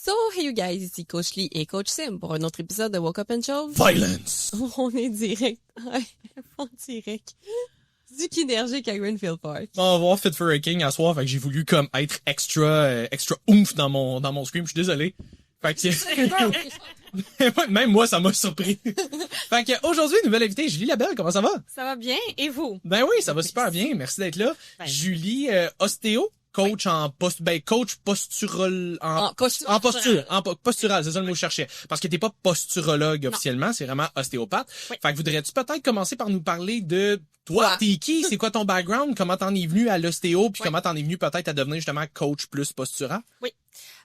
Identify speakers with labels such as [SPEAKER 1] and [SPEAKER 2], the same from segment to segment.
[SPEAKER 1] So, hey you guys, ici Coach Lee et Coach Sim pour un autre épisode de Woke Up and Chose.
[SPEAKER 2] Violence!
[SPEAKER 1] On est direct, en direct du Kinergic à Greenfield Park.
[SPEAKER 2] On va voir Fit for a King à soir, fait que j'ai voulu comme être extra oomph dans mon scream, je suis désolé. Fait que même moi ça m'a surpris. Fait que aujourd'hui, nouvelle invitée, Julie Labelle, comment ça va?
[SPEAKER 3] Ça va bien, et vous?
[SPEAKER 2] Ben oui, ça va super bien, merci d'être là.
[SPEAKER 3] Ben.
[SPEAKER 2] Julie, ostéo, coach en coach postural postural, c'est ça le mot que je cherchais. Parce que t'es pas posturologue officiellement, c'est vraiment ostéopathe.
[SPEAKER 3] Oui.
[SPEAKER 2] Fait que voudrais-tu peut-être commencer par nous parler de toi, t'es qui? C'est quoi ton background? Comment t'en es venu à l'ostéo? Puis comment t'en es venu peut-être à devenir justement coach plus postural?
[SPEAKER 3] Oui.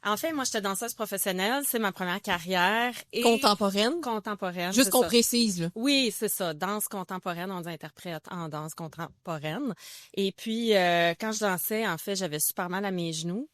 [SPEAKER 3] En fait, moi, j'étais danseuse professionnelle. C'est ma première carrière. Et
[SPEAKER 1] Contemporaine.
[SPEAKER 3] Juste
[SPEAKER 1] c'est qu'on précise, là.
[SPEAKER 3] Oui, c'est ça. Danse contemporaine. On dit interprète en danse contemporaine. Et puis, quand je dansais, en fait, j'avais super mal à mes genoux.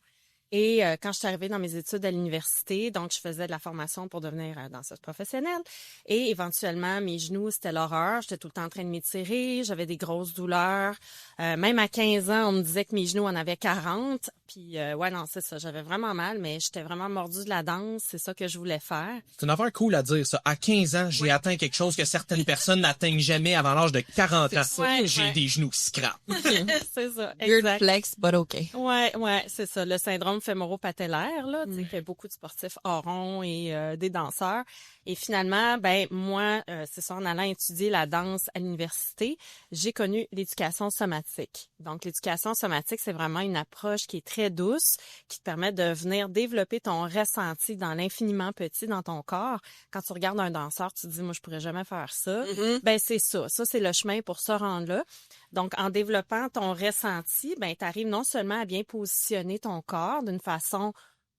[SPEAKER 3] Et quand je suis arrivée dans mes études à l'université, donc je faisais de la formation pour devenir danseuse professionnelle. Et éventuellement, mes genoux, c'était l'horreur. J'étais tout le temps en train de m'étirer. J'avais des grosses douleurs. Même à 15 ans, on me disait que mes genoux en avaient 40. Puis, ouais, non, c'est ça. J'avais vraiment mal, mais j'étais vraiment mordue de la danse. C'est ça que je voulais faire.
[SPEAKER 2] C'est une affaire cool à dire, ça. À 15 ans, j'ai atteint quelque chose que certaines personnes n'atteignent jamais avant l'âge de 40 ans.
[SPEAKER 3] Ouais,
[SPEAKER 2] J'ai
[SPEAKER 3] ouais.
[SPEAKER 2] des genoux qui scrapent.
[SPEAKER 3] C'est ça,
[SPEAKER 1] Weird
[SPEAKER 3] exact.
[SPEAKER 1] flex, but okay.
[SPEAKER 3] Ouais, c'est ça. Le syndrome fémoro-patellaire, là, tu sais, qu'il y a beaucoup de sportifs hors rond et des danseurs. Et finalement, ben moi, c'est ça, en allant étudier la danse à l'université, j'ai connu l'éducation somatique. Donc, l'éducation somatique, c'est vraiment une approche qui est très douce, qui te permet de venir développer ton ressenti dans l'infiniment petit dans ton corps. Quand tu regardes un danseur, tu te dis, moi, je pourrais jamais faire ça. Ben, c'est ça. Ça, c'est le chemin pour se rendre là. Donc, en développant ton ressenti, ben, tu arrives non seulement à bien positionner ton corps d'une façon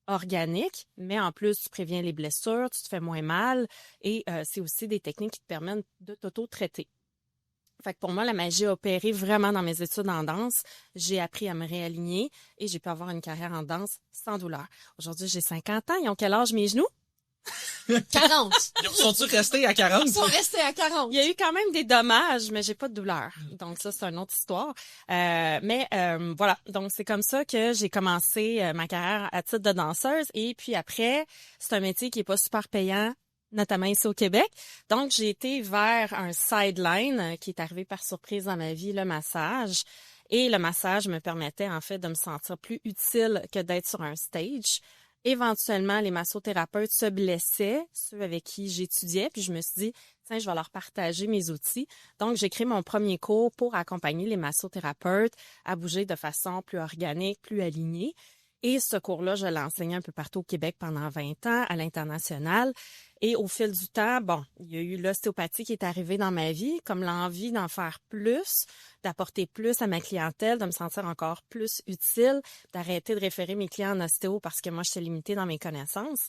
[SPEAKER 3] organique, mais en plus, tu préviens les blessures, tu te fais moins mal et c'est aussi des techniques qui te permettent de t'auto-traiter. Fait que pour moi, la magie a opéré vraiment dans mes études en danse. J'ai appris à me réaligner et j'ai pu avoir une carrière en danse sans douleur. Aujourd'hui, j'ai 50 ans. Ils ont quel âge mes genoux?
[SPEAKER 1] 40.
[SPEAKER 2] Sont-tu restés à 40?
[SPEAKER 1] Ils sont restés à 40.
[SPEAKER 3] Il y a eu quand même des dommages, mais j'ai pas de douleur. Donc ça, c'est une autre histoire. Mais voilà, donc c'est comme ça que j'ai commencé ma carrière à titre de danseuse. Et puis après, c'est un métier qui est pas super payant, notamment ici au Québec. Donc j'ai été vers un sideline qui est arrivé par surprise dans ma vie, le massage. Et le massage me permettait en fait de me sentir plus utile que d'être sur un stage. Éventuellement, les massothérapeutes se blessaient, ceux avec qui j'étudiais, puis je me suis dit, tiens, je vais leur partager mes outils. Donc, j'ai créé mon premier cours pour accompagner les massothérapeutes à bouger de façon plus organique, plus alignée. Et ce cours-là, je l'ai enseigné un peu partout au Québec pendant 20 ans, à l'international. Et au fil du temps, bon, il y a eu l'ostéopathie qui est arrivée dans ma vie, comme l'envie d'en faire plus, d'apporter plus à ma clientèle, de me sentir encore plus utile, d'arrêter de référer mes clients en ostéo parce que moi, j'étais limitée dans mes connaissances.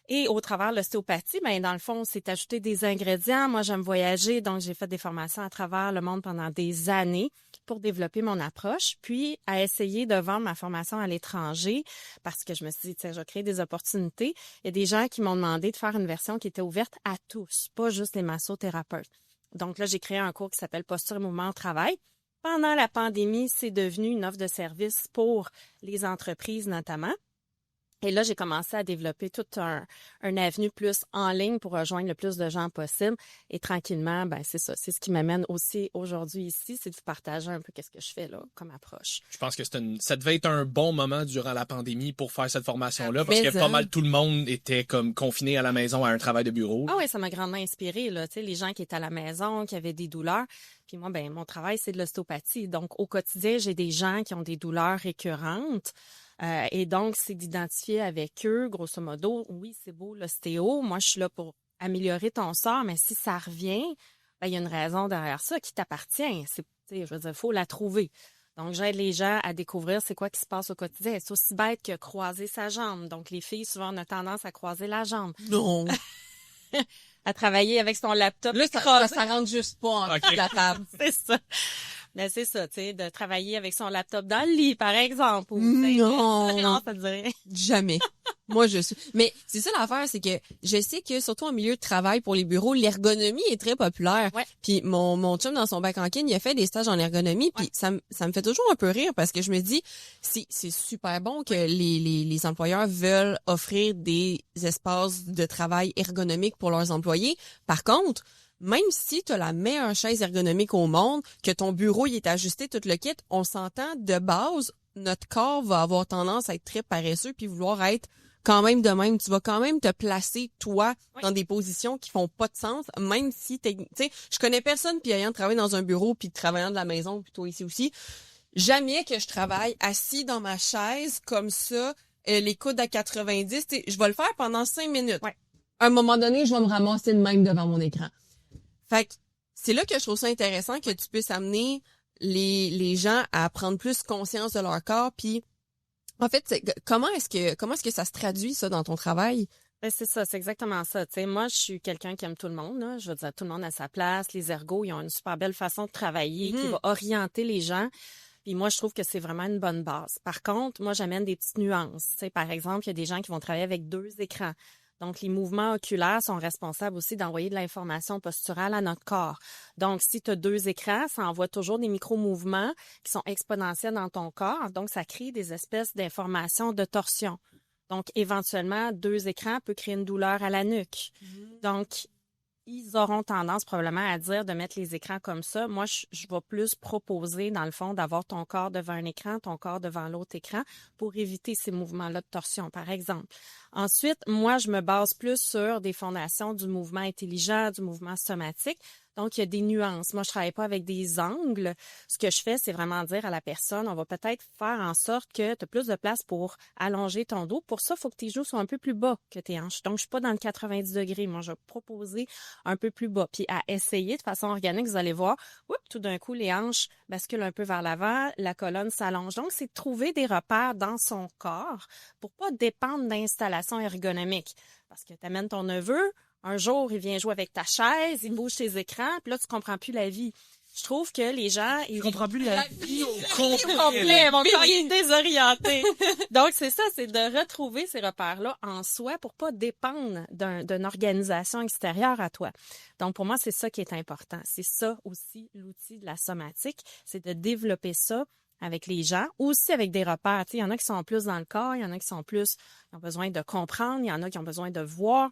[SPEAKER 3] Et au travers de l'ostéopathie, ben dans le fond, c'est ajouter des ingrédients. Moi, j'aime voyager, donc j'ai fait des formations à travers le monde pendant des années pour développer mon approche, puis à essayer de vendre ma formation à l'étranger parce que je me suis dit, tiens, je vais créer des opportunités. Il y a des gens qui m'ont demandé de faire une version qui était ouverte à tous, pas juste les massothérapeutes. Donc là, j'ai créé un cours qui s'appelle Posture et mouvement au travail. Pendant la pandémie, c'est devenu une offre de service pour les entreprises notamment. Et là, j'ai commencé à développer tout un avenue plus en ligne pour rejoindre le plus de gens possible. Et tranquillement, ben c'est ça. C'est ce qui m'amène aussi aujourd'hui ici, c'est de vous partager un peu qu'est-ce que je fais là comme approche.
[SPEAKER 2] Je pense que ça devait être un bon moment durant la pandémie pour faire cette formation-là, parce
[SPEAKER 1] Mais
[SPEAKER 2] que pas mal tout le monde était comme confiné à la maison à un travail de bureau.
[SPEAKER 3] Ah oui, ça m'a grandement inspirée, là. Tu sais, les gens qui étaient à la maison, qui avaient des douleurs. Puis moi, ben mon travail, c'est de l'ostéopathie. Donc, au quotidien, j'ai des gens qui ont des douleurs récurrentes. Et donc, c'est d'identifier avec eux, grosso modo, oui, c'est beau l'ostéo, moi, je suis là pour améliorer ton sort, mais si ça revient, ben, il y a une raison derrière ça qui t'appartient. C'est, tu sais, je veux dire, il faut la trouver. Donc, j'aide les gens à découvrir c'est quoi qui se passe au quotidien. C'est aussi bête que croiser sa jambe. Donc, les filles, souvent, on a tendance à croiser la jambe.
[SPEAKER 1] Non.
[SPEAKER 3] À travailler avec son laptop.
[SPEAKER 1] Là, ça rentre juste pas en dessous de la table.
[SPEAKER 3] C'est ça. Ben, c'est ça, tu sais, de travailler avec son laptop dans le lit, par exemple. Ou, non, ça te dirait.
[SPEAKER 1] Jamais. Moi, je suis... Mais c'est ça l'affaire, c'est que je sais que, surtout en milieu de travail pour les bureaux, l'ergonomie est très populaire.
[SPEAKER 3] Ouais.
[SPEAKER 1] Puis mon chum, dans son bac en kin, il a fait des stages en ergonomie, puis ça me fait toujours un peu rire parce que je me dis, c'est super bon que les employeurs veulent offrir des espaces de travail ergonomiques pour leurs employés. Par contre, même si tu as la meilleure chaise ergonomique au monde, que ton bureau il est ajusté tout le kit, on s'entend de base, notre corps va avoir tendance à être très paresseux puis vouloir être quand même de même. Tu vas quand même te placer, toi, dans des positions qui font pas de sens, même si tu sais, je connais personne puis ayant travaillé dans un bureau puis travaillant de la maison, puis toi ici aussi, jamais que je travaille assis dans ma chaise comme ça, les coudes à 90, je vais le faire pendant 5 minutes.
[SPEAKER 3] Ouais.
[SPEAKER 1] À un moment donné, je vais me ramasser de même devant mon écran. Fait que c'est là que je trouve ça intéressant que tu puisses amener les gens à prendre plus conscience de leur corps. Puis, en fait, comment est-ce que ça se traduit, ça, dans ton travail?
[SPEAKER 3] Ben, c'est ça, c'est exactement ça. Tu sais, moi, je suis quelqu'un qui aime tout le monde, là. Je veux dire, tout le monde à sa place. Les ergos, ils ont une super belle façon de travailler qui va orienter les gens. Puis moi, je trouve que c'est vraiment une bonne base. Par contre, moi, j'amène des petites nuances. Tu sais, par exemple, il y a des gens qui vont travailler avec 2 écrans. Donc, les mouvements oculaires sont responsables aussi d'envoyer de l'information posturale à notre corps. Donc, si tu as 2 écrans, ça envoie toujours des micro-mouvements qui sont exponentiels dans ton corps. Donc, ça crée des espèces d'informations de torsion. Donc, éventuellement, 2 écrans peut créer une douleur à la nuque. Donc, ils auront tendance probablement à dire de mettre les écrans comme ça. Moi, je vais plus proposer, dans le fond, d'avoir ton corps devant un écran, ton corps devant l'autre écran pour éviter ces mouvements-là de torsion, par exemple. Ensuite, moi, je me base plus sur des fondations du mouvement intelligent, du mouvement somatique. Donc, il y a des nuances. Moi, je travaille pas avec des angles. Ce que je fais, c'est vraiment dire à la personne, on va peut-être faire en sorte que tu as plus de place pour allonger ton dos. Pour ça, il faut que tes genoux soient un peu plus bas que tes hanches. Donc, je suis pas dans le 90 degrés. Moi, je vais proposer un peu plus bas. Puis, à essayer de façon organique, vous allez voir, tout d'un coup, les hanches basculent un peu vers l'avant, la colonne s'allonge. Donc, c'est de trouver des repères dans son corps pour pas dépendre d'installations ergonomiques. Parce que tu amènes ton neveu, un jour, il vient jouer avec ta chaise, il bouge tes écrans, puis là, tu comprends plus la vie. Je trouve que les gens...
[SPEAKER 2] Je comprends plus la vie au complet.
[SPEAKER 3] Mon corps est désorienté. Donc, c'est ça, c'est de retrouver ces repères-là en soi pour pas dépendre d'une organisation extérieure à toi. Donc, pour moi, c'est ça qui est important. C'est ça aussi, l'outil de la somatique, c'est de développer ça avec les gens, aussi avec des repères. Tu sais, il y en a qui sont plus dans le corps, il y en a qui sont plus, qui ont besoin de comprendre, il y en a qui ont besoin de voir.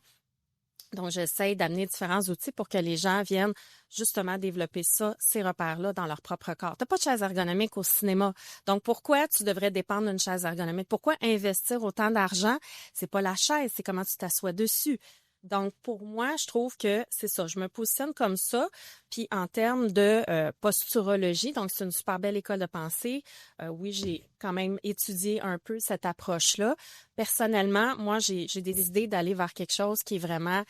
[SPEAKER 3] Donc, j'essaie d'amener différents outils pour que les gens viennent justement développer ça, ces repères-là, dans leur propre corps. Tu n'as pas de chaise ergonomique au cinéma. Donc, pourquoi tu devrais dépendre d'une chaise ergonomique? Pourquoi investir autant d'argent? C'est pas la chaise, c'est comment tu t'assois dessus. Donc, pour moi, je trouve que c'est ça. Je me positionne comme ça. Puis, en termes de posturologie, donc c'est une super belle école de pensée. Oui, j'ai quand même étudié un peu cette approche-là. Personnellement, moi, j'ai des idées d'aller vers quelque chose qui est vraiment...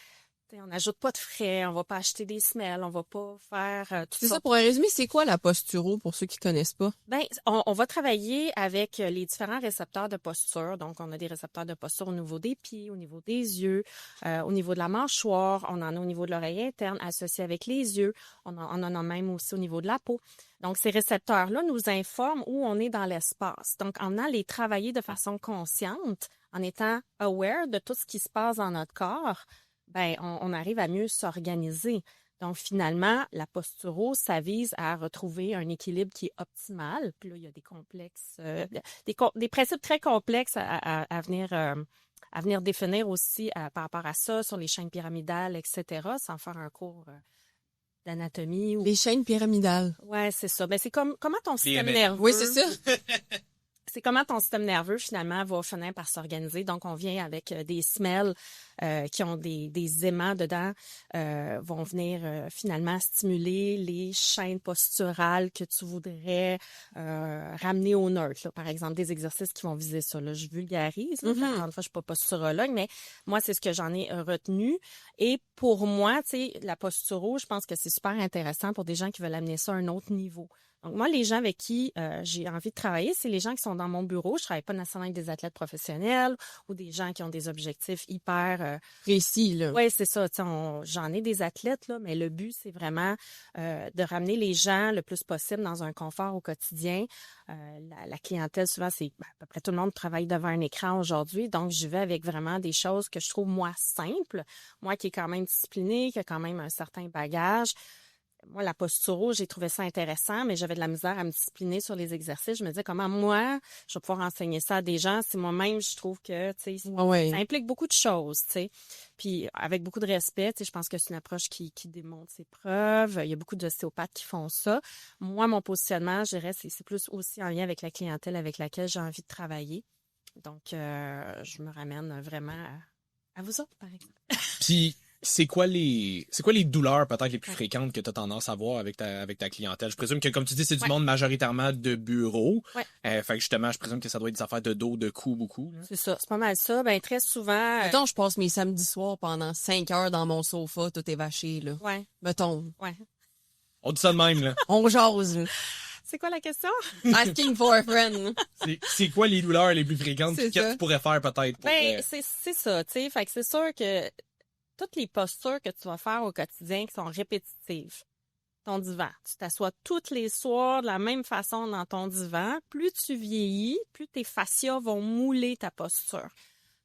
[SPEAKER 3] On n'ajoute pas de frais, on va pas acheter des semelles, on va pas faire tout ça.
[SPEAKER 1] C'est ça, pour un résumé, c'est quoi la posturo pour ceux qui connaissent pas?
[SPEAKER 3] Ben, on va travailler avec les différents récepteurs de posture. Donc, on a des récepteurs de posture au niveau des pieds, au niveau des yeux, au niveau de la mâchoire, on en a au niveau de l'oreille interne associé avec les yeux, on en a même aussi au niveau de la peau. Donc, ces récepteurs-là nous informent où on est dans l'espace. Donc, en allant les travailler de façon consciente, en étant aware de tout ce qui se passe dans notre corps, ben, on arrive à mieux s'organiser. Donc, finalement, la posturo, ça vise à retrouver un équilibre qui est optimal. Puis là, il y a des complexes, des principes très complexes à venir définir aussi par rapport à ça, sur les chaînes pyramidales, etc., sans faire un cours d'anatomie.
[SPEAKER 1] Les chaînes pyramidales.
[SPEAKER 3] Ouais, c'est ça. Ben, c'est comme comment ton système nerveux...
[SPEAKER 1] Oui, c'est ça.
[SPEAKER 3] C'est comment ton système nerveux, finalement, va finir par s'organiser. Donc, on vient avec des semelles qui ont des aimants dedans, vont venir finalement stimuler les chaînes posturales que tu voudrais ramener au neutre. Là. Par exemple, des exercices qui vont viser ça. Là, je vulgarise. Là, encore une fois, je suis pas posturologue, mais moi, c'est ce que j'en ai retenu. Et pour moi, tu sais, la posturo, je pense que c'est super intéressant pour des gens qui veulent amener ça à un autre niveau. Donc, moi, les gens avec qui j'ai envie de travailler, c'est les gens qui sont dans mon bureau. Je travaille pas nécessairement avec des athlètes professionnels ou des gens qui ont des objectifs hyper
[SPEAKER 1] précis, là.
[SPEAKER 3] Oui, c'est ça. J'en ai des athlètes, là, mais le but, c'est vraiment de ramener les gens le plus possible dans un confort au quotidien. La clientèle, souvent, c'est à peu près tout le monde travaille devant un écran aujourd'hui. Donc, je vais avec vraiment des choses que je trouve, moi, simples. Moi qui est quand même disciplinée, qui a quand même un certain bagage. Moi, la posturo, j'ai trouvé ça intéressant, mais j'avais de la misère à me discipliner sur les exercices. Je me disais, comment moi, je vais pouvoir enseigner ça à des gens si moi-même, je trouve que, tu sais, ça implique beaucoup de choses, tu sais. Puis, avec beaucoup de respect, tu sais, je pense que c'est une approche qui démontre ses preuves. Il y a beaucoup d'ostéopathes qui font ça. Moi, mon positionnement, je dirais, c'est plus aussi en lien avec la clientèle avec laquelle j'ai envie de travailler. Donc, je me ramène vraiment à vous autres, par exemple.
[SPEAKER 2] Puis, c'est quoi les douleurs peut-être les plus fréquentes que tu as tendance à voir avec ta clientèle? Je présume que, comme tu dis, c'est du monde majoritairement de bureau.
[SPEAKER 3] Ouais.
[SPEAKER 2] Fait que justement, je présume que ça doit être des affaires de dos, de cou, beaucoup. Là.
[SPEAKER 3] C'est ça, c'est pas mal ça. Ben très souvent...
[SPEAKER 1] Mettons, je passe mes samedis soirs pendant 5 heures dans mon sofa, tout est vaché, là.
[SPEAKER 3] Ouais.
[SPEAKER 1] Mettons.
[SPEAKER 3] Ouais.
[SPEAKER 2] On dit ça de même, là.
[SPEAKER 1] On jase, là.
[SPEAKER 3] C'est quoi la question?
[SPEAKER 1] Asking for a friend.
[SPEAKER 2] C'est quoi les douleurs les plus fréquentes? Qu'est-ce que tu pourrais faire peut-être?
[SPEAKER 3] C'est ça, tu sais. Fait que c'est sûr que toutes les postures que tu vas faire au quotidien qui sont répétitives, ton divan, tu t'assois tous les soirs de la même façon dans ton divan, plus tu vieillis, plus tes fascias vont mouler ta posture.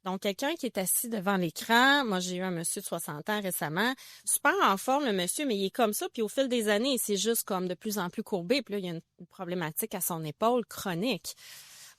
[SPEAKER 3] Donc, quelqu'un qui est assis devant l'écran, moi, j'ai eu un monsieur de 60 ans récemment, super en forme, le monsieur, mais il est comme ça, puis au fil des années, il s'est juste comme de plus en plus courbé, puis là, il y a une problématique à son épaule chronique.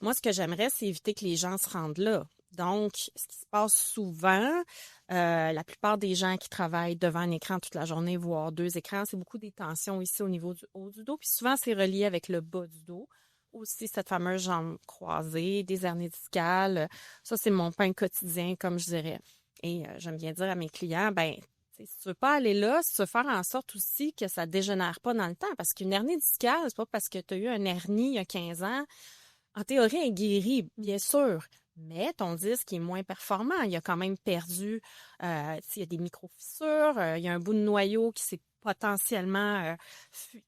[SPEAKER 3] Moi, ce que j'aimerais, c'est éviter que les gens se rendent là. Donc, ce qui se passe souvent, la plupart des gens qui travaillent devant un écran toute la journée, voire 2 écrans, c'est beaucoup des tensions ici au niveau du haut du dos. Puis souvent, c'est relié avec le bas du dos. Aussi, cette fameuse jambe croisée, des hernies discales. Ça, c'est mon pain quotidien, comme je dirais. Et j'aime bien dire à mes clients, ben, si tu veux pas aller là, si tu veux faire en sorte aussi que ça dégénère pas dans le temps. Parce qu'une hernie discale, c'est pas parce que tu as eu une hernie il y a 15 ans. En théorie, elle est guérie, bien sûr. Mais ton disque est moins performant. Il a quand même perdu, il y a des micro-fissures, il y a un bout de noyau qui s'est potentiellement,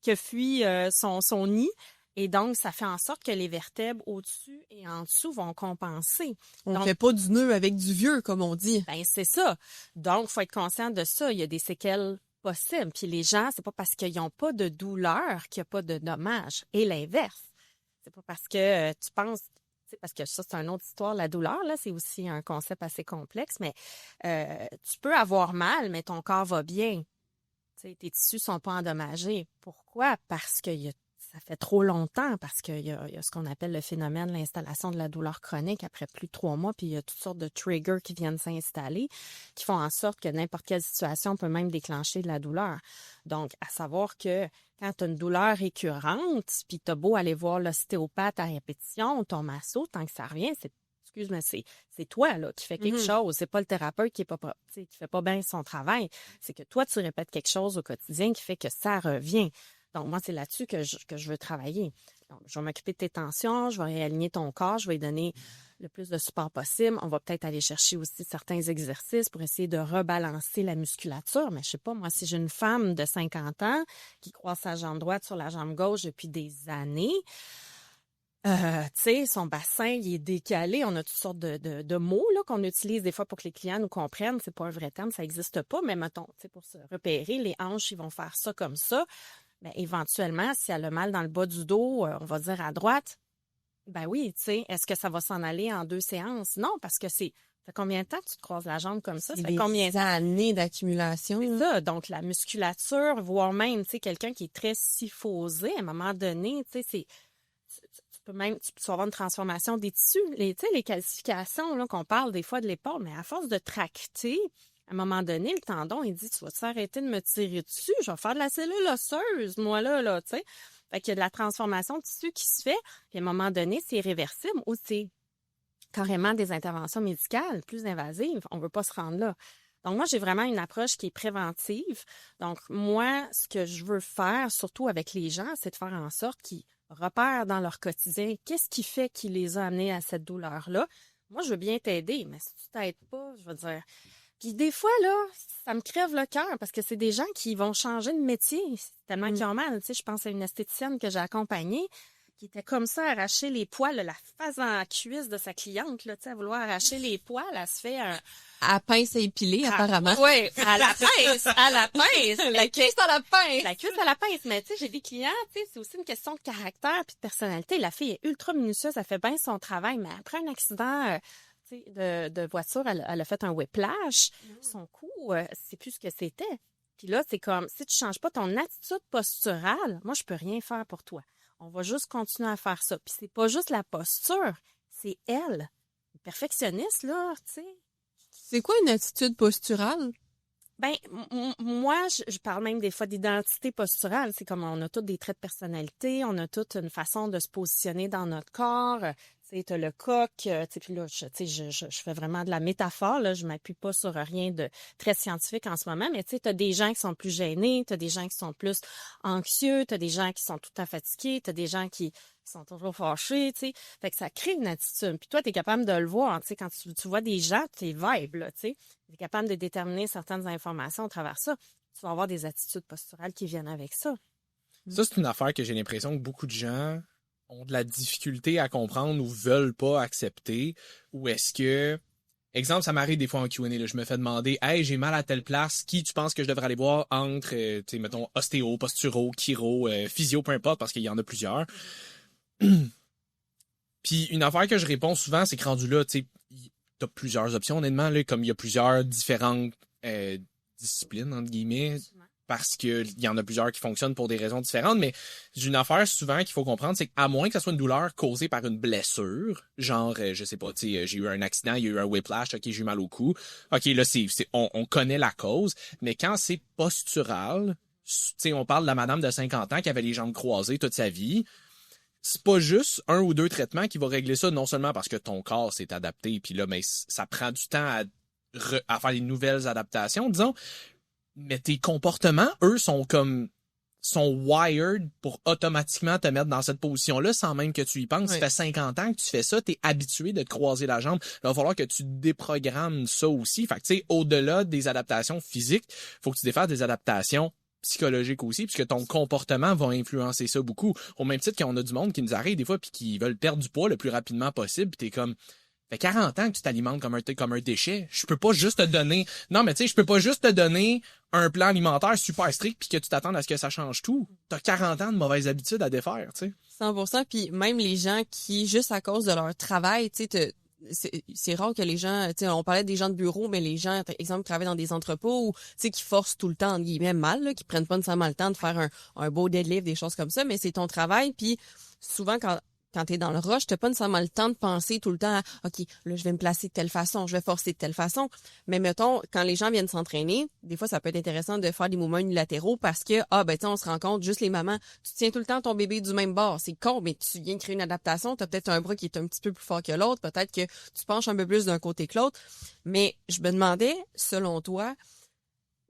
[SPEAKER 3] qui a fui son nid. Et donc, ça fait en sorte que les vertèbres au-dessus et en dessous vont compenser.
[SPEAKER 1] On
[SPEAKER 3] donc,
[SPEAKER 1] fait pas du nœud avec du vieux, comme on dit.
[SPEAKER 3] Ben, c'est ça. Donc, il faut être conscient de ça. Il y a des séquelles possibles. Puis les gens, c'est pas parce qu'ils n'ont pas de douleur qu'il n'y a pas de dommages. Et l'inverse. C'est pas parce que tu penses... Parce que ça, c'est une autre histoire. La douleur, là, c'est aussi un concept assez complexe, mais tu peux avoir mal, mais ton corps va bien. T'sais, tes tissus sont pas endommagés. Pourquoi? Parce que ça fait trop longtemps, parce qu'il y a ce qu'on appelle le phénomène de l'installation de la douleur chronique après plus de 3 mois, puis il y a toutes sortes de triggers qui viennent s'installer, qui font en sorte que n'importe quelle situation peut même déclencher de la douleur. Donc, à savoir que quand tu as une douleur récurrente, puis tu as beau aller voir l'ostéopathe à répétition, ton masso, tant que ça revient, c'est toi là qui fais quelque chose. C'est pas le thérapeute qui fait pas bien son travail. C'est que toi, tu répètes quelque chose au quotidien qui fait que ça revient. Donc, moi, c'est là-dessus que je veux travailler. Donc, je vais m'occuper de tes tensions, je vais réaligner ton corps, je vais lui donner le plus de support possible. On va peut-être aller chercher aussi certains exercices pour essayer de rebalancer la musculature. Mais je sais pas, moi, si j'ai une femme de 50 ans qui croise sa jambe droite sur la jambe gauche depuis des années, tu sais, son bassin, il est décalé. On a toutes sortes de mots là qu'on utilise des fois pour que les clients nous comprennent. C'est pas un vrai terme, ça existe pas. Mais mettons, tu sais, pour se repérer, les hanches, ils vont faire ça comme ça. Mais éventuellement, si elle a mal dans le bas du dos, on va dire à droite, ben oui, tu sais, est-ce que ça va s'en aller en 2 séances? Non, parce que ça fait combien de temps que tu te croises la jambe comme ça? Ça fait combien
[SPEAKER 1] d'années d'accumulation?
[SPEAKER 3] C'est ça. Donc, la musculature, voire même, tu sais, quelqu'un qui est très syphosé, à un moment donné, tu sais, tu peux avoir une transformation des tissus. Tu sais, les calcifications, là, qu'on parle des fois de l'épaule, mais à force de tracter, à un moment donné, le tendon, il dit, tu vas t'arrêter de me tirer dessus, je vais faire de la cellule osseuse, moi, là, tu sais. Fait qu'il y a de la transformation de tissu qui se fait, puis à un moment donné, c'est irréversible ou c'est carrément des interventions médicales plus invasives. On veut pas se rendre là. Donc, moi, j'ai vraiment une approche qui est préventive. Donc, moi, ce que je veux faire, surtout avec les gens, c'est de faire en sorte qu'ils repèrent dans leur quotidien qu'est-ce qui fait qu'il les a amenés à cette douleur-là. Moi, je veux bien t'aider, mais si tu t'aides pas, je veux dire... Puis des fois, là, ça me crève le cœur parce que c'est des gens qui vont changer de métier tellement qu'ils ont mal. Tu sais, je pense à une esthéticienne que j'ai accompagnée qui était comme ça, arracher les poils, là, la face en cuisse de sa cliente, là, tu sais, à vouloir arracher les poils, elle se fait un...
[SPEAKER 1] À pince à épiler, apparemment.
[SPEAKER 3] Oui, à la pince, à la pince.
[SPEAKER 1] La cuisse à la pince.
[SPEAKER 3] La cuisse à la pince. Mais tu sais, j'ai des clients, tu sais, c'est aussi une question de caractère puis de personnalité. La fille est ultra minutieuse, elle fait bien son travail, mais après un accident tu sais, de voiture, elle a fait un whiplash. Son cou, c'est plus ce que c'était. Puis là, c'est comme, si tu changes pas ton attitude posturale, moi, je peux rien faire pour toi. On va juste continuer à faire ça. Puis c'est pas juste la posture, c'est elle. Le perfectionniste, là, tu sais.
[SPEAKER 1] C'est quoi une attitude posturale?
[SPEAKER 3] Ben, moi, je parle même des fois d'identité posturale. C'est comme on a tous des traits de personnalité, on a toute une façon de se positionner dans notre corps. Tu sais, t'as le coq, tu sais, puis là, je fais vraiment de la métaphore, là, je m'appuie pas sur rien de très scientifique en ce moment, mais tu sais, t'as des gens qui sont plus gênés, t'as des gens qui sont plus anxieux, t'as des gens qui sont tout à fatigués, t'as des gens qui sont toujours fâchés, tu sais. Fait que ça crée une attitude. Puis toi, t'es capable de le voir, tu sais, quand tu vois des gens, t'es vibe, là, tu sais. T'es capable de déterminer certaines informations à travers ça. Tu vas avoir des attitudes posturales qui viennent avec ça.
[SPEAKER 2] Ça, c'est une affaire que j'ai l'impression que beaucoup de gens ont de la difficulté à comprendre ou veulent pas accepter. Ou est-ce que... Exemple, ça m'arrive des fois en Q&A, là, je me fais demander « Hey, j'ai mal à telle place, qui tu penses que je devrais aller voir entre, tu sais, mettons, ostéo, posturo, chiro, physio, peu importe, parce qu'il y en a plusieurs. » Puis une affaire que je réponds souvent, c'est que rendu là, tu sais, t'as plusieurs options, honnêtement, là, comme il y a plusieurs différentes disciplines, entre guillemets, parce que il y en a plusieurs qui fonctionnent pour des raisons différentes, mais j'ai une affaire souvent qu'il faut comprendre, c'est qu'à moins que ça soit une douleur causée par une blessure, genre, je sais pas, tu sais, j'ai eu un accident, il y a eu un whiplash, ok, j'ai eu mal au cou, ok, là, on connaît la cause, mais quand c'est postural, tu sais, on parle de la madame de 50 ans qui avait les jambes croisées toute sa vie, c'est pas juste un ou deux traitements qui va régler ça, non seulement parce que ton corps s'est adapté, puis là, mais ça prend du temps à faire les nouvelles adaptations, disons, mais tes comportements, eux, sont wired pour automatiquement te mettre dans cette position-là sans même que tu y penses.
[SPEAKER 1] Oui.
[SPEAKER 2] Ça fait 50 ans que tu fais ça, t'es habitué de te croiser la jambe. Il va falloir que tu déprogrammes ça aussi. Fait que, tu sais, au-delà des adaptations physiques, faut que tu défasses des adaptations psychologiques aussi, puisque ton comportement va influencer ça beaucoup. Au même titre qu'on a du monde qui nous arrive des fois puis qui veulent perdre du poids le plus rapidement possible, puis t'es comme... fait 40 ans que tu t'alimentes comme un déchet. Je peux pas juste te donner... Non, mais tu sais, je peux pas juste te donner un plan alimentaire super strict puis que tu t'attends à ce que ça change tout. T'as 40 ans de mauvaises habitudes à défaire, tu sais.
[SPEAKER 1] 100%. Puis même les gens qui, juste à cause de leur travail, tu sais, c'est rare que les gens, tu sais, on parlait des gens de bureau, mais les gens, par exemple, qui travaillent dans des entrepôts ou, tu sais, qui forcent tout le temps, entre guillemets, mal, là, qui prennent pas nécessairement le temps de faire un beau deadlift, des choses comme ça, mais c'est ton travail. Puis souvent, quand t'es dans le rush, t'as pas nécessairement le temps de penser tout le temps à, OK, là, je vais me placer de telle façon, je vais forcer de telle façon. Mais mettons, quand les gens viennent s'entraîner, des fois, ça peut être intéressant de faire des mouvements unilatéraux parce que, ben, tu sais, on se rend compte, juste les mamans, tu tiens tout le temps ton bébé du même bord. C'est con, mais tu viens de créer une adaptation. T'as peut-être un bras qui est un petit peu plus fort que l'autre. Peut-être que tu penches un peu plus d'un côté que l'autre. Mais je me demandais, selon toi,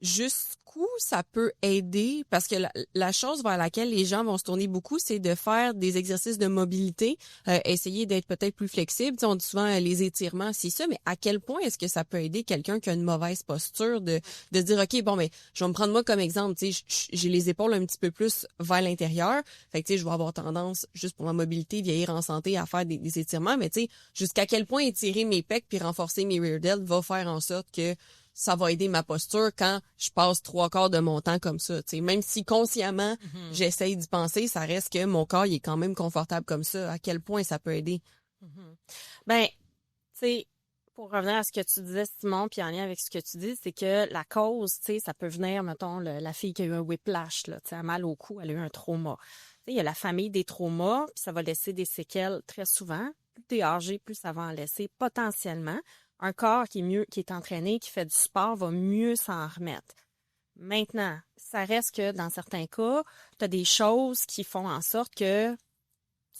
[SPEAKER 1] jusqu'où ça peut aider, parce que la chose vers laquelle les gens vont se tourner beaucoup, c'est de faire des exercices de mobilité, essayer d'être peut-être plus flexible. Tu sais, on dit souvent les étirements, c'est ça, mais à quel point est-ce que ça peut aider quelqu'un qui a une mauvaise posture de dire, OK, bon, mais je vais me prendre moi comme exemple, tu sais, j'ai les épaules un petit peu plus vers l'intérieur, fait que tu sais, je vais avoir tendance, juste pour ma mobilité, vieillir en santé, à faire des étirements, mais tu sais, jusqu'à quel point étirer mes pecs puis renforcer mes rear delts va faire en sorte que ça va aider ma posture quand je passe 3/4 de mon temps comme ça. T'sais. Même si consciemment, j'essaye d'y penser, ça reste que mon corps il est quand même confortable comme ça. À quel point ça peut aider?
[SPEAKER 3] Ben, tu sais, pour revenir à ce que tu disais, Simon, puis en lien avec ce que tu dis, c'est que la cause, tu sais, ça peut venir, mettons, la fille qui a eu un whiplash, là, tu sais, mal au cou, elle a eu un trauma. Tu sais, il y a la famille des traumas, puis ça va laisser des séquelles très souvent. Plus t'es âgé, plus ça va en laisser potentiellement. Un corps qui est entraîné, qui fait du sport, va mieux s'en remettre. Maintenant, ça reste que dans certains cas, tu as des choses qui font en sorte que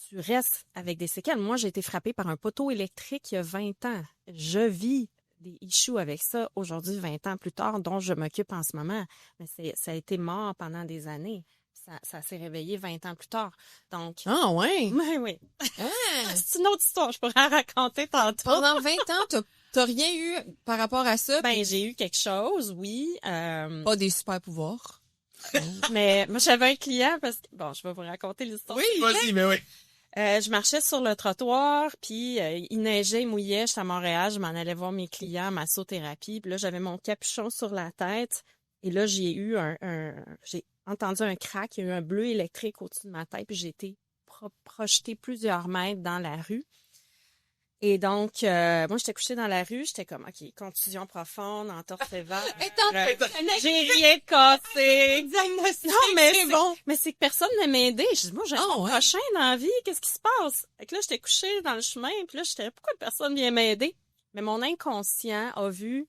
[SPEAKER 3] tu restes avec des séquelles. Moi, j'ai été frappée par un poteau électrique il y a 20 ans. Je vis des issues avec ça aujourd'hui, 20 ans plus tard, dont je m'occupe en ce moment. Mais ça a été mort pendant des années. Ça s'est réveillé 20 ans plus tard. Donc.
[SPEAKER 1] Ah, ouais?
[SPEAKER 3] Oui, oui.
[SPEAKER 1] Ah.
[SPEAKER 3] C'est une autre histoire, je pourrais la raconter tantôt.
[SPEAKER 1] Pendant 20 ans, T'as rien eu par rapport à ça?
[SPEAKER 3] Ben, j'ai eu quelque chose, oui.
[SPEAKER 1] Pas des super pouvoirs.
[SPEAKER 3] Mais moi, j'avais un client parce que, bon, je vais vous raconter l'histoire.
[SPEAKER 2] Oui, vas-y, mais oui.
[SPEAKER 3] Je marchais sur le trottoir, puis il neigeait, il mouillait. J'étais à Montréal, je m'en allais voir mes clients, massothérapie. Puis là, j'avais mon capuchon sur la tête. Et là, j'ai entendu un crack, il y a eu un bleu électrique au-dessus de ma tête, puis j'ai été projetée plusieurs mètres dans la rue. Et donc, moi, j'étais couchée dans la rue, j'étais comme, OK, contusion profonde, entorse sévère. J'ai rien cassé. Non, mais c'est bon. Mais c'est que personne ne m'aidait. Je dis, moi, j'ai un prochain dans la vie, qu'est-ce qui se passe? Fait que là, j'étais couchée dans le chemin, puis là, j'étais, pourquoi personne vient m'aider? Mais mon inconscient a vu,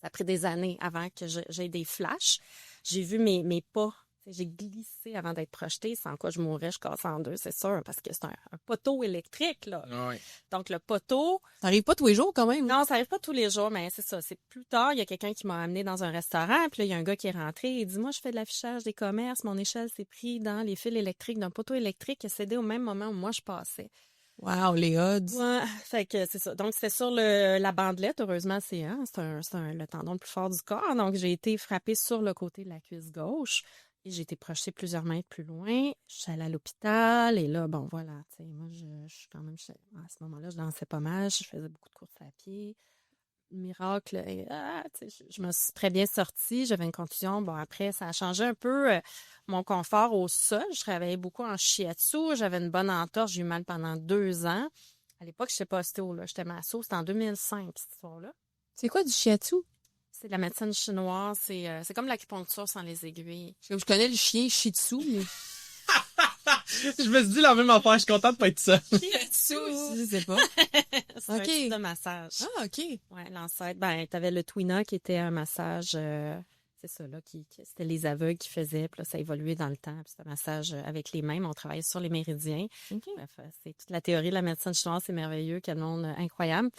[SPEAKER 3] ça a pris des années avant que j'aie des flashs, j'ai vu mes pas. J'ai glissé avant d'être projetée, sans quoi je mourrais, je casse en deux, c'est sûr, parce que c'est un poteau électrique, là.
[SPEAKER 2] Oui.
[SPEAKER 3] Donc, le poteau...
[SPEAKER 1] Ça arrive pas tous les jours, quand même.
[SPEAKER 3] Non, ça arrive pas tous les jours, mais c'est ça. C'est plus tard, il y a quelqu'un qui m'a amené dans un restaurant, puis là, il y a un gars qui est rentré, il dit, moi, je fais de l'affichage des commerces, mon échelle s'est pris dans les fils électriques d'un poteau électrique qui a cédé au même moment où moi, je passais.
[SPEAKER 1] Wow, les odds.
[SPEAKER 3] Ouais, fait que c'est ça. Donc, c'était sur la bandelette, heureusement, c'est le tendon le plus fort du corps, donc j'ai été frappée sur le côté de la cuisse gauche. Et j'ai été projetée plusieurs mètres plus loin. Je suis allée à l'hôpital et là, bon, voilà, tu sais, moi, je suis quand même, à ce moment-là, je dansais pas mal, je faisais beaucoup de courses à pied. Miracle, et, tu sais, je me suis très bien sortie, j'avais une contusion. Bon, après, ça a changé un peu mon confort au sol. Je travaillais beaucoup en shiatsu, j'avais une bonne entorse, j'ai eu mal pendant 2 ans. À l'époque, je n'étais pas ostéo, là, j'étais masso, c'était en 2005, cette histoire-là.
[SPEAKER 1] C'est quoi du shiatsu?
[SPEAKER 3] C'est de la médecine chinoise, c'est comme l'acupuncture sans les aiguilles.
[SPEAKER 1] Je connais le chien Shih Tzu, mais...
[SPEAKER 2] Je me suis dit la même affaire, je suis contente de pas être ça.
[SPEAKER 1] Shiatsu, je sais pas.
[SPEAKER 3] C'est un type de massage.
[SPEAKER 1] Ah, OK.
[SPEAKER 3] Ouais, l'ancêtre. Ben, t'avais le Twina qui était un massage, c'est ça, là, c'était les aveugles qui faisaient, puis là, ça a évolué dans le temps. Puis c'était un massage avec les mains, on travaillait sur les méridiens.
[SPEAKER 1] Okay.
[SPEAKER 3] Bref, c'est toute la théorie de la médecine chinoise, c'est merveilleux, quel monde incroyable.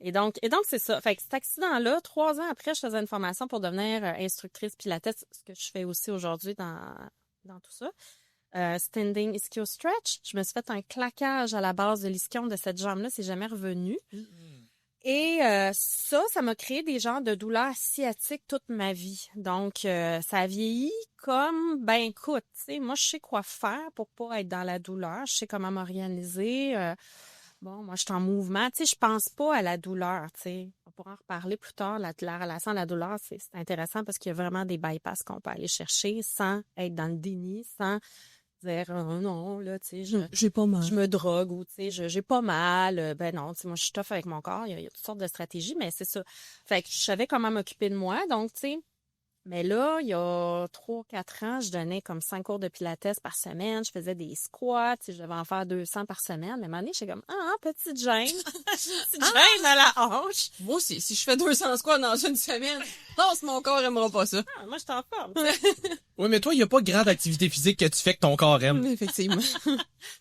[SPEAKER 3] Et donc, c'est ça. Fait que cet accident-là, 3 ans après, je faisais une formation pour devenir instructrice pilates, ce que je fais aussi aujourd'hui dans tout ça. Standing ischio stretch. Je me suis fait un claquage à la base de l'ischio de cette jambe-là, c'est jamais revenu. Et ça m'a créé des genres de douleurs sciatiques toute ma vie. Donc, ça a vieilli comme, ben écoute, tu sais, moi, je sais quoi faire pour pas être dans la douleur. Je sais comment m'organiser. Bon, moi, je suis en mouvement. Tu sais, je pense pas à la douleur, tu sais. On pourra en reparler plus tard. La relation à la douleur, c'est intéressant parce qu'il y a vraiment des bypass qu'on peut aller chercher sans être dans le déni, sans dire oh, non, là, tu sais,
[SPEAKER 1] j'ai pas mal.
[SPEAKER 3] Je me drogue ou, tu sais, j'ai pas mal. Ben non, tu sais, moi, je suis tough avec mon corps. Il y a toutes sortes de stratégies, mais c'est ça. Fait que je savais comment m'occuper de moi. Donc, tu sais, mais là, il y a 3-4 ans, je donnais comme 5 cours de pilates par semaine. Je faisais des squats. Je devais en faire 200 par semaine. Mais à un moment donné, j'étais comme, petite gêne. Petite gêne à la hanche.
[SPEAKER 1] Moi aussi, si je fais 200 squats dans une semaine, non, mon corps aimera pas ça.
[SPEAKER 3] Moi, je t'en forme.
[SPEAKER 2] Oui, mais toi, il n'y a pas grande activité physique que tu fais que ton corps aime.
[SPEAKER 1] Effectivement.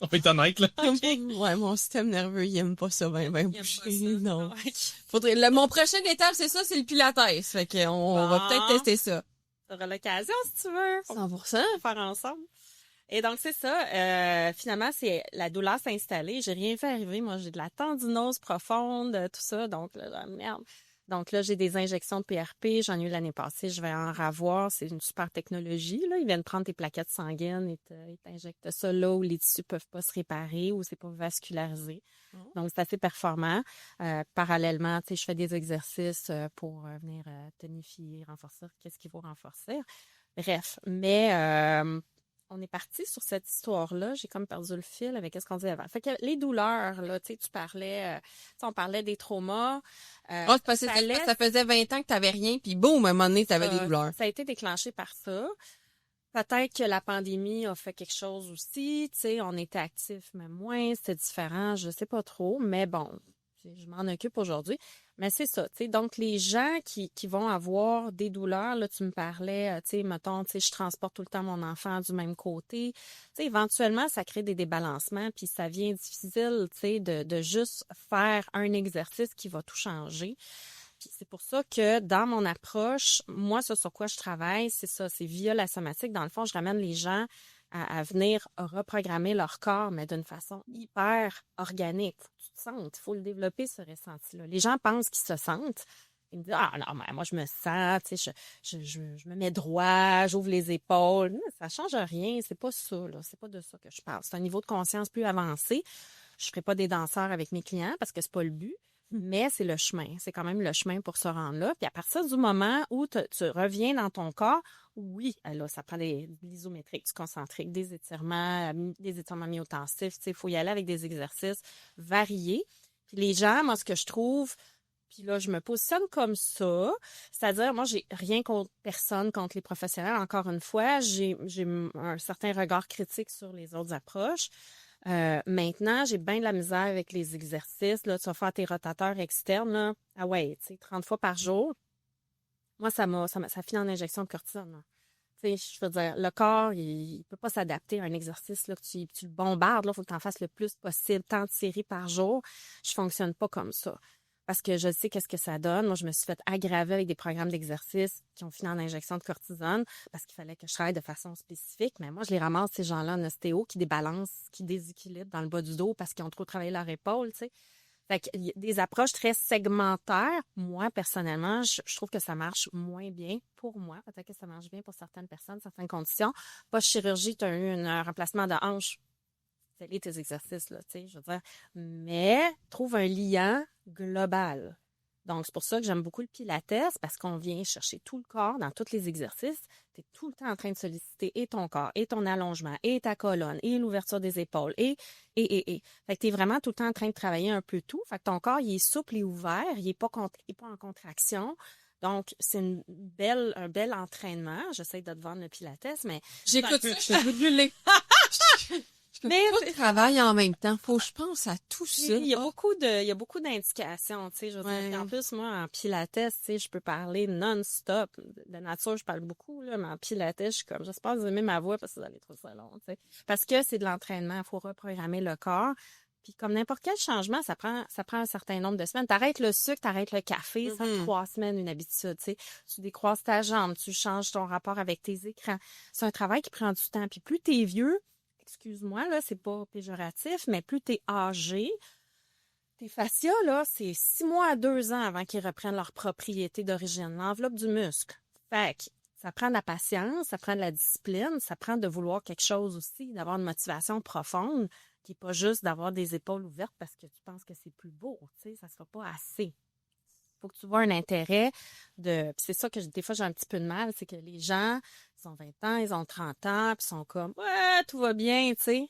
[SPEAKER 2] On va être honnête, là.
[SPEAKER 1] Okay. Ouais, mon système nerveux, il aime pas ça, ben bouché. Non.
[SPEAKER 3] Ouais.
[SPEAKER 1] Mon prochaine étape, c'est ça, c'est le pilates. Fait qu'on va peut-être tester ça.
[SPEAKER 3] T'auras l'occasion, si tu veux.
[SPEAKER 1] 100%.
[SPEAKER 3] Faire ensemble. Et donc, c'est ça. Finalement, c'est la douleur s'est installée. J'ai rien fait arriver. Moi, j'ai de la tendinose profonde, tout ça. Donc, là, merde. Donc là, j'ai des injections de PRP. J'en ai eu l'année passée. Je vais en ravoir. C'est une super technologie, là. Ils viennent prendre tes plaquettes sanguines et ils t'injectent ça là où les tissus peuvent pas se réparer, où c'est pas vascularisé. Donc, c'est assez performant. Parallèlement, tu sais, je fais des exercices pour venir tonifier, renforcer. Qu'est-ce qu'il faut renforcer? Bref. Mais on est parti sur cette histoire-là. J'ai comme perdu le fil avec ce qu'on disait avant. Fait que les douleurs, là, tu sais, tu parlais, on parlait des traumas.
[SPEAKER 1] C'est parce que ça faisait 20 ans que t'avais rien, puis boum, à un moment donné, t'avais des douleurs.
[SPEAKER 3] Ça a été déclenché par ça. Peut-être que la pandémie a fait quelque chose aussi. Tu sais, on était actifs, mais moins, c'était différent, je sais pas trop. Mais bon, je m'en occupe aujourd'hui. Mais c'est ça, tu sais. Donc, les gens qui vont avoir des douleurs, là, tu me parlais, tu sais, mettons, tu sais, je transporte tout le temps mon enfant du même côté. Tu sais, éventuellement, ça crée des débalancements, puis ça devient difficile, tu sais, de juste faire un exercice qui va tout changer. Puis c'est pour ça que dans mon approche, moi, ce sur quoi je travaille, c'est ça, c'est via la somatique. Dans le fond, je ramène les gens à venir reprogrammer leur corps, mais d'une façon hyper organique. Faut que tu te sentes. Il faut le développer, ce ressenti-là. Les gens pensent qu'ils se sentent. Ils me disent, ah non, mais moi, je me sens, tu sais, je me mets droit, j'ouvre les épaules. Non, ça change rien, c'est pas ça, là. C'est pas de ça que je parle. C'est un niveau de conscience plus avancé. Je ferai pas des danseurs avec mes clients parce que c'est pas le but, mais c'est le chemin. C'est quand même le chemin pour se rendre là. Puis à partir du moment où tu reviens dans ton corps, oui, là, ça prend de l'isométrique, du concentrique, des étirements myotensifs. Tu sais, il faut y aller avec des exercices variés. Puis les gens, moi, ce que je trouve... Puis là, je me positionne comme ça. C'est-à-dire, moi, j'ai rien contre personne, contre les professionnels. Encore une fois, j'ai un certain regard critique sur les autres approches. Maintenant, j'ai bien de la misère avec les exercices. Là, tu vas faire tes rotateurs externes. Là. Ah ouais, tu sais, 30 fois par jour. Moi, ça finit en injection de cortisone. Tu sais, je veux dire, le corps, il peut pas s'adapter à un exercice là, que tu le bombardes. Il faut que tu en fasses le plus possible, tant de séries par jour. Je fonctionne pas comme ça. Parce que je sais qu'est-ce que ça donne. Moi, je me suis fait aggraver avec des programmes d'exercice qui ont fini en injection de cortisone parce qu'il fallait que je travaille de façon spécifique. Mais moi, je les ramasse, ces gens-là, en ostéo, qui débalancent, qui déséquilibrent dans le bas du dos parce qu'ils ont trop travaillé leur épaule, tu sais. Fait qu'il y a des approches très segmentaires. Moi, personnellement, je trouve que ça marche moins bien pour moi. Peut-être que ça marche bien pour certaines personnes, certaines conditions. Pas chirurgie, tu as eu un remplacement de hanche. Fais-les tes exercices, là, tu sais, je veux dire. Mais trouve un lien global. Donc, c'est pour ça que j'aime beaucoup le pilates, parce qu'on vient chercher tout le corps dans tous les exercices. Tu es tout le temps en train de solliciter et ton corps, et ton allongement, et ta colonne, et l'ouverture des épaules, et. Fait que tu es vraiment tout le temps en train de travailler un peu tout. Fait que ton corps, il est souple et ouvert, il est pas en contraction. Donc, c'est un bel entraînement. J'essaie de te vendre le pilates, mais...
[SPEAKER 1] J'écoute ça, je suis brûlée. Mais tout travail en même temps. Faut que je pense à tout ça.
[SPEAKER 3] Il y a beaucoup d'indications, tu sais. Je veux dire, en plus, moi, en pilates, tu sais, je peux parler non-stop. De nature, je parle beaucoup, là, mais en pilates, je suis comme, j'espère que vous aimez ma voix parce que vous allez trouver ça long, tu sais. Parce que c'est de l'entraînement. Il faut reprogrammer le corps. Puis comme n'importe quel changement, ça prend un certain nombre de semaines. T'arrêtes le sucre, t'arrêtes le café, ça fait 3 semaines, une habitude, tu sais. Tu décroises ta jambe, tu changes ton rapport avec tes écrans. C'est un travail qui prend du temps. Puis plus t'es vieux, excuse-moi, là, c'est pas péjoratif, mais plus t'es âgé, tes fascias, là, c'est 6 mois à 2 ans avant qu'ils reprennent leur propriété d'origine, l'enveloppe du muscle. Fait que ça prend de la patience, ça prend de la discipline, ça prend de vouloir quelque chose aussi, d'avoir une motivation profonde, qui est pas juste d'avoir des épaules ouvertes parce que tu penses que c'est plus beau, tu sais, ça sera pas assez. Faut que tu vois un intérêt de... Puis c'est ça que des fois j'ai un petit peu de mal, c'est que les gens, ils ont 20 ans, ils ont 30 ans, puis ils sont comme « Ouais, tout va bien », tu sais.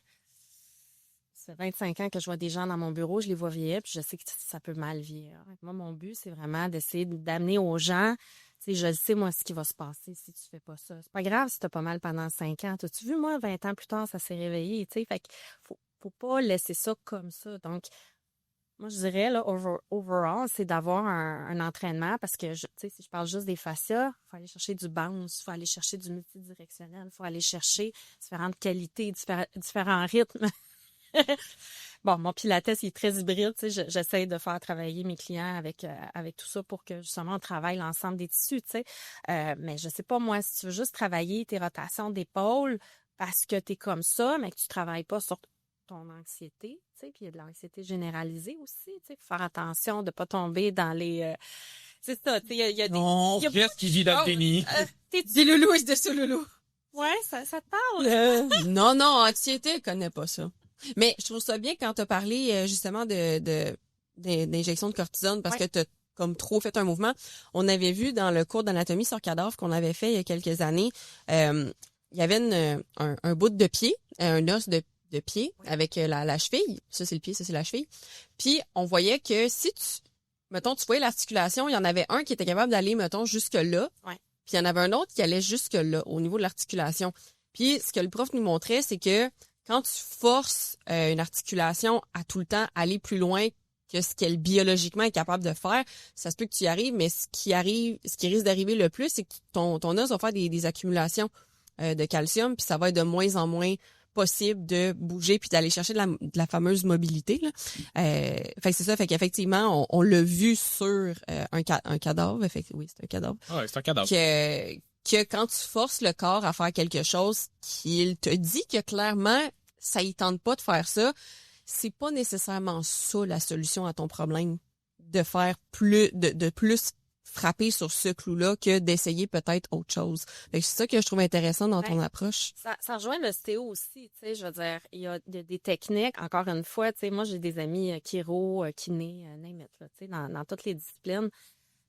[SPEAKER 3] Ça fait 25 ans que je vois des gens dans mon bureau, je les vois vieillir, puis je sais que ça peut mal vieillir. Moi, mon but, c'est vraiment d'essayer d'amener aux gens, tu sais, je le sais, moi, ce qui va se passer si tu fais pas ça. C'est pas grave si t'as pas mal pendant 5 ans. T'as-tu vu, moi, 20 ans plus tard, ça s'est réveillé, tu sais. Fait qu'il faut pas laisser ça comme ça. Donc, moi, je dirais, là, overall, c'est d'avoir un entraînement parce que, tu sais, si je parle juste des fascias, il faut aller chercher du bounce, il faut aller chercher du multidirectionnel, il faut aller chercher différentes qualités, différents rythmes. Bon, mon pilates, il est très hybride, tu sais, j'essaie de faire travailler mes clients avec tout ça pour que, justement, on travaille l'ensemble des tissus, tu sais. Mais je sais pas, moi, si tu veux juste travailler tes rotations d'épaule parce que tu es comme ça, mais que tu travailles pas sur ton anxiété, tu sais, puis il y a de l'anxiété généralisée aussi, tu sais, faut faire attention de pas tomber dans les... c'est ça, tu sais, il y a des...
[SPEAKER 2] Non, qu'est-ce qui vit dans le déni?
[SPEAKER 1] Des loulous et de ce loulou.
[SPEAKER 3] Ouais, ça te parle?
[SPEAKER 1] Non, anxiété, elle connaît pas ça. Mais je trouve ça bien quand t'as parlé justement d'injection de cortisone parce que t'as comme trop fait un mouvement. On avait vu dans le cours d'anatomie sur cadavre qu'on avait fait il y a quelques années, il y avait un bout de pied, un os de pied avec la cheville. Ça, c'est le pied, ça, c'est la cheville. Puis, on voyait que si tu voyais l'articulation, il y en avait un qui était capable d'aller, mettons, jusque-là.
[SPEAKER 3] Ouais.
[SPEAKER 1] Puis, il y en avait un autre qui allait jusque-là, au niveau de l'articulation. Puis, ce que le prof nous montrait, c'est que quand tu forces une articulation à tout le temps aller plus loin que ce qu'elle biologiquement est capable de faire, ça se peut que tu y arrives, mais ce qui risque d'arriver le plus, c'est que ton os va faire des accumulations de calcium, puis ça va être de moins en moins possible de bouger puis d'aller chercher de la fameuse mobilité, là. Fait que c'est ça, fait qu'effectivement, on l'a vu sur un cadavre, oui, c'est un cadavre.
[SPEAKER 2] Ouais, c'est un cadavre.
[SPEAKER 1] Que quand tu forces le corps à faire quelque chose qu'il te dit que clairement, ça y tente pas de faire ça, c'est pas nécessairement ça la solution à ton problème, de faire plus, de plus frapper sur ce clou-là que d'essayer peut-être autre chose. Fait que c'est ça que je trouve intéressant dans ton approche.
[SPEAKER 3] Ça rejoint l'ostéo aussi, tu sais, je veux dire, il y a des techniques, encore une fois, tu sais, moi j'ai des amis chiro, kiné, name it, là, tu sais, dans toutes les disciplines.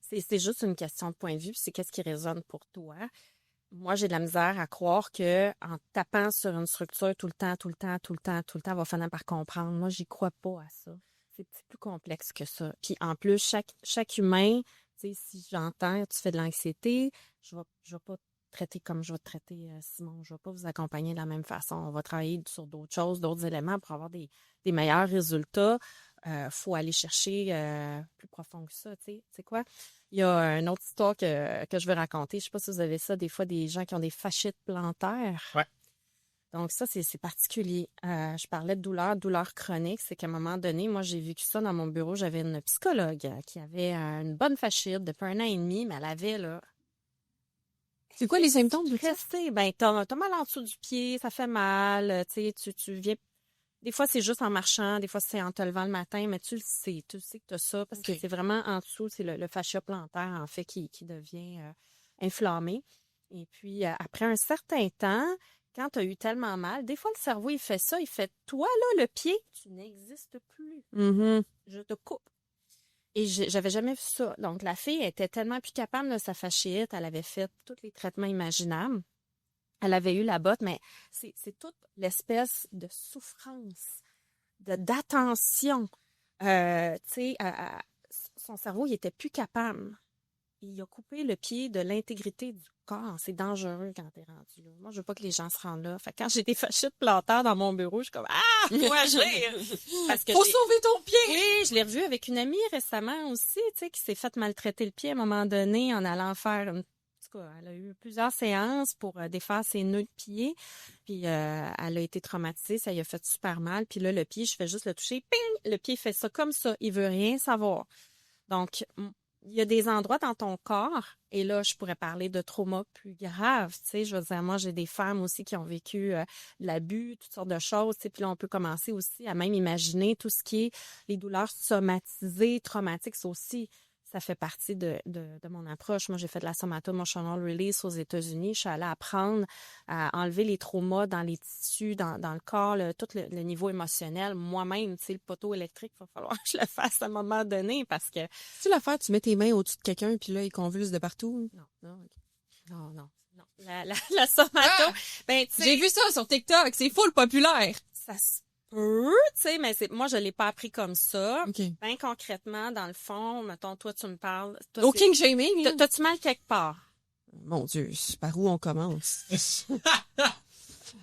[SPEAKER 3] C'est juste une question de point de vue, puis c'est qu'est-ce qui résonne pour toi. Moi, j'ai de la misère à croire que en tapant sur une structure tout le temps, on va finir par comprendre. Moi, j'y crois pas à ça. C'est plus complexe que ça. Puis en plus, chaque humain, tu sais, si j'entends, tu fais de l'anxiété, je vais pas te traiter comme je vais te traiter Simon. Je vais pas vous accompagner de la même façon. On va travailler sur d'autres choses, d'autres éléments pour avoir des meilleurs résultats. Faut aller chercher plus profond que ça, tu sais. C'est quoi? Il y a une autre histoire que je vais raconter. Je sais pas si vous avez ça, des fois, des gens qui ont des fasciites plantaires.
[SPEAKER 2] Ouais.
[SPEAKER 3] Donc ça, c'est particulier. Je parlais de douleur chronique. C'est qu'à un moment donné, moi, j'ai vécu ça dans mon bureau. J'avais une psychologue qui avait une bonne fasciite depuis 1 an et demi, mais elle avait, là...
[SPEAKER 1] C'est quoi les symptômes?
[SPEAKER 3] Resté, ben, t'as mal en dessous du pied, ça fait mal, tu sais, tu viens... Des fois, c'est juste en marchant, des fois, c'est en te levant le matin, mais tu sais que tu as ça parce que c'est vraiment en dessous, c'est le fascia plantaire, en fait, qui devient inflammé. Et puis, après un certain temps, quand tu as eu tellement mal, des fois, le cerveau, il fait ça, il fait « Toi, là, le pied, tu n'existes plus. Je te coupe. » Et j'avais jamais vu ça. Donc, la fille était tellement plus capable de sa fasciite, elle avait fait tous les traitements imaginables. Elle avait eu la botte, mais c'est toute l'espèce de souffrance, d'attention. Tu sais, son cerveau, il était plus capable. Il a coupé le pied de l'intégrité du corps. C'est dangereux quand t'es rendu là. Moi, je veux pas que les gens se rendent là. Fait que quand j'ai des fasciites plantaires dans mon bureau, je suis comme « Ah! Faut agir! » Parce que
[SPEAKER 1] Faut sauver ton pied!
[SPEAKER 3] Oui, je l'ai revu avec une amie récemment aussi, tu sais, qui s'est fait maltraiter le pied à un moment donné en allant faire une... Elle a eu plusieurs séances pour défaire ses nœuds de pied. Puis elle a été traumatisée, ça lui a fait super mal. Puis là, le pied, je fais juste le toucher, ping! Le pied fait ça comme ça. Il veut rien savoir. Donc, il y a des endroits dans ton corps, et là, je pourrais parler de traumas plus graves. Tu sais, je veux dire, moi, j'ai des femmes aussi qui ont vécu de l'abus, toutes sortes de choses. Tu sais, puis là, on peut commencer aussi à même imaginer tout ce qui est les douleurs somatisées, traumatiques, c'est aussi... Ça fait partie de mon approche. Moi, j'ai fait de la somato-emotional release aux États-Unis. Je suis allée apprendre à enlever les traumas dans les tissus, dans le corps, tout le niveau émotionnel. Moi-même, tu sais, le poteau électrique, il va falloir que je le fasse à un moment donné parce que...
[SPEAKER 1] Tu l'affaire, tu mets tes mains au-dessus de quelqu'un puis là, il convulse de partout?
[SPEAKER 3] Non. La somato, ben, tu sais...
[SPEAKER 1] J'ai vu ça sur TikTok, c'est full populaire.
[SPEAKER 3] Ça se peut, tu sais, mais moi, je l'ai pas appris comme ça.
[SPEAKER 1] OK.
[SPEAKER 3] Ben, concrètement, dans le fond, mettons, toi, tu me parles...
[SPEAKER 1] Au king shaming, hein?
[SPEAKER 3] T'as-tu mal quelque part?
[SPEAKER 1] Mon Dieu, par où on commence?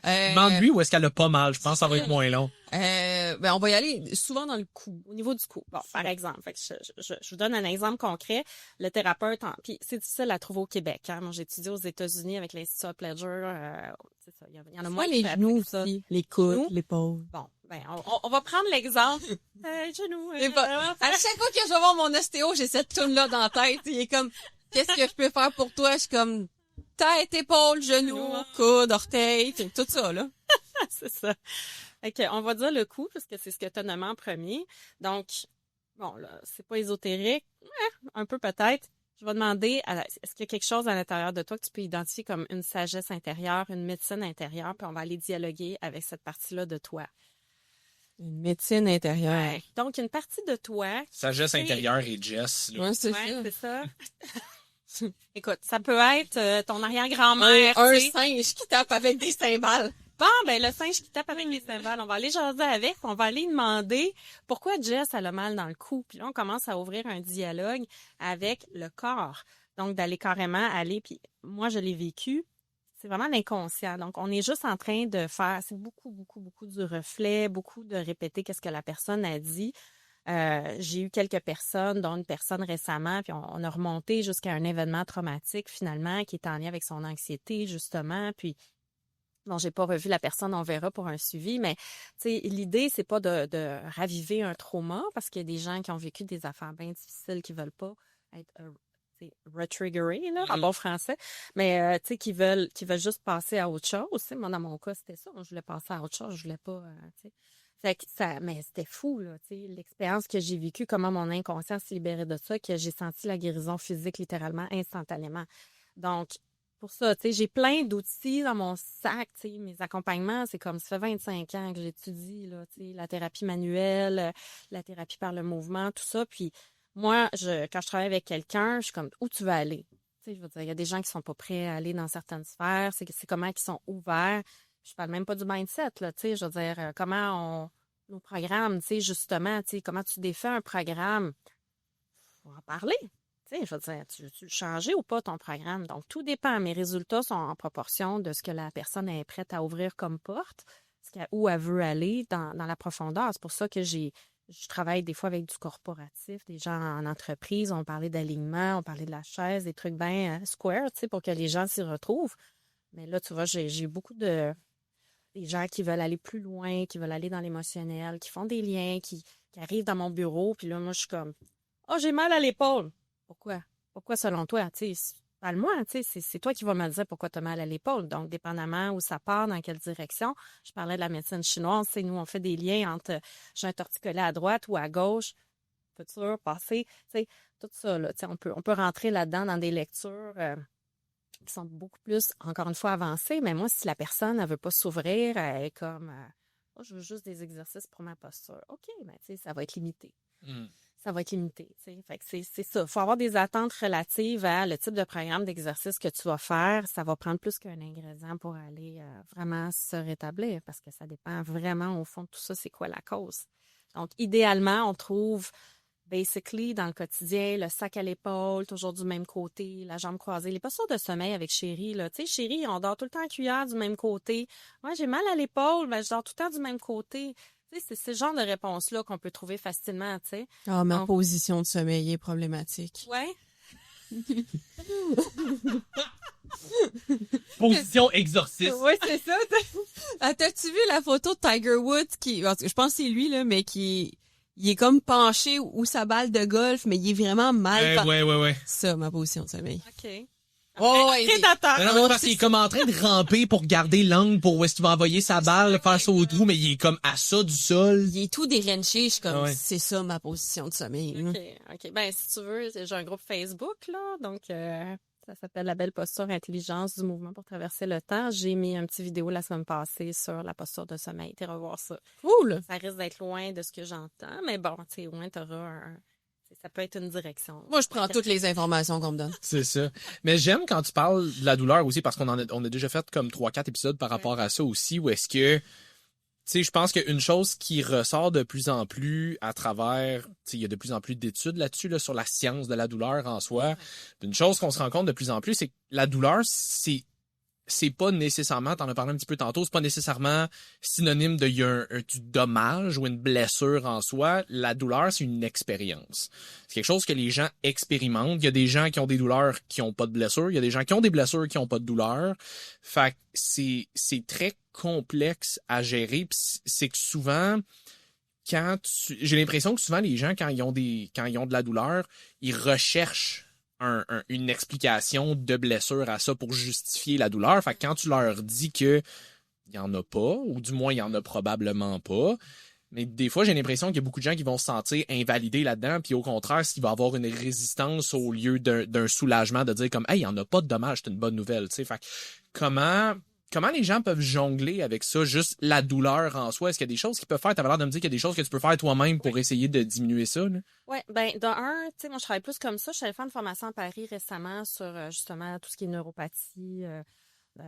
[SPEAKER 2] Demande-lui où est-ce qu'elle a pas mal. Je pense que ça va être moins long.
[SPEAKER 1] Ben, on va y aller souvent dans le cou.
[SPEAKER 3] Au niveau du cou. Bon, par exemple. Fait que je vous donne un exemple concret. Le thérapeute, puis c'est difficile à trouver au Québec. Hein. Moi, j'ai étudié aux États-Unis avec l'Institut Upledger. C'est ça. Il y en a moins
[SPEAKER 1] les genoux aussi, les coudes, l'épaule.
[SPEAKER 3] Bon, ben, on va prendre l'exemple. Genoux.
[SPEAKER 1] À chaque fois que je vais voir mon ostéo, j'ai cette toune-là dans la tête. Il est comme, qu'est-ce que je peux faire pour toi? Je suis comme, tête, épaule, genoux, coude, orteil, tout ça, là.
[SPEAKER 3] C'est ça. OK, on va dire le cou, parce que c'est ce que tu as nommé en premier. Donc, bon, là, c'est pas ésotérique. Un peu peut-être. Je vais demander, est-ce qu'il y a quelque chose à l'intérieur de toi que tu peux identifier comme une sagesse intérieure, une médecine intérieure, puis on va aller dialoguer avec cette partie-là de toi.
[SPEAKER 1] Une médecine intérieure.
[SPEAKER 3] Ouais. Donc, une partie de toi...
[SPEAKER 2] Sagesse intérieure et Jess. Là.
[SPEAKER 1] Ouais, c'est
[SPEAKER 3] ça. Écoute, ça peut être ton arrière-grand-mère.
[SPEAKER 1] Un singe qui tape avec des cymbales.
[SPEAKER 3] Bon, ben le singe qui tape avec les cymbales, on va aller jaser avec, on va aller demander pourquoi Jess elle a mal dans le cou. Puis là, on commence à ouvrir un dialogue avec le corps. Donc, d'aller carrément aller, puis moi, je l'ai vécu, c'est vraiment l'inconscient. Donc, on est juste en train de faire, c'est beaucoup du reflet, beaucoup de répéter qu'est-ce que la personne a dit. J'ai eu quelques personnes, dont une personne récemment, puis on a remonté jusqu'à un événement traumatique finalement qui est en lien avec son anxiété justement, puis bon, j'ai pas revu la personne, on verra pour un suivi, mais tu sais, l'idée c'est pas de raviver un trauma parce qu'il y a des gens qui ont vécu des affaires bien difficiles qui veulent pas être retriggerés là en bon français, mais tu sais qui veulent juste passer à autre chose. Moi dans mon cas c'était ça, moi, je voulais passer à autre chose, je voulais pas, tu sais. Mais c'était fou, là, tu sais, l'expérience que j'ai vécue, comment mon inconscient s'est libéré de ça, que j'ai senti la guérison physique littéralement instantanément. Donc, pour ça, tu sais, j'ai plein d'outils dans mon sac, tu sais, mes accompagnements, c'est comme ça fait 25 ans que j'étudie, là, tu sais, la thérapie manuelle, la thérapie par le mouvement, tout ça. Puis moi, quand je travaille avec quelqu'un, je suis comme, où tu veux aller? Tu sais, je veux dire, il y a des gens qui sont pas prêts à aller dans certaines sphères, c'est comment ils sont ouverts. Je parle même pas du mindset, là, tu sais, je veux dire, nos programmes, tu sais, justement, tu sais, comment tu défais un programme, faut en parler. Tu sais, je veux dire, tu veux-tu le changer ou pas ton programme? Donc, tout dépend. Mes résultats sont en proportion de ce que la personne est prête à ouvrir comme porte, où elle veut aller dans la profondeur. C'est pour ça que je travaille des fois avec du corporatif, des gens en entreprise. On parlait d'alignement, on parlait de la chaise, des trucs bien square, tu sais, pour que les gens s'y retrouvent. Mais là, tu vois, j'ai eu beaucoup des gens qui veulent aller plus loin, qui veulent aller dans l'émotionnel, qui font des liens, qui arrivent dans mon bureau. Puis là, moi, je suis comme, oh, j'ai mal à l'épaule. Pourquoi? Pourquoi selon toi? Tu sais, parle-moi, tu sais, c'est toi qui vas me dire pourquoi tu as mal à l'épaule. Donc, dépendamment où ça part, dans quelle direction. Je parlais de la médecine chinoise, tu sais, nous, on fait des liens entre j'ai un torticolis à droite ou à gauche, futur, passé, tu sais, tout ça, là, tu sais, on peut rentrer là-dedans dans des lectures qui sont beaucoup plus, encore une fois, avancées. Mais moi, si la personne, elle veut pas s'ouvrir, elle est comme, oh, je veux juste des exercices pour ma posture. OK, mais tu sais, ça va être limité. Ça va être limité. T'sais. Fait que c'est ça. Il faut avoir des attentes relatives à le type de programme d'exercice que tu vas faire. Ça va prendre plus qu'un ingrédient pour aller vraiment se rétablir parce que ça dépend vraiment au fond de tout ça, c'est quoi la cause. Donc, idéalement, on trouve basically dans le quotidien le sac à l'épaule, toujours du même côté, la jambe croisée. Les postures de sommeil avec Chérie, là. Tu sais, Chérie, on dort tout le temps en cuillère du même côté. Ouais, j'ai mal à l'épaule, mais je dors tout le temps du même côté. C'est ce genre de réponse-là qu'on peut trouver facilement, tu sais.
[SPEAKER 1] Ah, ma position de sommeil est problématique.
[SPEAKER 3] Ouais.
[SPEAKER 2] Position exorciste.
[SPEAKER 3] Oui, c'est ça.
[SPEAKER 1] T'as-tu vu la photo de Tiger Woods je pense que c'est lui, là, mais il est comme penché ou sa balle de golf, mais il est vraiment mal.
[SPEAKER 2] Ouais.
[SPEAKER 1] Ça, ma position de sommeil.
[SPEAKER 3] OK.
[SPEAKER 1] Ouais,
[SPEAKER 2] Non, parce qu'il est comme en train de ramper pour garder l'angle pour où est-ce qu'il va envoyer sa balle, faire ça au trou, mais il est comme à ça du sol.
[SPEAKER 1] Il est tout dérenché, je suis comme, c'est ça ma position de sommeil.
[SPEAKER 3] OK. Ben, si tu veux, j'ai un groupe Facebook, là, donc ça s'appelle La belle posture intelligence du mouvement pour traverser le temps. J'ai mis un petit vidéo la semaine passée sur la posture de sommeil. T'es revoir ça.
[SPEAKER 1] Cool!
[SPEAKER 3] Ça risque d'être loin de ce que j'entends, mais bon, tu sais, au moins, ça peut être une direction.
[SPEAKER 1] Moi, je prends toutes les informations qu'on me donne.
[SPEAKER 2] C'est ça. Mais j'aime quand tu parles de la douleur aussi, parce qu'on a déjà fait comme 3-4 épisodes par rapport à ça aussi, où est-ce que, tu sais, je pense qu'une chose qui ressort de plus en plus à travers, tu sais, il y a de plus en plus d'études là-dessus, là, sur la science de la douleur en soi. Une chose qu'on se rend compte de plus en plus, c'est que la douleur, c'est pas nécessairement, t'en as parlé un petit peu tantôt, c'est pas nécessairement synonyme de y a du dommage ou une blessure en soi. La douleur, c'est une expérience. C'est quelque chose que les gens expérimentent. Il y a des gens qui ont des douleurs qui ont pas de blessure. Il y a des gens qui ont des blessures qui ont pas de douleur. Fait que c'est très complexe à gérer. Pis c'est que souvent, j'ai l'impression que souvent les gens, quand ils ont de la douleur, ils recherchent une explication de blessure à ça pour justifier la douleur. Fait que quand tu leur dis que il y en a pas, ou du moins il y en a probablement pas, mais des fois j'ai l'impression qu'il y a beaucoup de gens qui vont se sentir invalidés là-dedans, puis au contraire, s'il va avoir une résistance au lieu d'un soulagement de dire comme hey, il y en a pas de dommage, c'est une bonne nouvelle, tu sais. Fait que comment les gens peuvent jongler avec ça, juste la douleur en soi? Est-ce qu'il y a des choses qu'ils peuvent faire? T'avais l'air de me dire qu'il y a des choses que tu peux faire toi-même pour essayer de diminuer ça, là?
[SPEAKER 3] Oui, ben tu sais, moi, je travaille plus comme ça. Je suis allée faire une formation à Paris récemment sur, justement, tout ce qui est neuropathie,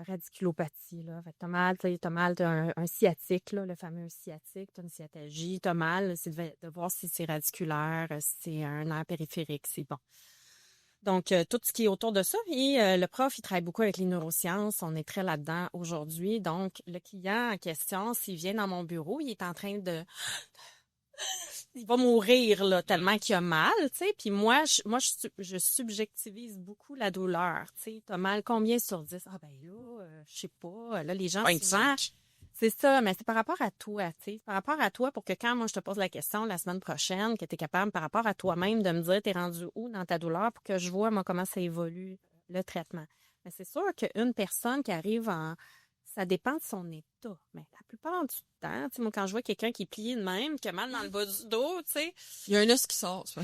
[SPEAKER 3] radiculopathie, là. Fait que t'as mal, t'as un sciatique, là, le fameux sciatique, t'as une sciatalgie, t'as mal, c'est de voir si c'est radiculaire, si c'est un nerf périphérique, c'est bon. Donc, tout ce qui est autour de ça. Et le prof, il travaille beaucoup avec les neurosciences. On est très là-dedans aujourd'hui. Donc, le client en question, s'il vient dans mon bureau, il est en train il va mourir là, tellement qu'il a mal, tu sais. Puis moi, je subjectivise beaucoup la douleur, tu sais. T'as mal combien sur 10? Ah ben là, je sais pas. Là, les gens souvent... C'est ça, mais c'est par rapport à toi, tu sais. Par rapport à toi, pour que quand moi je te pose la question la semaine prochaine, que tu es capable, par rapport à toi-même, de me dire t'es rendu où dans ta douleur pour que je vois, moi, comment ça évolue, le traitement. Mais c'est sûr qu'une personne qui arrive en ça dépend de son état. Mais la plupart du temps, tu sais, moi, quand je vois quelqu'un qui est plié de même, qui a mal dans le bas du dos, tu sais.
[SPEAKER 1] Il y a un os qui sort. Ça.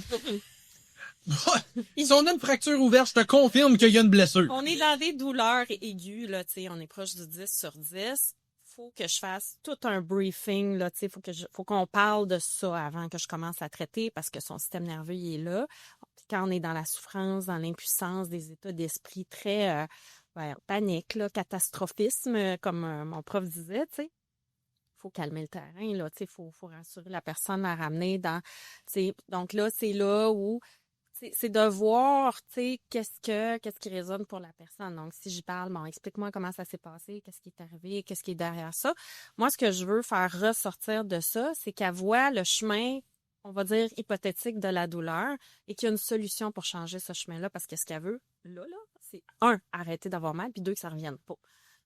[SPEAKER 2] Si on a une fracture ouverte, je te confirme qu'il y a une blessure.
[SPEAKER 3] On est dans des douleurs aiguës, là, tu sais, on est proche du 10 sur 10. Faut que je fasse tout un briefing, là, tu sais, faut qu'on parle de ça avant que je commence à traiter parce que son système nerveux, il est là. Puis quand on est dans la souffrance, dans l'impuissance, des états d'esprit très panique, là, catastrophisme, comme mon prof disait, tu sais. Faut calmer le terrain, là, tu sais, faut rassurer la personne, la ramener dans, tu sais, donc là, c'est là où c'est de voir, tu sais, qu'est-ce qui résonne pour la personne. Donc, si j'y parle, bon, explique-moi comment ça s'est passé, qu'est-ce qui est arrivé, qu'est-ce qui est derrière ça. Moi, ce que je veux faire ressortir de ça, c'est qu'elle voit le chemin, on va dire, hypothétique de la douleur et qu'il y a une solution pour changer ce chemin-là parce que ce qu'elle veut, là, c'est arrêter d'avoir mal, puis 2, que ça revienne pas.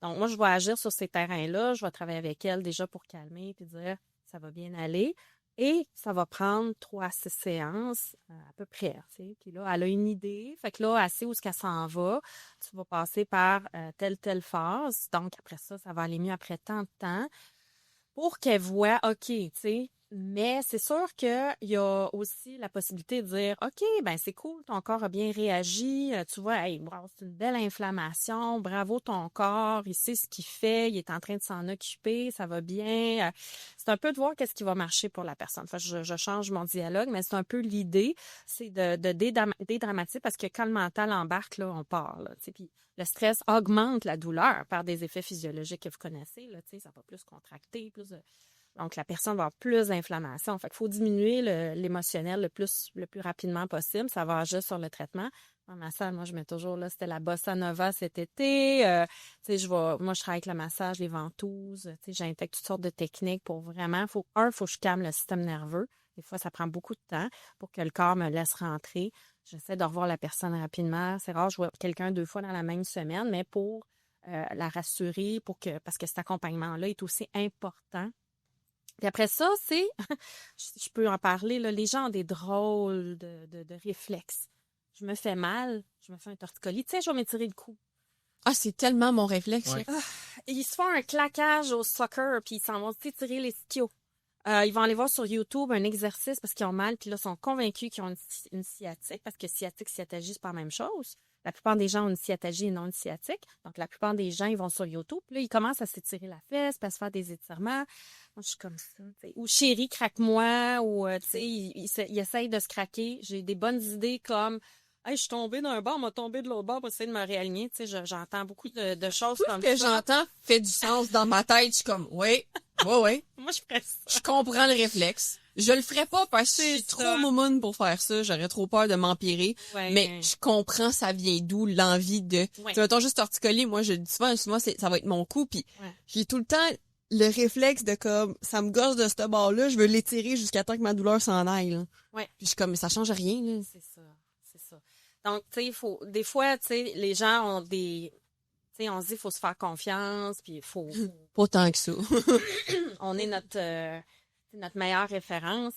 [SPEAKER 3] Donc, moi, je vais agir sur ces terrains-là, je vais travailler avec elle déjà pour calmer puis dire, ça va bien aller. Et ça va prendre 3 à 6 séances à peu près. Tu sais. Puis là, elle a une idée. Fait que là, elle sait où est-ce qu'elle s'en va. Tu vas passer par telle phase. Donc, après ça, ça va aller mieux après tant de temps pour qu'elle voit, OK, tu sais. Mais c'est sûr qu'il y a aussi la possibilité de dire, OK, ben c'est cool, ton corps a bien réagi. Tu vois, hey, bravo, c'est une belle inflammation. Bravo ton corps, il sait ce qu'il fait, il est en train de s'en occuper, ça va bien. C'est un peu de voir qu'est-ce qui va marcher pour la personne. Enfin, je change mon dialogue, mais c'est un peu l'idée, c'est de dédramatiser parce que quand le mental embarque, là, on part. Là, puis le stress augmente la douleur par des effets physiologiques que vous connaissez. Là, ça va plus contracter, donc, la personne va avoir plus d'inflammation. Fait qu'il faut diminuer l'émotionnel le plus rapidement possible. Ça va agir sur le traitement. Dans ma salle, moi, je mets toujours, là, c'était la bossa nova cet été. Moi, je travaille avec le massage, les ventouses. J'intègre toutes sortes de techniques pour vraiment, faut que je calme le système nerveux. Des fois, ça prend beaucoup de temps pour que le corps me laisse rentrer. J'essaie de revoir la personne rapidement. C'est rare, je vois quelqu'un 2 fois dans la même semaine, mais pour la rassurer, parce que cet accompagnement-là est aussi important. Puis après ça, je peux en parler, là, les gens ont des drôles de réflexes. Je me fais mal, je me fais un torticolis. Tu sais, je vais m'étirer le cou.
[SPEAKER 1] Ah, c'est tellement mon réflexe.
[SPEAKER 2] Ouais.
[SPEAKER 1] Là.
[SPEAKER 3] Ils se font un claquage au soccer, puis ils s'en vont tirer les skiots. Ils vont aller voir sur YouTube un exercice parce qu'ils ont mal, puis là, ils sont convaincus qu'ils ont une sciatique, parce que sciatique, sciatalgie, c'est pas la même chose. La plupart des gens ont une sciatalgie et non une sciatique. Donc, la plupart des gens, ils vont sur YouTube. Puis là, ils commencent à s'étirer la fesse, puis à se faire des étirements. Moi, je suis comme ça. T'sais. Ou chérie, craque-moi. Ou, tu sais, ils essayent de se craquer. J'ai des bonnes idées comme, hey, je suis tombée d'un bord, m'a tombé de l'autre bord pour essayer de me réaligner. Tu sais, j'entends beaucoup de choses
[SPEAKER 1] Tout
[SPEAKER 3] comme
[SPEAKER 1] ce que
[SPEAKER 3] ça.
[SPEAKER 1] j'entends fait du sens dans ma tête. Je suis comme, ouais.
[SPEAKER 3] Moi, je ferais ça.
[SPEAKER 1] Je comprends le réflexe. Je le ferais pas parce que je suis trop moumoune pour faire ça. J'aurais trop peur de m'empirer.
[SPEAKER 3] Ouais.
[SPEAKER 1] Mais je comprends ça vient d'où l'envie de...
[SPEAKER 3] Ouais.
[SPEAKER 1] Tu mettons juste torticolis. Moi, je le dis souvent ça va être mon coup. Puis
[SPEAKER 3] Ouais.
[SPEAKER 1] j'ai tout le temps le réflexe de comme, ça me gosse de ce bord-là, je veux l'étirer jusqu'à temps que ma douleur s'en aille. Là.
[SPEAKER 3] Ouais.
[SPEAKER 1] Puis je suis comme, mais ça change rien. Là.
[SPEAKER 3] C'est ça. Donc, tu sais, des fois, tu sais, les gens ont des... Tu sais, on se dit, il faut se faire confiance, puis il faut...
[SPEAKER 1] Pas tant que ça.
[SPEAKER 3] On est notre meilleure référence.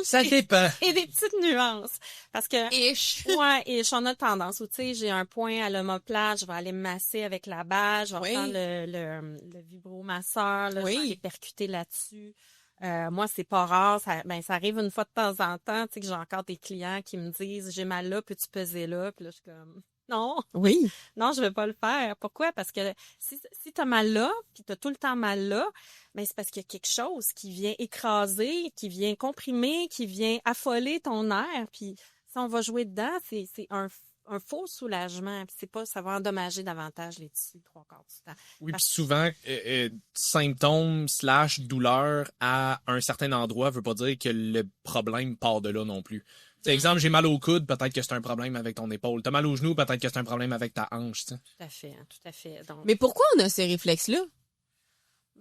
[SPEAKER 2] Ça dépend.
[SPEAKER 3] Et des petites nuances. Parce que...
[SPEAKER 1] Ish.
[SPEAKER 3] Ouais, et on a tendance où, tu sais, j'ai un point à l'omoplate, je vais aller me masser avec la base, je vais prendre le vibromasseur, là, je vais aller percuter là-dessus. Moi, c'est pas rare, ça arrive une fois de temps en temps, tu sais, que j'ai encore des clients qui me disent, j'ai mal là, peux-tu peser là? Puis là, je suis comme, non.
[SPEAKER 1] Oui.
[SPEAKER 3] Non, je vais pas le faire. Pourquoi? Parce que si t'as mal là, puis t'as tout le temps mal là, ben c'est parce qu'il y a quelque chose qui vient écraser, qui vient comprimer, qui vient affoler ton air, puis si on va jouer dedans, c'est un faux soulagement, puis c'est pas, ça va endommager davantage les tissus 3/4 du temps.
[SPEAKER 2] Oui, puis souvent, symptômes / douleur à un certain endroit veut pas dire que le problème part de là non plus. Par exemple, j'ai mal au coude, peut-être que c'est un problème avec ton épaule. T'as mal au genou, peut-être que c'est un problème avec ta hanche. T'sais.
[SPEAKER 3] Tout à fait. Donc,
[SPEAKER 1] Mais pourquoi on a ces réflexes-là?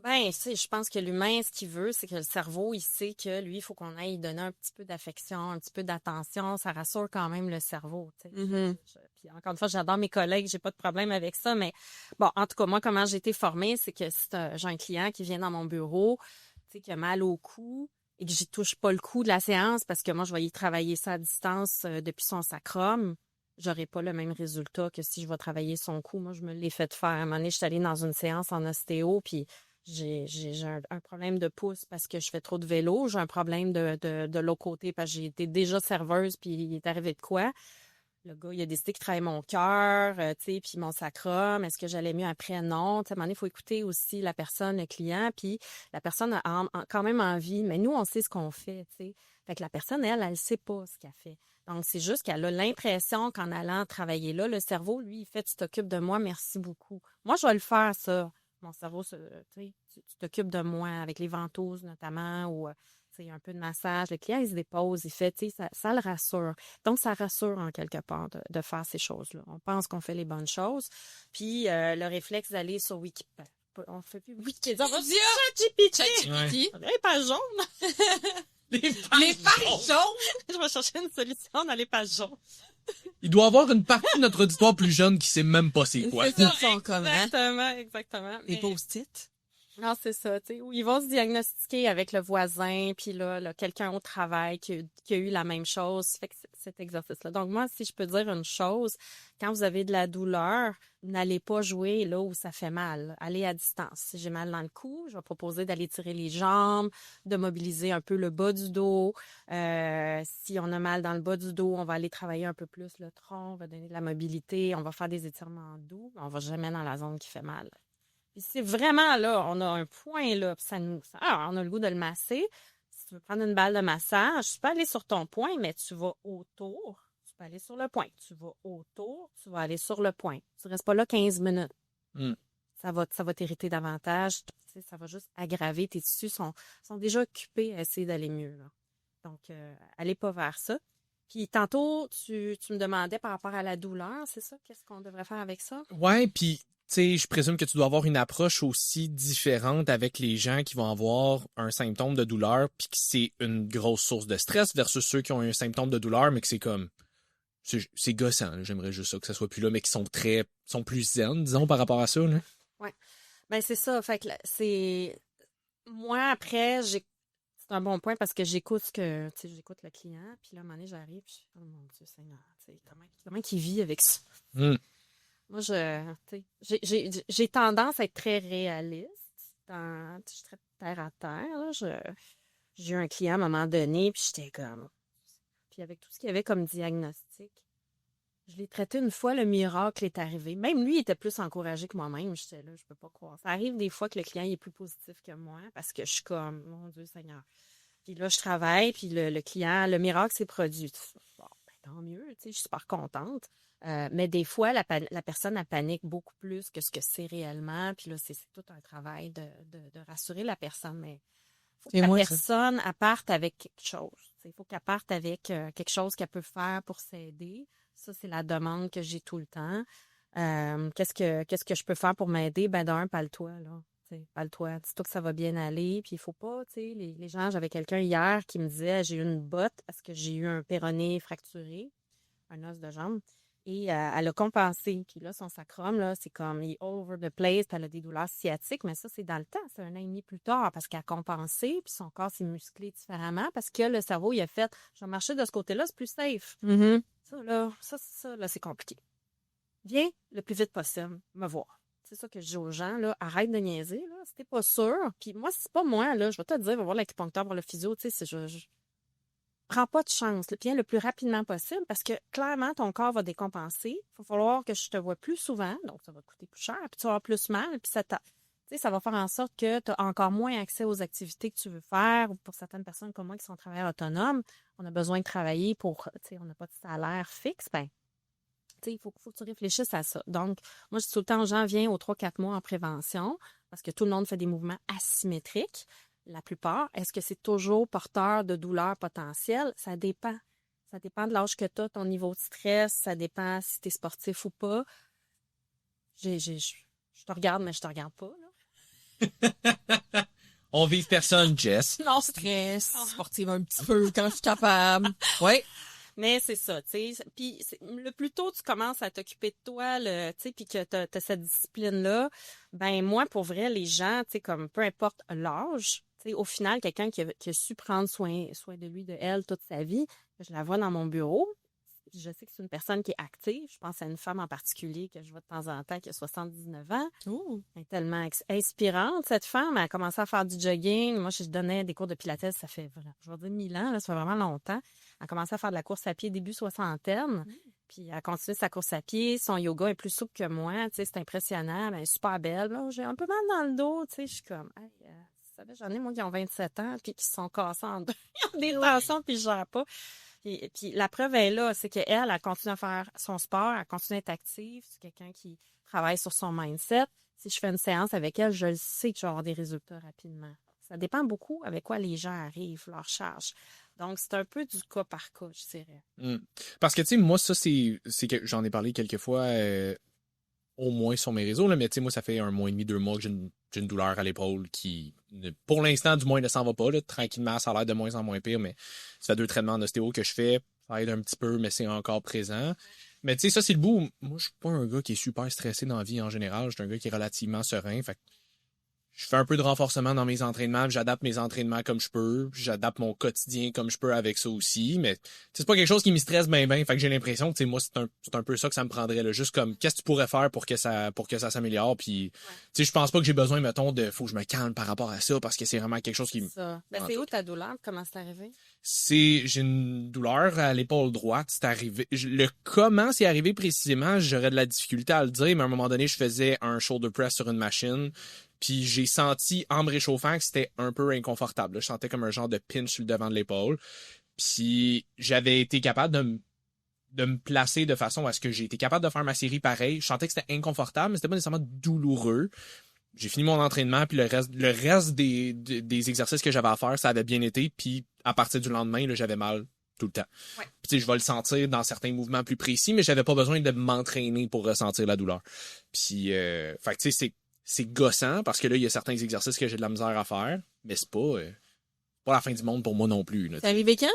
[SPEAKER 3] ben, tu sais, je pense que l'humain, ce qu'il veut, c'est que le cerveau, il sait que lui, il faut qu'on aille donner un petit peu d'affection, un petit peu d'attention. Ça rassure quand même le cerveau. Tu sais.
[SPEAKER 1] Mm-hmm.
[SPEAKER 3] Puis encore une fois, j'adore mes collègues, j'ai pas de problème avec ça. Mais bon, en tout cas, moi, comment j'ai été formée, c'est que si j'ai un client qui vient dans mon bureau, tu sais, qui a mal au cou, et que j'y touche pas le cou de la séance parce que moi, je vais y travailler ça à distance depuis son sacrum. j'aurai pas le même résultat que si je vais travailler son cou. Moi, je me l'ai fait faire. À un moment donné, je suis allée dans une séance en ostéo, puis j'ai un problème de pouce parce que je fais trop de vélo. J'ai un problème de l'autre côté parce que j'ai été déjà serveuse, puis il est arrivé de quoi? Le gars, il a décidé qu'il travaillait mon cœur, tu sais, puis mon sacrum. Est-ce que j'allais mieux après? Non. Tu sais, à un moment donné, il faut écouter aussi la personne, le client, puis la personne a quand même envie, mais nous, on sait ce qu'on fait, tu sais. Fait que la personne, elle sait pas ce qu'elle fait. Donc, c'est juste qu'elle a l'impression qu'en allant travailler là, le cerveau, lui, il fait, tu t'occupes de moi, merci beaucoup. Moi, je vais le faire, ça. Mon cerveau, tu sais, tu t'occupes de moi avec les ventouses, notamment, ou, tu sais, un peu de massage. Le client, il se dépose, il fait, tu sais, ça le rassure. Donc, ça rassure en quelque part de faire ces choses-là. On pense qu'on fait les bonnes choses. Puis, le réflexe d'aller sur Wikipédia. On fait plus Wikipédia. On va dire ChatGPT. Les pages jaunes.
[SPEAKER 2] Les
[SPEAKER 1] pages jaunes!
[SPEAKER 3] Je vais chercher une solution dans les pages jaunes.
[SPEAKER 2] Il doit y avoir une partie de notre auditoire plus jeune qui sait même pas c'est quoi.
[SPEAKER 1] C'est ça, ils sont comme, hein?
[SPEAKER 3] Exactement.
[SPEAKER 1] Les post-it.
[SPEAKER 3] Non, c'est ça, tu sais, où ils vont se diagnostiquer avec le voisin, puis là quelqu'un au travail qui a eu la même chose. Fait que cet exercice-là. Donc, moi, si je peux dire une chose, quand vous avez de la douleur, n'allez pas jouer là où ça fait mal. Allez à distance. Si j'ai mal dans le cou, je vais proposer d'aller tirer les jambes, de mobiliser un peu le bas du dos. Si on a mal dans le bas du dos, on va aller travailler un peu plus le tronc, on va donner de la mobilité, on va faire des étirements doux, mais on va jamais dans la zone qui fait mal. Puis c'est vraiment là, on a un point là, puis on a le goût de le masser. Si tu veux prendre une balle de massage, tu peux aller sur ton point, mais tu vas autour. Tu peux aller sur le point. Tu vas autour, tu vas aller sur le point. Tu restes pas là 15 minutes. Ça va t'irriter davantage. Tu sais, ça va juste aggraver. Tes tissus sont déjà occupés à essayer d'aller mieux, là. Donc, allez pas vers ça. Puis tantôt, tu me demandais par rapport à la douleur, c'est ça? Qu'est-ce qu'on devrait faire avec ça?
[SPEAKER 2] Ouais, puis tu sais, je présume que tu dois avoir une approche aussi différente avec les gens qui vont avoir un symptôme de douleur puis que c'est une grosse source de stress versus ceux qui ont un symptôme de douleur mais que c'est comme c'est gossant, là. J'aimerais juste ça que ça soit plus là mais qui sont plus zen, disons, par rapport à ça, là.
[SPEAKER 3] Ouais. Ben c'est ça, fait que c'est moi après c'est un bon point parce que j'écoute j'écoute le client puis là à un moment donné j'arrive puis oh mon Dieu Seigneur, tu sais comment qu'il vit avec ça. Moi, j'ai tendance à être très réaliste. Je suis très terre à terre. Là. J'ai eu un client à un moment donné, puis j'étais comme... Puis avec tout ce qu'il y avait comme diagnostic, je l'ai traité une fois, le miracle est arrivé. Même lui, il était plus encouragé que moi-même. J'étais là, je peux pas croire. Ça arrive des fois que le client il est plus positif que moi, parce que je suis comme, mon Dieu Seigneur. Puis là, je travaille, puis le client, le miracle s'est produit. Bon, ben, tant mieux, tu sais, je suis super contente. Mais des fois, la personne, elle panique beaucoup plus que ce que c'est réellement. Puis là, c'est tout un travail de rassurer la personne. Mais il faut que la personne elle parte avec quelque chose. Il faut qu'elle parte avec quelque chose qu'elle peut faire pour s'aider. Ça, c'est la demande que j'ai tout le temps. Qu'est-ce que je peux faire pour m'aider? Ben d'un, parle-toi, là. Parle-toi. Dis-toi que ça va bien aller. Puis il faut pas, tu sais, les gens, j'avais quelqu'un hier qui me disait, j'ai eu une botte parce que j'ai eu un péroné fracturé, un os de jambe. Et elle a compensé. Puis là, son sacrum, là, c'est comme, il est all over the place, puis elle a des douleurs sciatiques, mais ça, c'est dans le temps. C'est 1 an et demi plus tard, parce qu'elle a compensé, puis son corps s'est musclé différemment, parce que le cerveau, il a fait, je vais marcher de ce côté-là, c'est plus safe. Ça, là, c'est compliqué. Viens le plus vite possible me voir. C'est ça que je dis aux gens, là, arrête de niaiser, là, si t'es pas sûr. Puis moi, c'est pas moi, là, je vais te dire, va voir l'acupuncteur, voir le physio, tu sais, prends pas de chance. Viens le plus rapidement possible parce que clairement, ton corps va décompenser. Il va falloir que je te vois plus souvent, donc ça va te coûter plus cher, puis tu vas avoir plus mal, puis ça va faire en sorte que tu as encore moins accès aux activités que tu veux faire. Pour certaines personnes comme moi qui sont travailleurs autonomes, on a besoin de travailler on n'a pas de salaire fixe, il faut que tu réfléchisses à ça. Donc, moi, je dis tout le temps aux gens, viens aux 3-4 mois en prévention parce que tout le monde fait des mouvements asymétriques. La plupart. Est-ce que c'est toujours porteur de douleurs potentielles? Ça dépend. Ça dépend de l'âge que tu as, ton niveau de stress. Ça dépend si tu es sportif ou pas. Je te regarde, mais je te regarde pas, là.
[SPEAKER 2] On vive personne, Jess.
[SPEAKER 1] Non, stress. Sportive un petit peu quand je suis capable. Oui.
[SPEAKER 3] Mais c'est ça, tu sais. Puis le plus tôt tu commences à t'occuper de toi, tu sais, puis que t'as cette discipline-là, ben moi, pour vrai, les gens, tu sais, comme peu importe l'âge, tu sais, au final, quelqu'un qui a su prendre soin de lui, de elle, toute sa vie, je la vois dans mon bureau, je sais que c'est une personne qui est active. Je pense à une femme en particulier que je vois de temps en temps qui a 79 ans.
[SPEAKER 1] Oh.
[SPEAKER 3] Elle est tellement inspirante, cette femme. Elle a commencé à faire du jogging. Moi, je donnais des cours de pilates, ça fait, je vais dire 1000 ans, là, ça fait vraiment longtemps. Elle a commencé à faire de la course à pied début soixantaine. Puis elle a continué sa course à pied. Son yoga est plus souple que moi. Tu sais, c'est impressionnant. Elle est super belle. Là, j'ai un peu mal dans le dos. Tu sais, je suis comme, hey, vous savez, j'en ai, moi, qui ont 27 ans, puis qui se sont cassés en deux. Ils ont des tensions, puis je gère pas. Puis la preuve est là, c'est qu'elle, elle continue à faire son sport, elle continue à être active. C'est quelqu'un qui travaille sur son mindset. Si je fais une séance avec elle, je le sais que je vais avoir des résultats rapidement. Ça dépend beaucoup avec quoi les gens arrivent, leur charge. Donc, c'est un peu du cas par cas, je dirais.
[SPEAKER 2] Parce que, tu sais, moi, ça, c'est que j'en ai parlé quelques fois, au moins sur mes réseaux, là, mais tu sais, moi, ça fait 1 mois et demi, 2 mois que j'ai une douleur à l'épaule qui, pour l'instant, du moins, ne s'en va pas. Là. Tranquillement, ça a l'air de moins en moins pire, mais ça fait 2 traitements d'ostéo que je fais. Ça aide un petit peu, mais c'est encore présent. Mais tu sais, ça, c'est le bout. Moi, je suis pas un gars qui est super stressé dans la vie en général. Je suis un gars qui est relativement serein. Fait que je fais un peu de renforcement dans mes entraînements, j'adapte mes entraînements comme je peux, j'adapte mon quotidien comme je peux avec ça aussi, mais c'est pas quelque chose qui me stresse bien, fait que j'ai l'impression que moi c'est un peu ça que ça me prendrait là, juste comme qu'est-ce que tu pourrais faire pour que ça s'améliore, puis tu sais je pense pas que j'ai besoin mettons de faut que je me calme par rapport à ça parce que c'est vraiment quelque chose qui me
[SPEAKER 3] Ça. C'est où ta douleur? Comment c'est arrivé?
[SPEAKER 2] j'ai une douleur à l'épaule droite, c'est arrivé. Comment c'est arrivé précisément, j'aurais de la difficulté à le dire, mais à un moment donné, je faisais un shoulder press sur une machine, puis j'ai senti en me réchauffant que c'était un peu inconfortable. Je sentais comme un genre de pinch sur le devant de l'épaule. Puis j'avais été capable de me placer de façon à ce que j'ai été capable de faire ma série pareil. Je sentais que c'était inconfortable, mais c'était pas nécessairement douloureux. J'ai fini mon entraînement, puis le reste des exercices que j'avais à faire, ça avait bien été. Puis à partir du lendemain, là, j'avais mal tout le temps.
[SPEAKER 3] Ouais.
[SPEAKER 2] Puis tu sais, je vais le sentir dans certains mouvements plus précis, mais j'avais pas besoin de m'entraîner pour ressentir la douleur. Puis, fait que tu sais, c'est gossant parce que là, il y a certains exercices que j'ai de la misère à faire, mais c'est pas la fin du monde pour moi non plus.
[SPEAKER 1] C'est arrivé quand?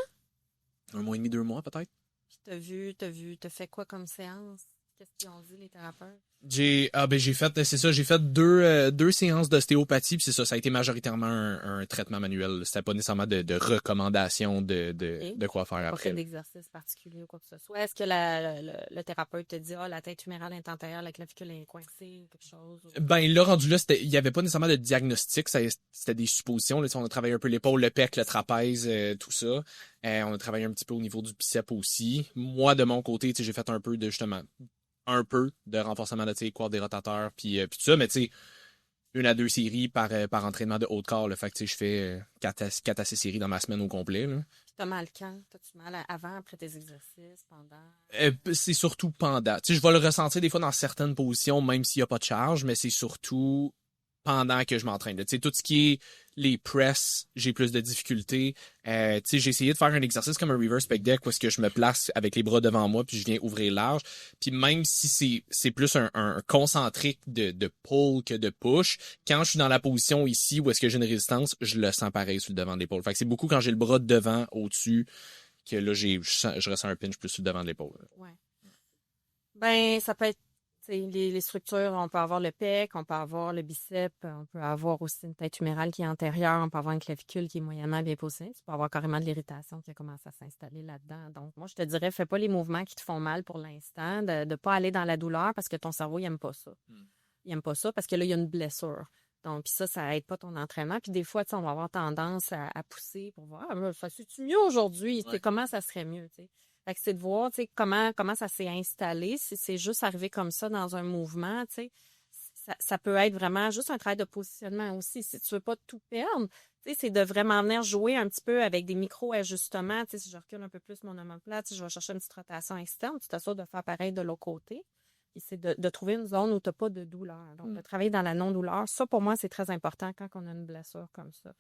[SPEAKER 2] 1 mois et demi, 2 mois peut-être.
[SPEAKER 3] Puis t'as fait quoi comme séance? Qu'est-ce qu'ils ont dit, les thérapeutes?
[SPEAKER 2] J'ai fait 2 séances d'ostéopathie, puis c'est ça, ça a été majoritairement un traitement manuel. C'était pas nécessairement de recommandation de quoi faire
[SPEAKER 3] Pas
[SPEAKER 2] après.
[SPEAKER 3] fait d'exercice particulier ou quoi que ce soit. Est-ce que le thérapeute te dit, la tête humérale est antérieure, la clavicule est coincée ou quelque chose? Ou...
[SPEAKER 2] Ben, là, rendu là, il y avait pas nécessairement de diagnostic, c'était des suppositions. Là, on a travaillé un peu l'épaule, le pec, le trapèze, tout ça. On a travaillé un petit peu au niveau du bicep aussi. Moi, de mon côté, j'ai fait un peu de renforcement de quad des rotateurs, puis tout ça, mais tu sais, 1 à 2 séries par entraînement de haut de corps. Là, fait que je fais 4 à 6 séries dans ma semaine au complet. Là.
[SPEAKER 3] T'as mal quand? T'as-tu mal avant, après tes exercices, pendant?
[SPEAKER 2] C'est surtout pendant. Tu sais, je vais le ressentir des fois dans certaines positions, même s'il n'y a pas de charge, mais c'est surtout pendant que je m'entraîne. Tu sais, tout ce qui est les press, j'ai plus de difficultés. Tu sais, j'ai essayé de faire un exercice comme un reverse pec deck où est-ce que je me place avec les bras devant moi puis je viens ouvrir large. Puis même si c'est plus un concentrique de pull que de push, quand je suis dans la position ici où est-ce que j'ai une résistance, je le sens pareil sur le devant de l'épaule. Fait que c'est beaucoup quand j'ai le bras devant, au-dessus, que là, je ressens un pinch plus sur le devant de l'épaule.
[SPEAKER 3] Ouais. Ben, ça peut être les structures, on peut avoir le pec, on peut avoir le bicep, on peut avoir aussi une tête humérale qui est antérieure, on peut avoir une clavicule qui est moyennement bien posée. Tu peux avoir carrément de l'irritation qui a commencé à s'installer là-dedans. Donc, moi, je te dirais, fais pas les mouvements qui te font mal pour l'instant, de ne pas aller dans la douleur parce que ton cerveau, il n'aime pas ça. Il n'aime pas ça parce que là, il y a une blessure. Donc, puis ça aide pas ton entraînement. Puis des fois, on va avoir tendance à pousser pour voir, ça c'est-tu mieux aujourd'hui? Ouais. Comment ça serait mieux, tu sais? Fait que c'est de voir, tu sais, comment ça s'est installé. Si c'est juste arrivé comme ça dans un mouvement, tu sais, ça peut être vraiment juste un travail de positionnement aussi. Si tu veux pas tout perdre, tu sais, c'est de vraiment venir jouer un petit peu avec des micro-ajustements. Tu sais, si je recule un peu plus mon omoplate, si je vais chercher une petite rotation externe, tu t'assures de faire pareil de l'autre côté. Et c'est de trouver une zone où tu n'as pas de douleur. Donc, de travailler dans la non-douleur, ça, pour moi, c'est très important quand on a une blessure comme ça.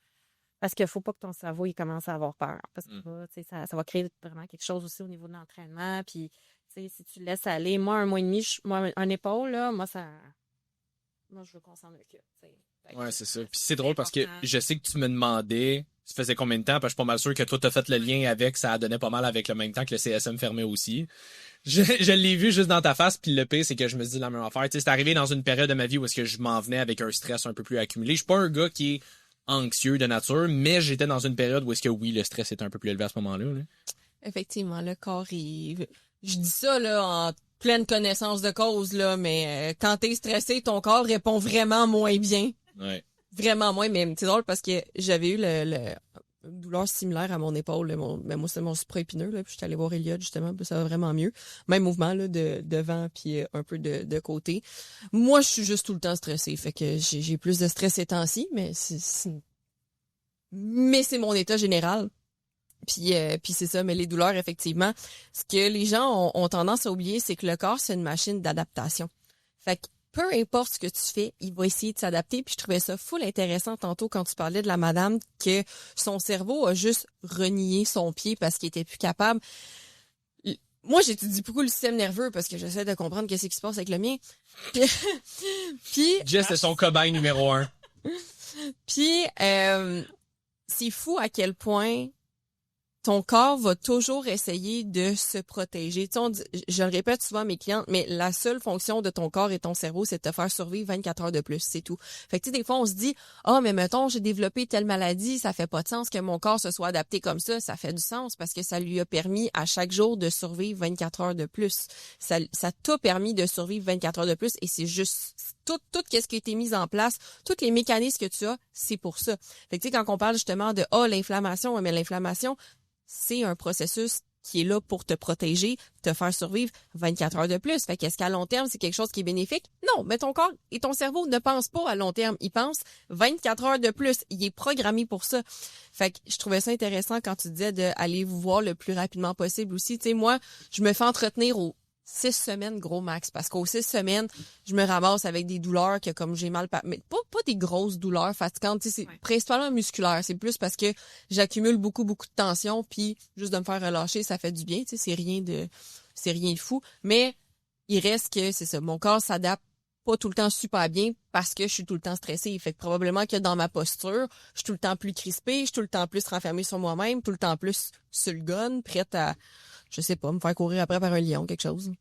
[SPEAKER 3] Parce qu'il ne faut pas que ton cerveau il commence à avoir peur. Parce que ça va créer vraiment quelque chose aussi au niveau de l'entraînement. Puis, si tu laisses aller, moi, 1 mois et demi, un épaule, là, moi, je veux qu'on s'en occupe.
[SPEAKER 2] Ouais, c'est ça. Puis c'est drôle parce que je sais que tu me demandais, ça faisait combien de temps, parce que je suis pas mal sûr que toi, tu as fait le lien avec, ça donnait pas mal avec le même temps que le CSM fermait aussi. Je l'ai vu juste dans ta face, puis le pire, c'est que je me dis la même affaire. Tu sais, c'est arrivé dans une période de ma vie où est-ce que je m'en venais avec un stress un peu plus accumulé. Je suis pas un gars qui est anxieux de nature, mais j'étais dans une période où est-ce que oui, le stress était un peu plus élevé à ce moment-là. Là.
[SPEAKER 1] Effectivement, le corps, il je dis ça là en pleine connaissance de cause là, mais quand t'es stressé, ton corps répond vraiment moins bien.
[SPEAKER 2] Ouais.
[SPEAKER 1] Vraiment moins, mais c'est drôle parce que j'avais eu une douleur similaire à mon épaule. Mais moi, c'est mon supraépineux, là, puis j'étais allée voir Elliot, justement, puis ça va vraiment mieux. Même mouvement, là, de devant, puis un peu de côté. Moi, je suis juste tout le temps stressée, fait que j'ai plus de stress ces temps-ci, mais mais c'est mon état général. Puis c'est ça, mais les douleurs, effectivement, ce que les gens ont tendance à oublier, c'est que le corps, c'est une machine d'adaptation. Fait que peu importe ce que tu fais, il va essayer de s'adapter. Puis je trouvais ça full intéressant tantôt quand tu parlais de la madame que son cerveau a juste renié son pied parce qu'il était plus capable. Moi, j'étudie beaucoup le système nerveux parce que j'essaie de comprendre qu'est-ce qui se passe avec le mien. Puis
[SPEAKER 2] Jess, c'est son cobaye numéro 1.
[SPEAKER 1] Puis c'est fou à quel point ton corps va toujours essayer de se protéger. Tu sais, je le répète souvent à mes clientes, mais la seule fonction de ton corps et ton cerveau, c'est de te faire survivre 24 heures de plus, c'est tout. Fait que tu sais, des fois, on se dit, mais mettons, j'ai développé telle maladie, ça fait pas de sens que mon corps se soit adapté comme ça. Ça fait du sens parce que ça lui a permis à chaque jour de survivre 24 heures de plus. Ça t'a permis de survivre 24 heures de plus et c'est juste tout ce qui a été mis en place, tous les mécanismes que tu as, c'est pour ça. Fait que tu sais, quand on parle justement de, l'inflammation, mais l'inflammation, c'est un processus qui est là pour te protéger, te faire survivre 24 heures de plus. Fait qu'est-ce qu'à long terme, c'est quelque chose qui est bénéfique? Non, mais ton corps et ton cerveau ne pensent pas à long terme. Ils pensent 24 heures de plus. Il est programmé pour ça. Fait que je trouvais ça intéressant quand tu disais d'aller vous voir le plus rapidement possible aussi. Tu sais, moi, je me fais entretenir aux 6 semaines gros max parce qu'aux 6 semaines, je me ramasse avec des douleurs que comme j'ai mal mais pas des grosses douleurs fatigantes, tu sais, c'est principalement musculaire, c'est plus parce que j'accumule beaucoup de tension puis juste de me faire relâcher, ça fait du bien, tu sais, c'est rien de fou, mais il reste que c'est ça, mon corps s'adapte pas tout le temps super bien parce que je suis tout le temps stressée. Fait que probablement que dans ma posture, je suis tout le temps plus crispée, je suis tout le temps plus renfermée sur moi-même, tout le temps plus sur le gun, prête à je sais pas, me faire courir après par un lion, quelque chose.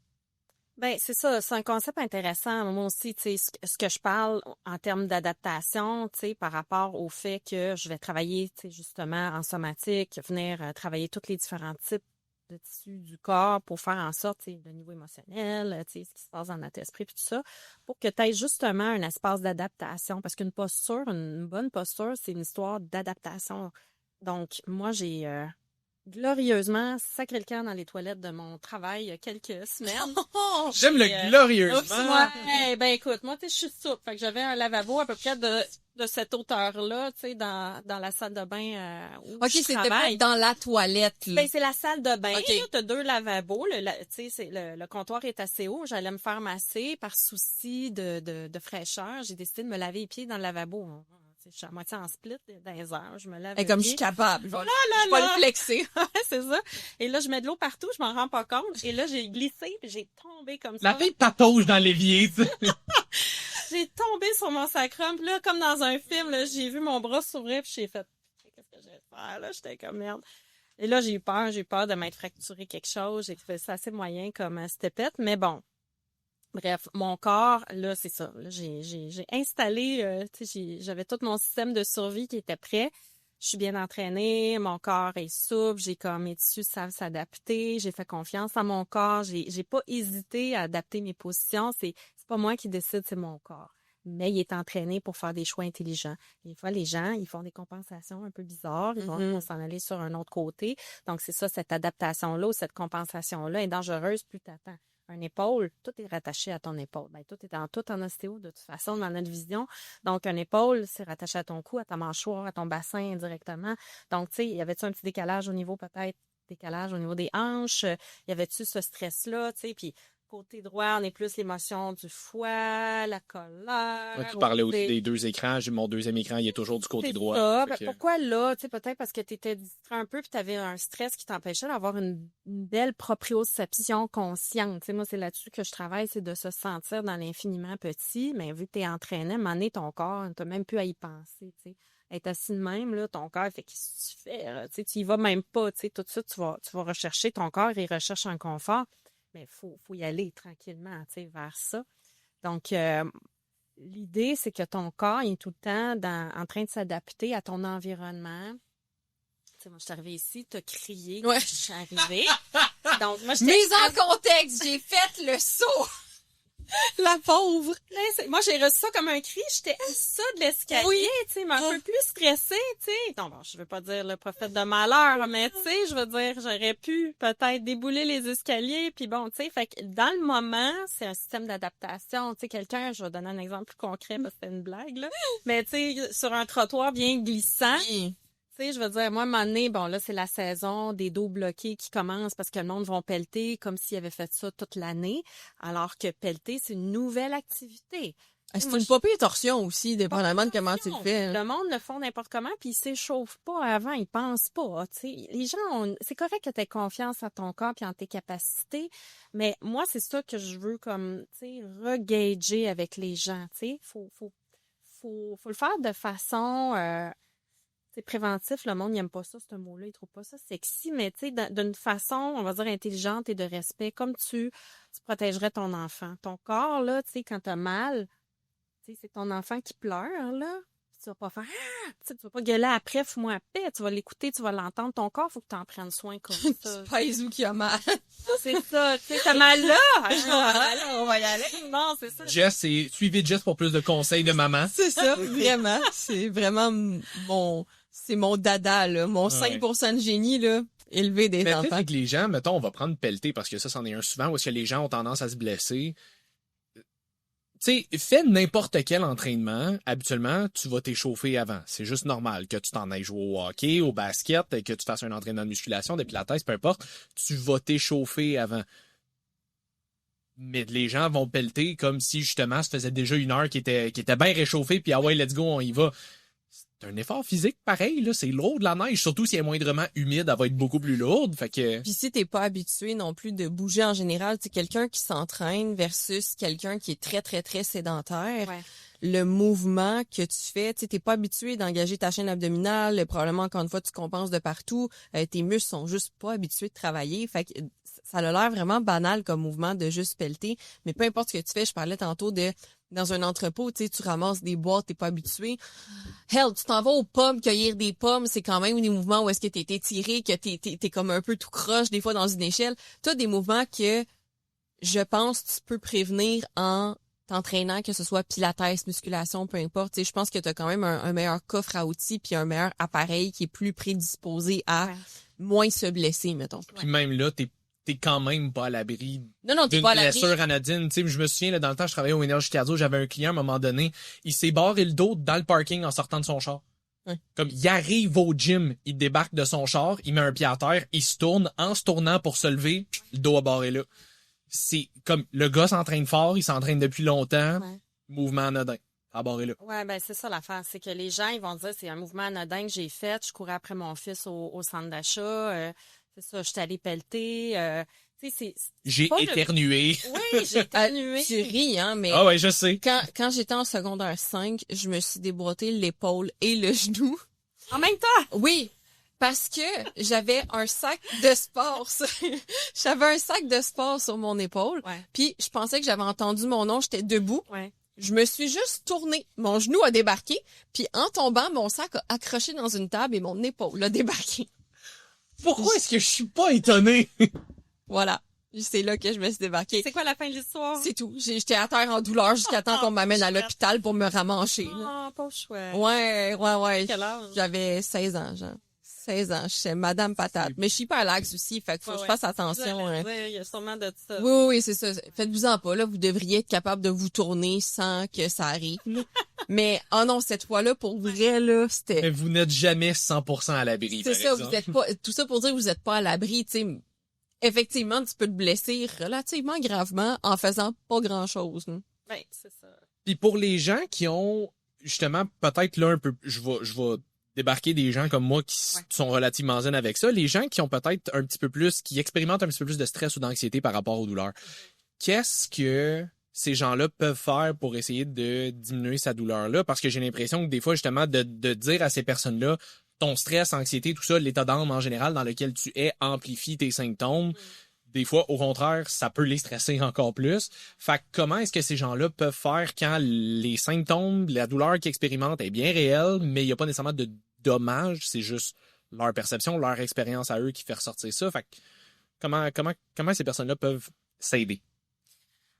[SPEAKER 3] Ben c'est ça, c'est un concept intéressant. Moi aussi, tu sais, ce que je parle en termes d'adaptation, tu sais, par rapport au fait que je vais travailler, tu sais, justement en somatique, venir travailler tous les différents types de tissus du corps pour faire en sorte, tu sais, le niveau émotionnel, tu sais, ce qui se passe dans notre esprit, puis tout ça, pour que tu aies justement un espace d'adaptation. Parce qu'une posture, une bonne posture, c'est une histoire d'adaptation. Donc, moi, j'ai glorieusement sacré le camp dans les toilettes de mon travail il y a quelques semaines.
[SPEAKER 2] J'aime le glorieusement.
[SPEAKER 3] Ouais, ben écoute, moi, tu sais, je suis souple. Fait que j'avais un lavabo à peu près de cette hauteur-là, tu sais, dans la salle de bain où je travaille.
[SPEAKER 1] C'était pas dans la toilette, là.
[SPEAKER 3] Ben, c'est la salle de bain. Okay. T'as 2 lavabos. Tu sais, le comptoir est assez haut. J'allais me faire masser par souci de fraîcheur. J'ai décidé de me laver les pieds dans le lavabo. Je suis à moitié en split dans les heures. Je me lave.
[SPEAKER 1] Et comme je suis capable. Je vais le flexer.
[SPEAKER 3] C'est ça. Et là, je mets de l'eau partout. Je m'en rends pas compte. Et là, j'ai glissé puis j'ai tombé comme ça.
[SPEAKER 2] La fille patauge dans l'évier, tu sais.
[SPEAKER 3] J'ai tombé sur mon sacrum. Puis là, comme dans un film, là, j'ai vu mon bras s'ouvrir puis j'ai fait, qu'est-ce que je vais faire? Là, j'étais comme merde. Et là, j'ai eu peur de m'être fracturé quelque chose. J'ai trouvé ça assez moyen comme stepette. Mais bon. Bref, mon corps, là, c'est ça. Là, j'ai installé, tu sais, j'avais tout mon système de survie qui était prêt. Je suis bien entraînée, mon corps est souple, j'ai comme mes tissus savent s'adapter, j'ai fait confiance à mon corps, j'ai pas hésité à adapter mes positions. C'est pas moi qui décide, c'est mon corps. Mais il est entraîné pour faire des choix intelligents. Des fois, les gens, ils font des compensations un peu bizarres, ils vont s'en aller sur un autre côté. Donc, c'est ça, cette adaptation-là ou cette compensation-là est dangereuse plus t'attends. Un épaule, tout est rattaché à ton épaule. Ben, tout en ostéo, de toute façon, dans notre vision. Donc, un épaule, c'est rattaché à ton cou, à ta mâchoire, à ton bassin indirectement. Donc, tu sais, y avait-tu un petit décalage au niveau, peut-être, décalage au niveau des hanches? Y avait-tu ce stress-là, tu sais? Puis, côté droit, on est plus l'émotion du foie, la colère.
[SPEAKER 2] Ouais, tu parlais aussi des 2 écrans. Mon 2e écran, il est toujours du côté droit.
[SPEAKER 3] Ça. Ben, pourquoi là? Tu sais, peut-être parce que tu étais distrait un peu puis tu avais un stress qui t'empêchait d'avoir une belle proprioception consciente. Tu sais, moi, c'est là-dessus que je travaille, c'est de se sentir dans l'infiniment petit. Mais vu que tu es entraîné, à un moment donné, ton corps, tu n'as même plus à y penser. Tu sais. Être assis de même, là, ton corps fait qu'est-ce que tu fais? Tu sais, tu y vas même pas. Tu sais, tout de suite, tu vas rechercher ton corps, il recherche un confort. Mais faut y aller tranquillement, tu sais, vers ça. Donc, l'idée, c'est que ton corps il est tout le temps en train de s'adapter à ton environnement. sais, moi, je suis arrivée ici, t'as crié,
[SPEAKER 1] Ouais.
[SPEAKER 3] je suis arrivée. Donc, moi, j'étais...
[SPEAKER 1] Mise en contexte, j'ai fait le saut. La pauvre.
[SPEAKER 3] Moi, j'ai reçu ça comme un cri. J'étais à ça de l'escalier,
[SPEAKER 1] Oui.
[SPEAKER 3] tu sais, mais un peu plus stressée, tu sais. Non, bon, je veux pas dire le prophète de malheur, mais tu sais, je veux dire, j'aurais pu peut-être débouler les escaliers, puis bon, tu sais, fait que dans le moment, c'est un système d'adaptation. Tu sais, quelqu'un, je vais donner un exemple plus concret parce que c'était une blague, là, mais tu sais, sur un trottoir bien glissant,
[SPEAKER 1] Oui.
[SPEAKER 3] tu sais, je veux dire, moi, à un moment donné, bon, là, c'est la saison des dos bloqués qui commence parce que le monde va pelleter comme s'il avait fait ça toute l'année, alors que pelleter, c'est une nouvelle activité.
[SPEAKER 1] C'est
[SPEAKER 3] Moi,
[SPEAKER 1] une pas pire torsion aussi, dépendamment de comment tu le fais.
[SPEAKER 3] Le monde le font n'importe comment, puis ils s'échauffent pas avant, ils pensent pas, tu sais. Les gens c'est correct que tu aies confiance en ton corps puis en tes capacités, mais moi, c'est ça que je veux comme, tu sais, regager avec les gens, tu sais. Faut le faire de façon... c'est préventif, le monde n'aime pas ça, ce mot-là, il trouve pas ça sexy, mais tu sais, d'une façon, on va dire, intelligente et de respect, comme tu protégerais ton enfant. Ton corps, là, tu sais, quand t'as mal, tu sais, c'est ton enfant qui pleure, là, tu vas pas faire « Ah! » Tu vas pas gueuler après, fous-moi la paix, tu vas l'écouter, tu vas l'entendre, ton corps, faut que t'en prennes soin comme ça.
[SPEAKER 1] C'est pas où qui a mal.
[SPEAKER 3] C'est ça, tu sais, t'as mal là!
[SPEAKER 1] Alors, on va y aller.
[SPEAKER 3] Non, c'est ça.
[SPEAKER 2] Jess, suivez Jess pour plus de conseils de maman.
[SPEAKER 1] C'est ça, vraiment. C'est vraiment c'est mon dada, là. Mon 5% de génie, là. Élever des
[SPEAKER 2] Mais
[SPEAKER 1] enfants.
[SPEAKER 2] peut-être avec les gens, mettons, on va prendre pelleter parce que ça, c'en est un souvent où est-ce que les gens ont tendance à se blesser. Tu sais, fais n'importe quel entraînement. Habituellement, tu vas t'échauffer avant. C'est juste normal que tu t'en ailles jouer au hockey, au basket, que tu fasses un entraînement de musculation, de pilates, peu importe. Tu vas t'échauffer avant. Mais les gens vont pelleter comme si, justement, ça faisait déjà 1 heure qui était bien réchauffé, puis ah ouais, let's go, on y va. C'est un effort physique pareil, là. C'est lourd de la neige, surtout si elle est moindrement humide, elle va être beaucoup plus lourde. Fait que...
[SPEAKER 1] Puis si t'es pas habitué non plus de bouger en général, c'est quelqu'un qui s'entraîne versus quelqu'un qui est très, très, très sédentaire.
[SPEAKER 3] Ouais.
[SPEAKER 1] Le mouvement que tu fais, tu sais, t'es pas habitué d'engager ta chaîne abdominale, probablement encore une fois tu compenses de partout, tes muscles sont juste pas habitués de travailler, fait que ça a l'air vraiment banal comme mouvement de juste pelleter, mais peu importe ce que tu fais, je parlais tantôt de dans un entrepôt, tu sais, tu ramasses des boîtes, t'es pas habitué. Hell, tu t'en vas aux pommes, cueillir des pommes, c'est quand même des mouvements où est-ce que t'es étiré, que t'es comme un peu tout croche des fois dans une échelle. T'as des mouvements que je pense tu peux prévenir en t'entraînant, que ce soit pilates, musculation, peu importe. Tu sais, je pense que tu as quand même un meilleur coffre à outils puis un meilleur appareil qui est plus prédisposé à moins se blesser, mettons.
[SPEAKER 2] Puis même là, t'es quand même pas à l'abri
[SPEAKER 1] Non, t'es
[SPEAKER 2] d'une
[SPEAKER 1] pas à l'abri.
[SPEAKER 2] blessure anodine. Tu sais, je me souviens, là, dans le temps, je travaillais au Énergie Cardio, j'avais un client, à un moment donné, il s'est barré le dos dans le parking en sortant de son char.
[SPEAKER 1] Ouais.
[SPEAKER 2] Comme, il arrive au gym, il débarque de son char, il met un pied à terre, il se tourne, en se tournant pour se lever, le dos à barré là. C'est comme, le gars s'entraîne fort, il s'entraîne depuis longtemps, mouvement anodin, à barré là.
[SPEAKER 3] Ouais, ben c'est ça l'affaire, c'est que les gens ils vont dire c'est un mouvement anodin que j'ai fait, je courais après mon fils au centre d'achat, c'est ça, je suis allée pelleter, tu sais
[SPEAKER 2] J'ai
[SPEAKER 3] pas
[SPEAKER 2] éternué.
[SPEAKER 3] Oui, j'ai éternué.
[SPEAKER 1] Tu ris, hein, mais
[SPEAKER 2] Ah ouais, je sais.
[SPEAKER 1] quand j'étais en secondaire 5, je me suis déboîté l'épaule et le genou.
[SPEAKER 3] En même temps.
[SPEAKER 1] Oui, parce que j'avais un sac de sport. J'avais un sac de sport sur mon épaule.
[SPEAKER 3] Ouais.
[SPEAKER 1] Puis je pensais que j'avais entendu mon nom, j'étais debout.
[SPEAKER 3] Ouais.
[SPEAKER 1] Je me suis juste tournée. Mon genou a débarqué. Puis en tombant, mon sac a accroché dans une table et mon épaule a débarqué.
[SPEAKER 2] Pourquoi est-ce que je suis pas étonné?
[SPEAKER 1] Voilà. C'est là que je me suis débarquée.
[SPEAKER 3] C'est quoi la fin de l'histoire?
[SPEAKER 1] C'est tout. J'étais à terre en douleur jusqu'à temps qu'on m'amène à l'hôpital pour me ramancher. Là.
[SPEAKER 3] Ah, pas chouette.
[SPEAKER 1] Ouais.
[SPEAKER 3] Quel âge?
[SPEAKER 1] J'avais 16 ans, genre. 16 ans. Je suis Madame Patate. Mais je suis hyper laxe aussi, fait qu'il faut que je fasse attention. Hein.
[SPEAKER 3] Il y a sûrement de ça.
[SPEAKER 1] Oui, c'est ça. Faites-vous-en pas, là. Vous devriez être capable de vous tourner sans que ça arrive. Mais, oh non, cette fois-là, pour vrai, là, c'était...
[SPEAKER 2] Mais vous n'êtes jamais 100% à l'abri,
[SPEAKER 1] C'est
[SPEAKER 2] par
[SPEAKER 1] ça,
[SPEAKER 2] exemple.
[SPEAKER 1] vous êtes pas... Tout ça pour dire que vous êtes pas à l'abri, tu sais. Effectivement, tu peux te blesser relativement gravement en faisant pas grand-chose. Hein.
[SPEAKER 3] Ben, c'est ça.
[SPEAKER 2] Puis pour les gens qui ont, justement, peut-être là un peu... Je vais débarquer des gens comme moi qui sont relativement zen avec ça. Les gens qui ont peut-être un petit peu plus... qui expérimentent un petit peu plus de stress ou d'anxiété par rapport aux douleurs. Qu'est-ce que ces gens-là peuvent faire pour essayer de diminuer sa douleur-là? Parce que j'ai l'impression que des fois, justement, de dire à ces personnes-là, ton stress, anxiété, tout ça, l'état d'âme en général dans lequel tu es amplifie tes symptômes. Des fois, au contraire, ça peut les stresser encore plus. Fait que comment est-ce que ces gens-là peuvent faire quand les symptômes, la douleur qu'ils expérimentent est bien réelle, mais il n'y a pas nécessairement de dommages, c'est juste leur perception, leur expérience à eux qui fait ressortir ça. Fait que comment ces personnes-là peuvent s'aider?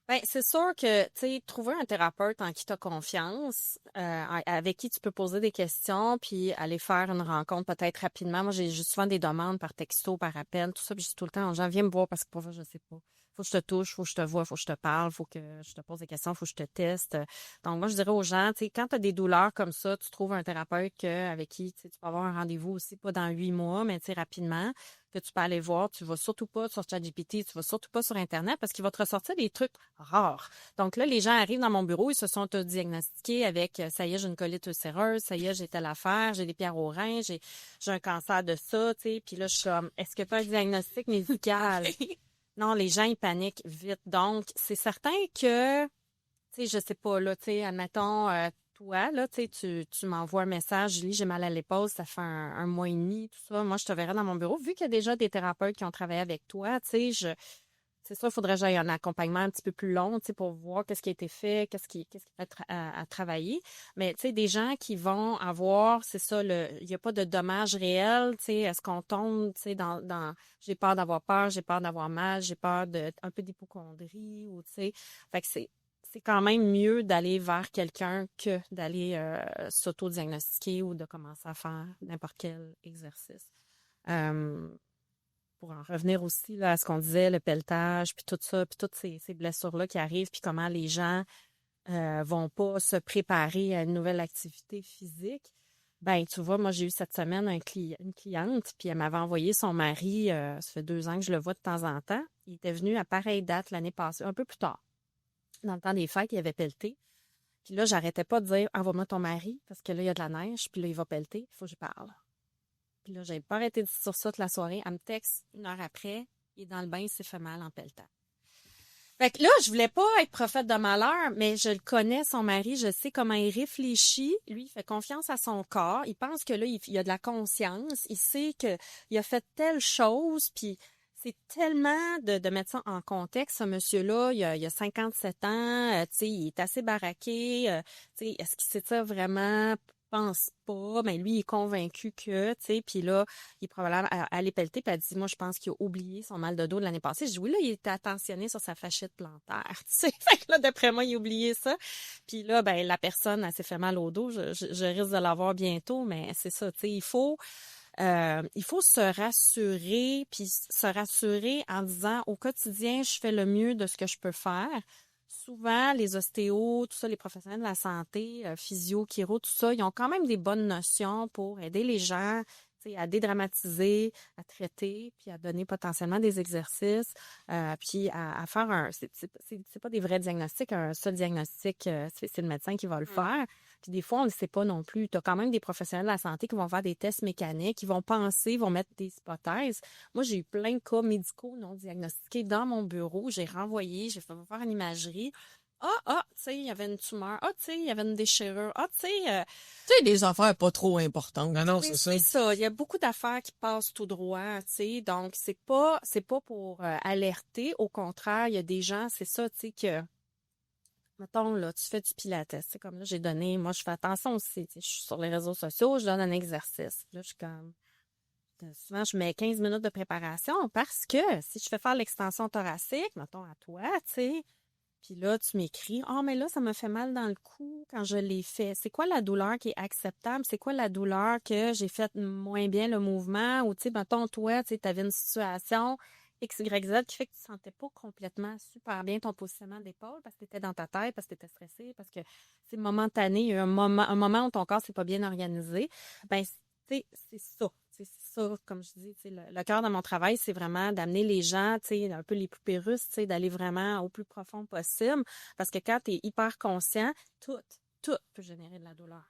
[SPEAKER 3] Ben, c'est sûr que, tu sais, trouver un thérapeute en qui tu as confiance, avec qui tu peux poser des questions, puis aller faire une rencontre peut-être rapidement. Moi, j'ai souvent des demandes par texto, par appel, tout ça, puis je dis tout le temps aux gens, viens me voir parce que pour moi, je sais pas. Faut que je te touche, faut que je te vois, faut que je te parle, faut que je te pose des questions, faut que je te teste. Donc, moi, je dirais aux gens, tu sais, quand tu as des douleurs comme ça, tu trouves un thérapeute avec qui tu peux avoir un rendez-vous aussi, pas dans 8 mois, mais tu sais, rapidement, que tu peux aller voir. Tu vas surtout pas sur ChatGPT, tu vas surtout pas sur Internet parce qu'il va te ressortir des trucs rares. Donc là, les gens arrivent dans mon bureau, ils se sont diagnostiqués avec, ça y est, j'ai une colite ulcéreuse, ça y est, j'ai telle affaire, j'ai des pierres aux reins, j'ai un cancer de ça, tu sais. Puis là, je suis comme, est-ce que tu as un diagnostic médical? Non, les gens, ils paniquent vite. Donc, c'est certain que, tu sais, je sais pas, là, tu sais, admettons, toi, là, tu sais, tu m'envoies un message, Julie, j'ai mal à l'épaule, ça fait un mois et demi, tout ça. Moi, je te verrai dans mon bureau. Vu qu'il y a déjà des thérapeutes qui ont travaillé avec toi, tu sais, c'est sûr, il faudrait que j'aille un accompagnement un petit peu plus long, tu sais, pour voir qu'est-ce qui a été fait, qu'est-ce qui peut être à travailler. Mais, tu sais, des gens qui vont avoir, c'est ça, il n'y a pas de dommages réels, tu sais, est-ce qu'on tombe, tu sais, dans j'ai peur d'avoir peur, j'ai peur d'avoir mal, j'ai peur un peu d'hypocondrie, ou, tu sais, fait que c'est quand même mieux d'aller vers quelqu'un que d'aller s'auto-diagnostiquer ou de commencer à faire n'importe quel exercice. Pour en revenir aussi là, à ce qu'on disait, le pelletage, puis tout ça, puis toutes ces blessures-là qui arrivent, puis comment les gens vont pas se préparer à une nouvelle activité physique. Ben, tu vois, moi, j'ai eu cette semaine une cliente, puis elle m'avait envoyé son mari, ça fait 2 ans que je le vois de temps en temps. Il était venu à pareille date l'année passée, un peu plus tard. Dans le temps des fêtes, il avait pelleté. Puis là, j'arrêtais pas de dire, envoie-moi ton mari, parce que là, il y a de la neige, puis là, il va pelleter, il faut que je parle. Puis là, j'avais pas arrêté de dire sur ça toute la soirée. Elle me texte 1 heure après, il est dans le bain, il s'est fait mal en pelletant. Fait que là, je voulais pas être prophète de malheur, mais je le connais, son mari, je sais comment il réfléchit. Lui, il fait confiance à son corps. Il pense que là, il a de la conscience. Il sait qu'il a fait telle chose, puis c'est tellement de mettre ça en contexte, ce monsieur-là, il a 57 ans, tu sais, il est assez baraqué, tu sais, est-ce qu'il sait ça vraiment? Pense pas, mais lui, il est convaincu que, tu sais, puis là, il est probablement allé pelleter, puis elle dit, moi, je pense qu'il a oublié son mal de dos de l'année passée. Je dis, oui, là, il était attentionné sur sa fasciite plantaire, tu sais, fait que là, d'après moi, il a oublié ça. Puis là, ben, la personne, elle s'est fait mal au dos, je risque de l'avoir bientôt, mais c'est ça, tu sais, il faut se rassurer, puis se rassurer en disant, au quotidien, je fais le mieux de ce que je peux faire. Souvent, les ostéos, tout ça, les professionnels de la santé, physio, chiro, tout ça, ils ont quand même des bonnes notions pour aider les gens, tu sais, à dédramatiser, à traiter, puis à donner potentiellement des exercices, puis à faire c'est pas des vrais diagnostics, un seul diagnostic, c'est le médecin qui va le faire. Puis des fois, on ne le sait pas non plus. Tu as quand même des professionnels de la santé qui vont faire des tests mécaniques, qui vont penser, vont mettre des hypothèses. Moi, j'ai eu plein de cas médicaux non diagnostiqués dans mon bureau. J'ai renvoyé, j'ai fait faire une imagerie. Tu sais, il y avait une tumeur. Tu sais, il y avait une déchirure. Tu sais...
[SPEAKER 1] Tu sais, des affaires pas trop importantes.
[SPEAKER 2] Non, c'est ça.
[SPEAKER 3] C'est ça. Il y a beaucoup d'affaires qui passent tout droit, tu sais. Donc, c'est pas pour alerter. Au contraire, il y a des gens, c'est ça, tu sais, que... Mettons, là, tu fais du pilates. C'est comme là, moi, je fais attention aussi. Je suis sur les réseaux sociaux, je donne un exercice. Là, je suis comme, souvent, je mets 15 minutes de préparation parce que si je fais faire l'extension thoracique, mettons à toi, tu sais, puis là, tu m'écris, mais là, ça me fait mal dans le cou quand je l'ai fait. C'est quoi la douleur qui est acceptable? C'est quoi la douleur que j'ai fait moins bien le mouvement? Ou, tu sais, mettons, toi, tu sais, t'avais une situation X, Y, Z qui fait que tu ne sentais pas complètement super bien ton positionnement d'épaule parce que tu étais dans ta tête, parce que tu étais stressé, parce que c'est momentané, il y a un moment où ton corps s'est pas bien organisé. Ben, c'est ça. C'est ça, comme je dis, le cœur de mon travail, c'est vraiment d'amener les gens, un peu les poupées russes, d'aller vraiment au plus profond possible. Parce que quand tu es hyper conscient, tout peut générer de la douleur.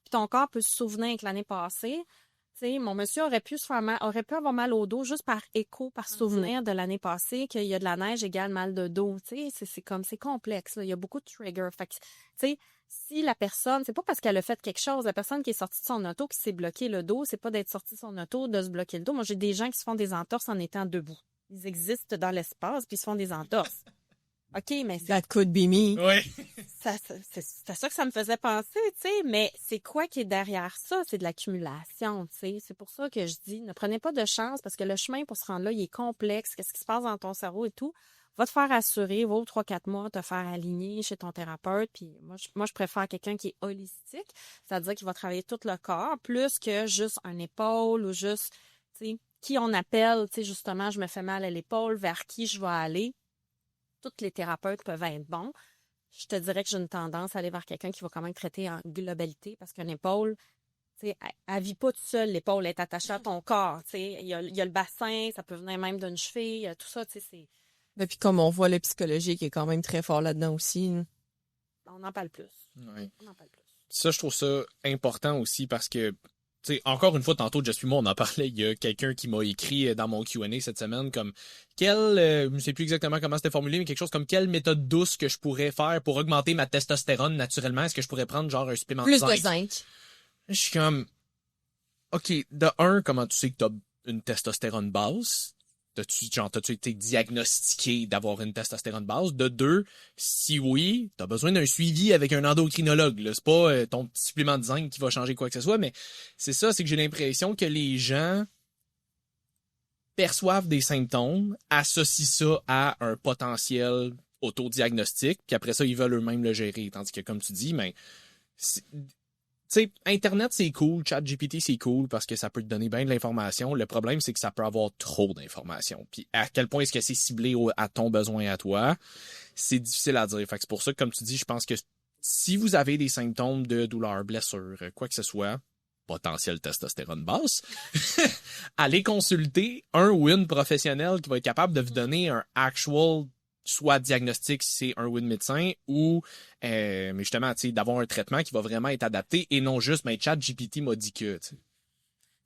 [SPEAKER 3] Puis ton corps peut se souvenir que l'année passée, mon monsieur aurait pu avoir mal au dos juste par écho, par souvenir de l'année passée, qu'il y a de la neige égale mal de dos. C'est complexe. Là. Il y a beaucoup de triggers. Fait que, si la personne, c'est pas parce qu'elle a fait quelque chose, la personne qui est sortie de son auto, qui s'est bloqué le dos, c'est pas d'être sortie de son auto, de se bloquer le dos. Moi, j'ai des gens qui se font des entorses en étant debout. Ils existent dans l'espace, puis ils se font des entorses. OK, mais
[SPEAKER 1] That could be me.
[SPEAKER 2] Oui.
[SPEAKER 3] c'est ça que ça me faisait penser, tu sais, mais c'est quoi qui est derrière ça? C'est de l'accumulation, tu sais. C'est pour ça que je dis, ne prenez pas de chance parce que le chemin pour se rendre là, il est complexe. Qu'est-ce qui se passe dans ton cerveau et tout? Va te faire assurer, va aux 3-4 mois, te faire aligner chez ton thérapeute. Puis moi, je préfère quelqu'un qui est holistique, c'est-à-dire qu'il va travailler tout le corps, plus que juste un épaule ou juste, tu sais, qui on appelle, tu sais, justement, je me fais mal à l'épaule, vers qui je vais aller. Tous les thérapeutes peuvent être bons. Je te dirais que j'ai une tendance à aller vers quelqu'un qui va quand même traiter en globalité parce qu'une épaule, tu sais, elle vit pas toute seule. L'épaule est attachée à ton corps, tu sais. Il y a le bassin, ça peut venir même d'une cheville, tout ça, tu sais, c'est...
[SPEAKER 1] Et puis comme on voit le psychologique est quand même très fort là-dedans aussi.
[SPEAKER 3] On en parle plus.
[SPEAKER 2] Ouais.
[SPEAKER 3] On en parle plus.
[SPEAKER 2] Ça, je trouve ça important aussi parce que, tu sais, encore une fois, tantôt, Just moi, on en parlait, il y a quelqu'un qui m'a écrit dans mon Q&A cette semaine comme je ne sais plus exactement comment c'était formulé, mais quelque chose comme quelle méthode douce que je pourrais faire pour augmenter ma testostérone naturellement. Est-ce que je pourrais prendre genre un supplément
[SPEAKER 1] Plus
[SPEAKER 2] de
[SPEAKER 1] de
[SPEAKER 2] zinc?
[SPEAKER 1] zinc.
[SPEAKER 2] Je suis comme, OK, de un, comment tu sais que t'as une testostérone basse? T'as-tu été diagnostiqué d'avoir une testostérone basse? De deux, si oui, t'as besoin d'un suivi avec un endocrinologue, là. C'est pas ton petit supplément de zinc qui va changer quoi que ce soit, mais c'est ça, c'est que j'ai l'impression que les gens perçoivent des symptômes, associent ça à un potentiel autodiagnostic, puis après ça, ils veulent eux-mêmes le gérer. Tandis que, comme tu dis, tu sais, Internet, c'est cool, ChatGPT, c'est cool parce que ça peut te donner bien de l'information. Le problème, c'est que ça peut avoir trop d'informations. Puis à quel point est-ce que c'est ciblé à ton besoin à toi, c'est difficile à dire. Fait que c'est pour ça que, comme tu dis, je pense que si vous avez des symptômes de douleur, blessure, quoi que ce soit, potentiel testostérone basse, allez consulter un ou une professionnelle qui va être capable de vous donner un actual soit diagnostic si c'est un ou une médecin ou mais justement tu sais d'avoir un traitement qui va vraiment être adapté et non juste mais ChatGPT m'a dit que tu sais.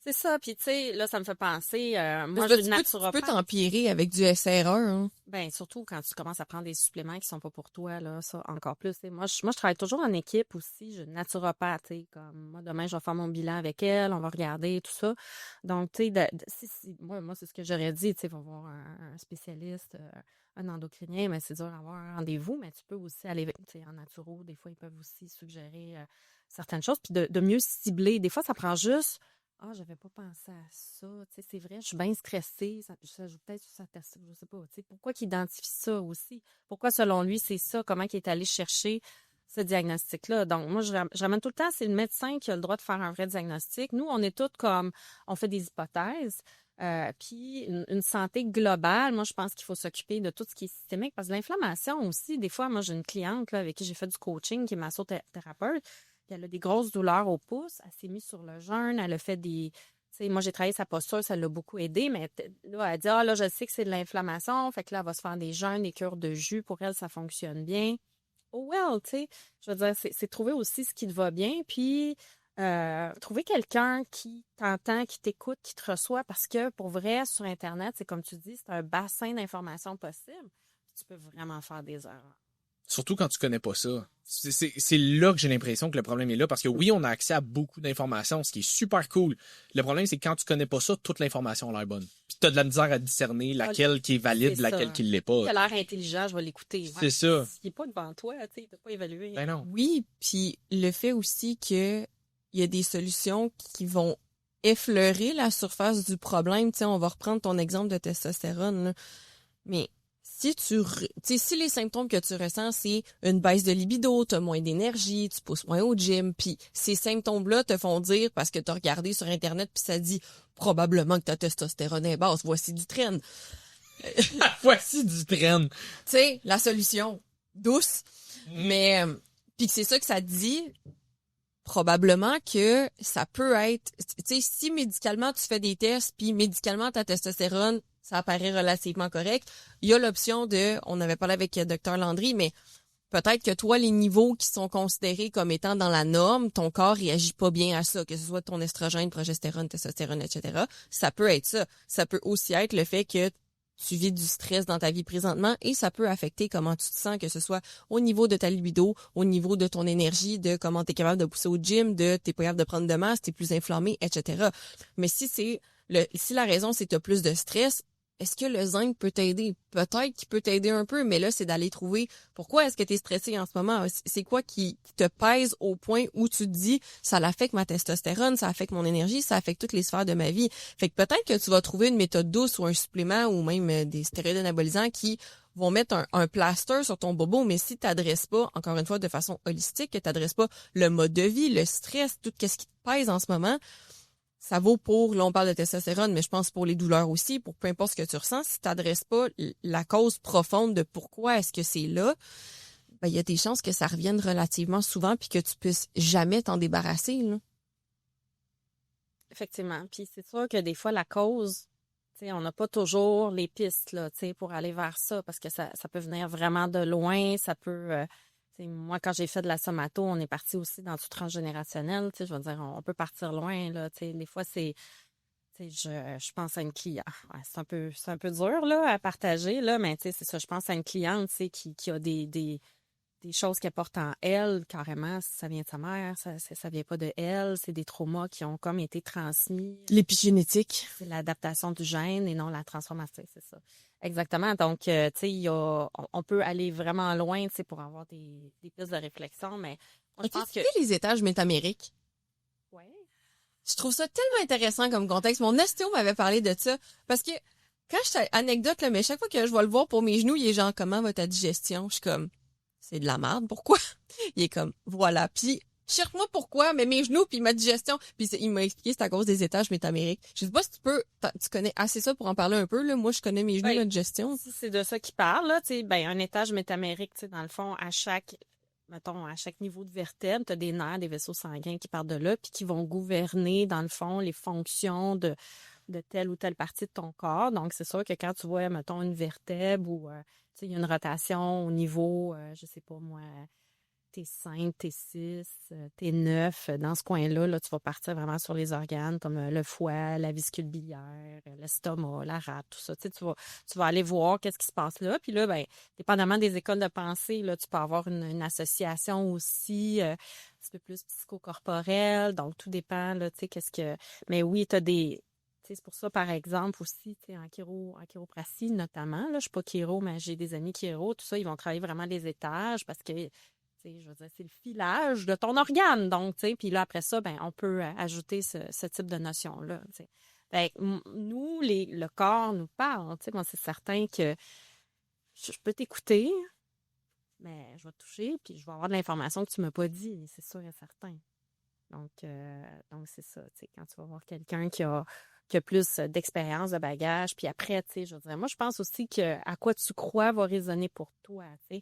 [SPEAKER 3] C'est ça, puis tu sais, là, ça me fait penser, moi, je suis naturopathe.
[SPEAKER 1] Tu peux t'empirer avec du SRE, hein?
[SPEAKER 3] Ben, surtout quand tu commences à prendre des suppléments qui sont pas pour toi, là, ça, encore plus. Moi, je travaille toujours en équipe aussi, je suis naturopathe, tu sais, comme, moi, demain, je vais faire mon bilan avec elle, on va regarder tout ça. Donc, tu sais, moi, c'est ce que j'aurais dit, tu sais, va voir un spécialiste, un endocrinien, mais c'est dur d'avoir un rendez-vous, mais tu peux aussi aller, tu sais, en naturo, des fois, ils peuvent aussi suggérer certaines choses, puis de mieux cibler. Des fois, ça prend juste... Ah, j'avais pas pensé à ça. Tu sais, c'est vrai, je suis bien stressée. Ça joue peut-être sur sa test, je sais pas. Tu sais, pourquoi qu'il identifie ça aussi? Pourquoi, selon lui, c'est ça? Comment il est allé chercher ce diagnostic-là? Donc, moi, je ramène tout le temps, c'est le médecin qui a le droit de faire un vrai diagnostic. Nous, on est tous comme, on fait des hypothèses. Puis, une santé globale, moi, je pense qu'il faut s'occuper de tout ce qui est systémique. Parce que l'inflammation aussi, des fois, moi, j'ai une cliente là, avec qui j'ai fait du coaching, qui est massothérapeute. Elle a des grosses douleurs au pouce. Elle s'est mise sur le jeûne. Elle a fait des... Tu sais, moi, j'ai travaillé sa posture. Ça l'a beaucoup aidé. Mais là, elle dit, ah, là, je sais que c'est de l'inflammation. Fait que là, elle va se faire des jeûnes, des cures de jus. Pour elle, ça fonctionne bien. Oh well, tu sais. Je veux dire, c'est trouver aussi ce qui te va bien. Puis, trouver quelqu'un qui t'entend, qui t'écoute, qui te reçoit. Parce que, pour vrai, sur Internet, c'est comme tu dis, c'est un bassin d'informations possible. Tu peux vraiment faire des erreurs.
[SPEAKER 2] Surtout quand tu connais pas ça. C'est là que j'ai l'impression que le problème est là, parce que oui, on a accès à beaucoup d'informations, ce qui est super cool. Le problème, c'est que quand tu connais pas ça, toute l'information a l'air bonne. Puis t'as de la misère à discerner laquelle qui est valide, laquelle qui l'est pas.
[SPEAKER 3] Il a l'air intelligent, je vais l'écouter.
[SPEAKER 2] C'est ça.
[SPEAKER 3] Il est pas devant toi, tu sais, t'as pas évalué.
[SPEAKER 2] Ben non.
[SPEAKER 1] Oui, puis le fait aussi que il y a des solutions qui vont effleurer la surface du problème. Tu sais, on va reprendre ton exemple de testostérone, là. Mais si les symptômes que tu ressens, c'est une baisse de libido, tu as moins d'énergie, tu pousses moins au gym, puis ces symptômes-là te font dire, parce que tu as regardé sur Internet, puis ça dit probablement que ta testostérone est basse, voici du train.
[SPEAKER 2] Voici du train.
[SPEAKER 1] Tu sais, la solution douce, mais puis c'est ça que ça dit, probablement que ça peut être, tu sais, si médicalement tu fais des tests, puis médicalement ta testostérone ça apparaît relativement correct. Il y a l'option on avait parlé avec Dr Landry, mais peut-être que toi, les niveaux qui sont considérés comme étant dans la norme, ton corps réagit pas bien à ça, que ce soit ton estrogène, progestérone, testostérone, etc. Ça peut être ça. Ça peut aussi être le fait que tu vis du stress dans ta vie présentement et ça peut affecter comment tu te sens, que ce soit au niveau de ta libido, au niveau de ton énergie, de comment tu es capable de pousser au gym, t'es pas capable de prendre de masse, t'es plus inflammé, etc. Mais si la raison c'est que tu as plus de stress, est-ce que le zinc peut t'aider? Peut-être qu'il peut t'aider un peu, mais là, c'est d'aller trouver pourquoi est-ce que tu es stressé en ce moment? C'est quoi qui te pèse au point où tu te dis, ça affecte ma testostérone, ça affecte mon énergie, ça affecte toutes les sphères de ma vie. Fait que peut-être que tu vas trouver une méthode douce ou un supplément ou même des stéroïdes anabolisants qui vont mettre un plaster sur ton bobo, mais si tu t'adresses pas, encore une fois, de façon holistique, que tu t'adresses pas le mode de vie, le stress, tout ce qui te pèse en ce moment, ça vaut pour, là on parle de testostérone, mais je pense pour les douleurs aussi, pour peu importe ce que tu ressens, si tu t'adresses pas la cause profonde de pourquoi est-ce que c'est là, ben il y a des chances que ça revienne relativement souvent puis que tu puisses jamais t'en débarrasser, là.
[SPEAKER 3] Effectivement. Puis c'est sûr que des fois, la cause, tu sais, on n'a pas toujours les pistes, là, tu sais, pour aller vers ça, parce que ça peut venir vraiment de loin, ça peut... moi, quand j'ai fait de la somato, on est parti aussi dans du transgénérationnel. Je veux dire, on peut partir loin. Là, des fois, c'est... Je pense à une cliente. Ouais, c'est un peu dur là, à partager, là, mais c'est ça. Je pense à une cliente qui a des choses qu'elle porte en elle, carrément. Ça vient de sa mère, ça vient pas de elle. C'est des traumas qui ont comme été transmis.
[SPEAKER 1] L'épigénétique.
[SPEAKER 3] C'est l'adaptation du gène et non la transformation, c'est ça. Exactement. Donc, tu sais, on peut aller vraiment loin, tu sais, pour avoir des pistes de réflexion, mais moi, je pense que...
[SPEAKER 1] les étages métamériques?
[SPEAKER 3] Ouais.
[SPEAKER 1] Je trouve ça tellement intéressant comme contexte. Mon ostéo m'avait parlé de ça, parce que, quand anecdote, là, mais chaque fois que je vais le voir pour mes genoux, il est genre, comment va ta digestion? Je suis comme, c'est de la merde, pourquoi? Il est comme, voilà. Puis, cherche-moi pourquoi, mais mes genoux puis ma digestion. Puis il m'a expliqué c'est à cause des étages métamériques. Je sais pas si tu connais assez ça pour en parler un peu, là. Moi, je connais mes genoux, ma digestion.
[SPEAKER 3] Si c'est de ça qu'il parle, là, tu sais, ben, un étage métamérique, tu sais, dans le fond, à chaque niveau de vertèbre, tu as des nerfs, des vaisseaux sanguins qui partent de là, puis qui vont gouverner, dans le fond, les fonctions de telle ou telle partie de ton corps. Donc, c'est sûr que quand tu vois, mettons, une vertèbre ou, tu sais, il y a une rotation au niveau, je sais pas moi, T5, T6, T9, dans ce coin-là, là, tu vas partir vraiment sur les organes comme le foie, la vésicule biliaire, l'estomac, la rate, tout ça. Tu sais, tu vas aller voir qu'est-ce qui se passe là. Puis là, ben, dépendamment des écoles de pensée, là, tu peux avoir une association aussi un petit peu plus psychocorporelle. Donc, tout dépend, là, tu sais, Mais oui, tu as des... C'est pour ça, par exemple, aussi, en chiropratie notamment, là, je suis pas chiro, mais j'ai des amis chiro, tout ça, ils vont travailler vraiment les étages parce que je veux dire, c'est le filage de ton organe. Donc, puis là, après ça, ben, on peut ajouter ce type de notion-là. Ben, nous, le corps nous parle. Moi, c'est certain que je peux t'écouter, mais je vais te toucher, puis je vais avoir de l'information que tu ne m'as pas dit, c'est sûr et certain. Donc c'est ça. Quand tu vas voir quelqu'un qui a plus d'expérience, de bagage, puis après, je veux dire, moi, je pense aussi que à quoi tu crois va résonner pour toi, Si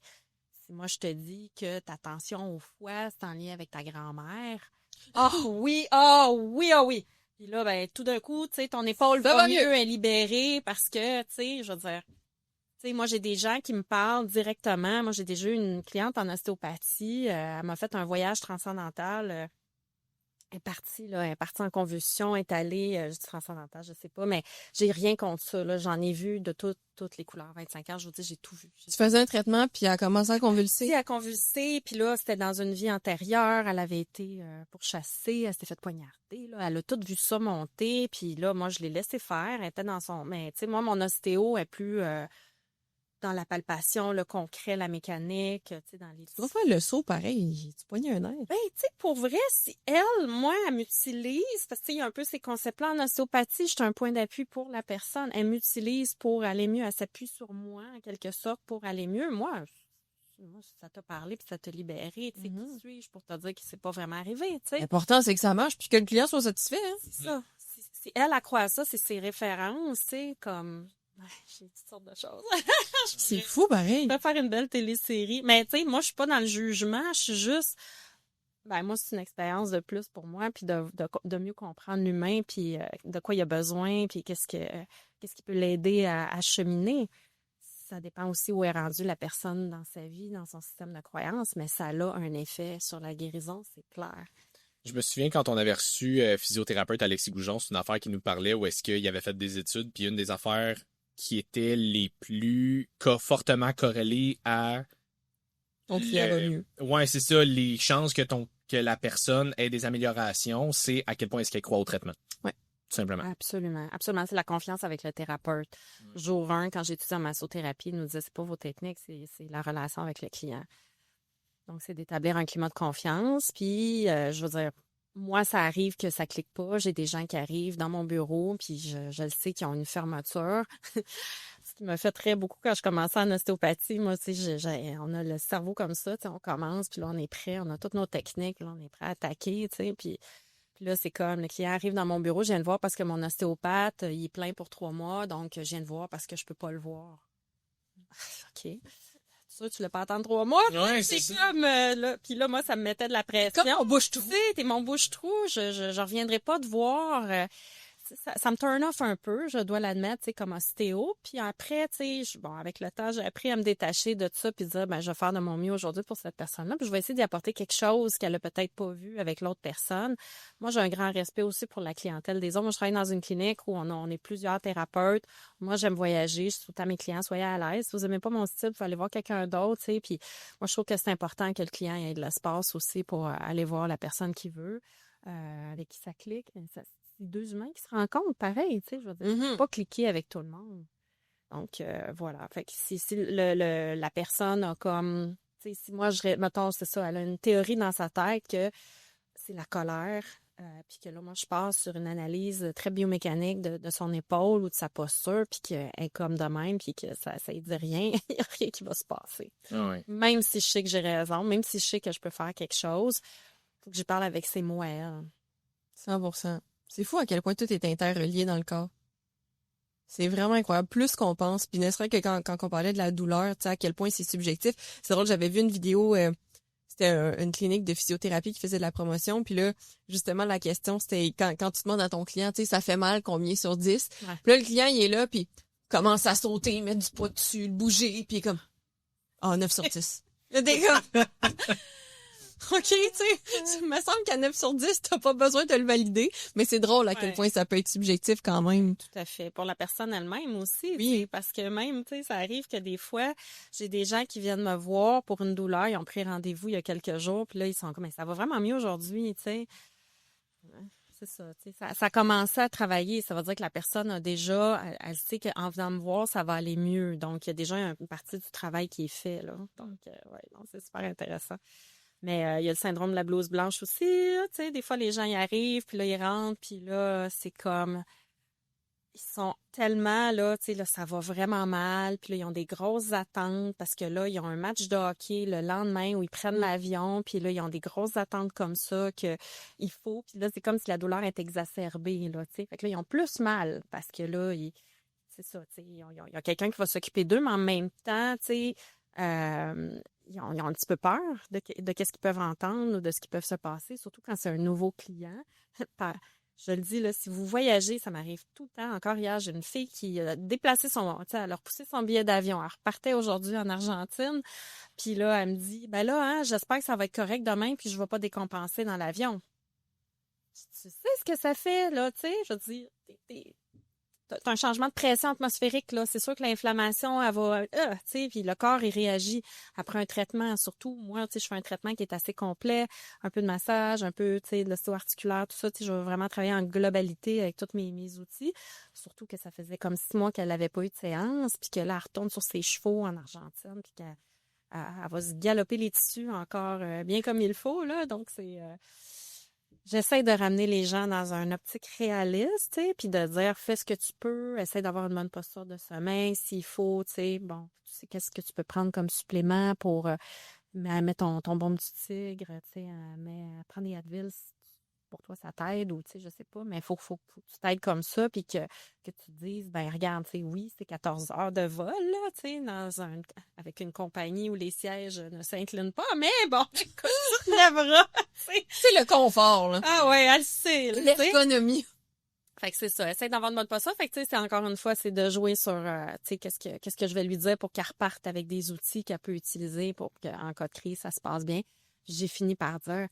[SPEAKER 3] moi, je te dis que ta tension au foie, c'est en lien avec ta grand-mère. Ah oui, ah oui, ah oui. Puis là, ben, tout d'un coup, ton épaule va mieux est libérée parce que, je veux dire, moi, j'ai des gens qui me parlent directement. Moi, j'ai déjà eu une cliente en ostéopathie. Elle m'a fait un voyage transcendantal. Elle est partie en convulsion, est allée, je dis transcendantale, je sais pas, mais j'ai rien contre ça, là. J'en ai vu de toutes les couleurs. 25 ans, je vous dis, j'ai tout vu.
[SPEAKER 1] Tu faisais un traitement, puis elle a commencé à convulser.
[SPEAKER 3] Elle a convulsé, puis là, c'était dans une vie antérieure. Elle avait été pourchassée, elle s'était fait poignarder, là. Elle a tout vu ça monter, puis là, moi, je l'ai laissé faire. Elle était dans son... Mais, tu sais, moi, mon ostéo est plus... dans la palpation, le concret, la mécanique, tu sais, dans les...
[SPEAKER 1] Tu vas faire le saut pareil, tu poignes un air.
[SPEAKER 3] Ben, tu sais, pour vrai, si elle m'utilise, parce que il y a un peu ces concepts-là en ostéopathie, je suis un point d'appui pour la personne. Elle m'utilise pour aller mieux, elle s'appuie sur moi, en quelque sorte, pour aller mieux. Moi ça t'a parlé puis ça t'a libéré, tu sais, qui suis-je pour te dire que c'est pas vraiment arrivé, tu sais.
[SPEAKER 1] L'important, c'est que ça marche puis que le client soit satisfait, hein.
[SPEAKER 3] C'est ça. Si elle accroît à ça, c'est ses références, tu sais, comme... J'ai toutes sortes de choses.
[SPEAKER 1] C'est fou, pareil.
[SPEAKER 3] Je peux faire une belle télésérie. Mais, tu sais, moi, je suis pas dans le jugement. Je suis juste... Ben, moi, c'est une expérience de plus pour moi, puis de mieux comprendre l'humain, puis de quoi il a besoin, puis qu'est-ce qui peut l'aider à cheminer. Ça dépend aussi où est rendue la personne dans sa vie, dans son système de croyance, mais ça a un effet sur la guérison, c'est clair.
[SPEAKER 2] Je me souviens quand on avait reçu physiothérapeute Alexis Goujon, c'est une affaire qui nous parlait où est-ce qu'il avait fait des études, puis une des affaires qui étaient les plus fortement corrélées à...
[SPEAKER 1] Donc, il va mieux.
[SPEAKER 2] Ouais, c'est ça, les chances que la personne ait des améliorations, c'est à quel point est-ce qu'elle croit au traitement.
[SPEAKER 1] Ouais.
[SPEAKER 2] tout simplement.
[SPEAKER 3] Absolument. Absolument. C'est la confiance avec le thérapeute. Jour 1, quand j'ai étudié en massothérapie, il nous disait c'est pas vos techniques, c'est la relation avec le client. Donc, c'est d'établir un climat de confiance. Puis, je veux dire, moi, ça arrive que ça clique pas. J'ai des gens qui arrivent dans mon bureau, puis je le sais qu'ils ont une fermeture. Ce qui m'a fait très beaucoup quand je commençais en ostéopathie. Moi, tu sais, on a le cerveau comme ça, tu sais, on commence, puis là, on est prêt, on a toutes nos techniques, là, on est prêt à attaquer, tu sais, puis là, c'est comme, le client arrive dans mon bureau, je viens de voir parce que mon ostéopathe, il est plein pour 3 mois, donc je viens de voir parce que je peux pas le voir. OK. Ça, tu l'as pas attendre 3 mois.
[SPEAKER 2] Ouais, c'est ça.
[SPEAKER 3] Comme, là, puis là, moi, ça me mettait de la pression.
[SPEAKER 1] Comme mon bouche-trou.
[SPEAKER 3] Tu sais, t'es mon bouche-trou, je reviendrai pas te voir. Ça me turn off un peu, je dois l'admettre, tu sais, comme ostéo. Puis après, tu sais, bon, avec le temps, j'ai appris à me détacher de ça puis dire, ben, je vais faire de mon mieux aujourd'hui pour cette personne-là. Puis je vais essayer d'y apporter quelque chose qu'elle a peut-être pas vu avec l'autre personne. Moi, j'ai un grand respect aussi pour la clientèle des autres. Moi, je travaille dans une clinique où on est plusieurs thérapeutes. Moi, j'aime voyager. Je souhaite à mes clients, soyez à l'aise. Si vous aimez pas mon style, vous pouvez aller voir quelqu'un d'autre, tu sais. Puis moi, je trouve que c'est important que le client ait de l'espace aussi pour aller voir la personne qu'il veut, avec qui ça clique. C'est 2 humains qui se rencontrent, pareil, tu sais, je veux dire, faut pas cliquer avec tout le monde. Donc, voilà. Fait que si la personne a comme, tu sais, si moi, mettons, c'est ça, elle a une théorie dans sa tête que c'est la colère, puis que là, moi, je passe sur une analyse très biomécanique de son épaule ou de sa posture, puis qu'elle est comme de même, puis que ça ne dit rien, il n'y a rien qui va se passer.
[SPEAKER 2] Ah ouais.
[SPEAKER 3] Même si je sais que j'ai raison, même si je sais que je peux faire quelque chose, il faut que je parle avec ses mots à elle.
[SPEAKER 1] 100%. C'est fou à quel point tout est interrelié dans le corps. C'est vraiment incroyable. Plus qu'on pense. Puis ne serait-ce que quand on parlait de la douleur, tu sais, à quel point c'est subjectif. C'est drôle, j'avais vu une vidéo, c'était une clinique de physiothérapie qui faisait de la promotion. Puis là, justement, la question, c'était quand tu demandes à ton client, tu sais, ça fait mal, combien sur 10?
[SPEAKER 3] Ouais.
[SPEAKER 1] Puis là, le client, il est là, puis commence à sauter, mettre du poids dessus, le bouger, puis comme, 9 sur 10. Là, des gars. OK, tu sais, il me semble qu'à 9 sur 10, t'as pas besoin de le valider, mais c'est drôle à quel point ça peut être subjectif quand même.
[SPEAKER 3] Tout à fait. Pour la personne elle-même aussi,
[SPEAKER 1] Oui.
[SPEAKER 3] tu sais, parce que même, tu sais, ça arrive que des fois, j'ai des gens qui viennent me voir pour une douleur, ils ont pris rendez-vous il y a quelques jours, puis là, ils sont comme, mais ça va vraiment mieux aujourd'hui, tu sais. C'est ça, tu sais, ça a commencé à travailler. Ça veut dire que la personne a déjà, elle sait qu'en venant me voir, ça va aller mieux. Donc, il y a déjà une partie du travail qui est fait, là. Donc, ouais, non, c'est super intéressant. Mais il y a le syndrome de la blouse blanche aussi, là, tu sais, des fois les gens y arrivent, puis là ils rentrent, puis là c'est comme ils sont tellement là, tu sais, là ça va vraiment mal, puis là ils ont des grosses attentes parce que là ils ont un match de hockey le lendemain où ils prennent l'avion, puis là ils ont des grosses attentes comme ça que il faut, puis là c'est comme si la douleur est exacerbée là, tu sais, fait que là ils ont plus mal parce que là c'est ça, tu sais, il y a quelqu'un qui va s'occuper d'eux, mais en même temps, tu sais, ils ont un petit peu peur de qu'est-ce qu'ils peuvent entendre ou de ce qui peut se passer, surtout quand c'est un nouveau client. Je le dis, là, si vous voyagez, ça m'arrive tout le temps. Encore hier, j'ai une fille qui a déplacé elle a repoussé son billet d'avion. Elle repartait aujourd'hui en Argentine. Puis là, elle me dit, ben là, hein, j'espère que ça va être correct demain, puis je ne vais pas décompenser dans l'avion. Tu sais ce que ça fait, là, tu sais? Je veux dire, t'as un changement de pression atmosphérique, là. C'est sûr que l'inflammation, elle va, tu sais, puis le corps, il réagit après un traitement. Surtout, moi, tu sais, je fais un traitement qui est assez complet, un peu de massage, un peu, tu sais, de l'ostéo-articulaire, tout ça. Tu sais, je veux vraiment travailler en globalité avec tous mes outils. Surtout que ça faisait comme 6 mois qu'elle n'avait pas eu de séance, puis que là, elle retourne sur ses chevaux en Argentine, puis qu'elle va se galoper les tissus encore bien comme il faut, là. Donc, c'est... J'essaie de ramener les gens dans une optique réaliste, tu sais, puis de dire fais ce que tu peux, essaie d'avoir une bonne posture de sommeil s'il faut, tu sais, bon, tu sais qu'est-ce que tu peux prendre comme supplément pour mettre ton baume du tigre, tu sais, prendre des Advil pour toi ça t'aide ou tu sais je sais pas, mais faut que tu t'aides comme ça puis que tu te dises ben regarde, tu sais oui, c'est 14 heures de vol là, tu sais avec une compagnie où les sièges ne s'inclinent pas, mais bon, écoute, tu te lèveras.
[SPEAKER 1] C'est le confort, là.
[SPEAKER 3] Ah ouais, elle sait.
[SPEAKER 1] L'ergonomie.
[SPEAKER 3] Fait que c'est ça. Essaye d'en vendre mode pas ça. Fait que tu sais, c'est encore une fois, c'est de jouer sur, tu sais, qu'est-ce que je vais lui dire pour qu'elle reparte avec des outils qu'elle peut utiliser pour qu'en cas de crise, ça se passe bien. J'ai fini par dire,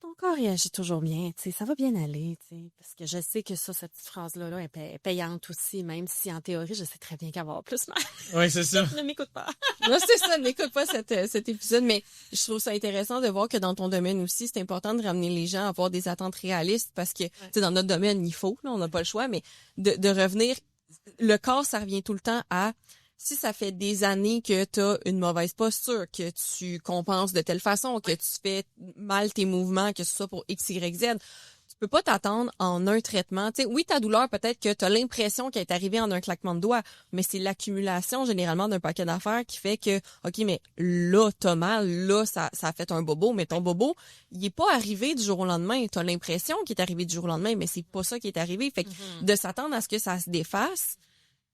[SPEAKER 3] ton corps réagit toujours bien, tu sais, ça va bien aller, tu sais, parce que je sais que ça, cette petite phrase-là là, est payante aussi, même si en théorie, je sais très bien qu'elle va avoir plus mal.
[SPEAKER 2] Oui, c'est ça.
[SPEAKER 3] Ne m'écoute pas.
[SPEAKER 1] Non, c'est ça, n'écoute pas cet épisode, mais je trouve ça intéressant de voir que dans ton domaine aussi, c'est important de ramener les gens à avoir des attentes réalistes parce que, tu sais, dans notre domaine, il faut, là, on n'a pas le choix, mais de revenir, le corps, ça revient tout le temps à, si ça fait des années que tu as une mauvaise posture, que tu compenses de telle façon, que tu fais mal tes mouvements, que ce soit pour X, Y, Z, tu peux pas t'attendre en un traitement. Tu sais, oui, ta douleur, peut-être que tu as l'impression qu'elle est arrivée en un claquement de doigts, mais c'est l'accumulation généralement d'un paquet d'affaires qui fait que, OK, mais là, t'as mal, là, ça a fait un bobo, mais ton bobo, il est pas arrivé du jour au lendemain. Tu as l'impression qu'il est arrivé du jour au lendemain, mais c'est pas ça qui est arrivé. Fait que de s'attendre à ce que ça se défasse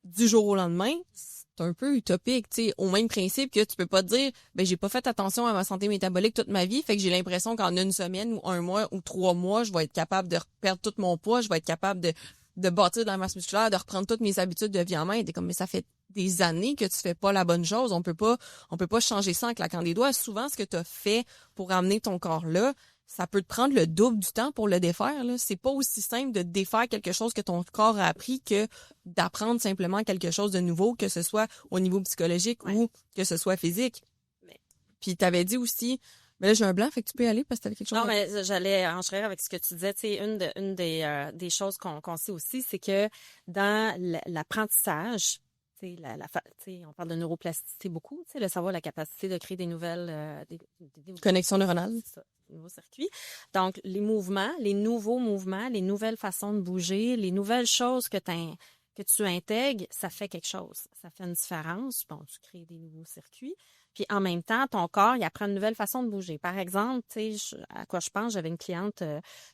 [SPEAKER 1] du jour au lendemain, c'est un peu utopique, tu sais, au même principe que tu peux pas te dire, ben j'ai pas fait attention à ma santé métabolique toute ma vie, fait que j'ai l'impression qu'en une semaine ou un mois ou 3 mois, je vais être capable de perdre tout mon poids, je vais être capable de bâtir de la masse musculaire, de reprendre toutes mes habitudes de vie en main. T'es comme, mais ça fait des années que tu fais pas la bonne chose, on peut pas changer ça en claquant des doigts. Souvent, ce que tu as fait pour amener ton corps là, ça peut te prendre le double du temps pour le défaire, là. C'est pas aussi simple de défaire quelque chose que ton corps a appris que d'apprendre simplement quelque chose de nouveau, que ce soit au niveau psychologique ou que ce soit physique. Puis t'avais dit aussi, mais là j'ai un blanc, fait que tu peux y aller parce que t'avais quelque chose.
[SPEAKER 3] Non, mais j'allais enchaîner avec ce que tu disais. Tu sais, une des choses qu'on sait aussi, c'est que dans l'apprentissage, tu sais, tu sais, on parle de neuroplasticité beaucoup. Tu sais, le cerveau a la capacité de créer des nouvelles
[SPEAKER 1] Connexion neuronale.
[SPEAKER 3] C'est ça, nouveaux circuits. Donc, les mouvements, les nouveaux mouvements, les nouvelles façons de bouger, les nouvelles choses que tu intègres, ça fait quelque chose. Ça fait une différence. Bon, tu crées des nouveaux circuits. Puis en même temps, ton corps, il apprend une nouvelle façon de bouger. Par exemple, tu sais, à quoi je pense, j'avais une cliente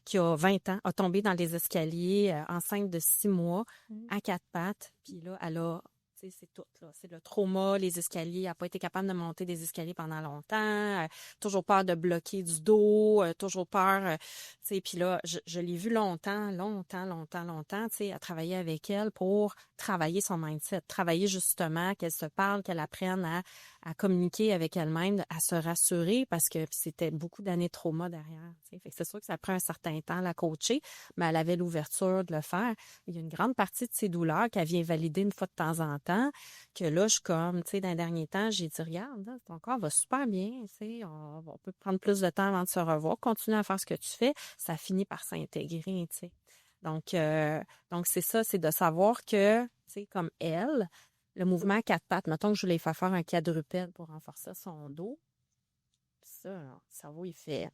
[SPEAKER 3] qui a 20 ans, a tombé dans les escaliers enceinte de 6 mois, à 4 pattes. Puis là, elle a, tu sais, c'est tout, là. C'est le trauma, les escaliers. Elle n'a pas été capable de monter des escaliers pendant longtemps. Toujours peur de bloquer du dos, toujours peur, tu sais. Puis là, je l'ai vue longtemps, tu sais, à travailler avec elle pour travailler son mindset, travailler justement qu'elle se parle, qu'elle apprenne à communiquer avec elle-même, à se rassurer parce que c'était beaucoup d'années de trauma derrière. Tu sais. Fait que c'est sûr que ça prend un certain temps à la coacher, mais elle avait l'ouverture de le faire. Il y a une grande partie de ses douleurs qu'elle vient valider une fois de temps en temps, que là, je suis comme, tu sais, dans les derniers temps, j'ai dit, regarde, là, ton corps va super bien, tu sais, on peut prendre plus de temps avant de se revoir, continue à faire ce que tu fais, ça finit par s'intégrer, tu sais. Donc c'est ça, c'est de savoir que, tu sais, comme elle, le mouvement à 4 pattes, mettons que je voulais faire faire un quadrupède pour renforcer son dos. Ça, le cerveau, il fait,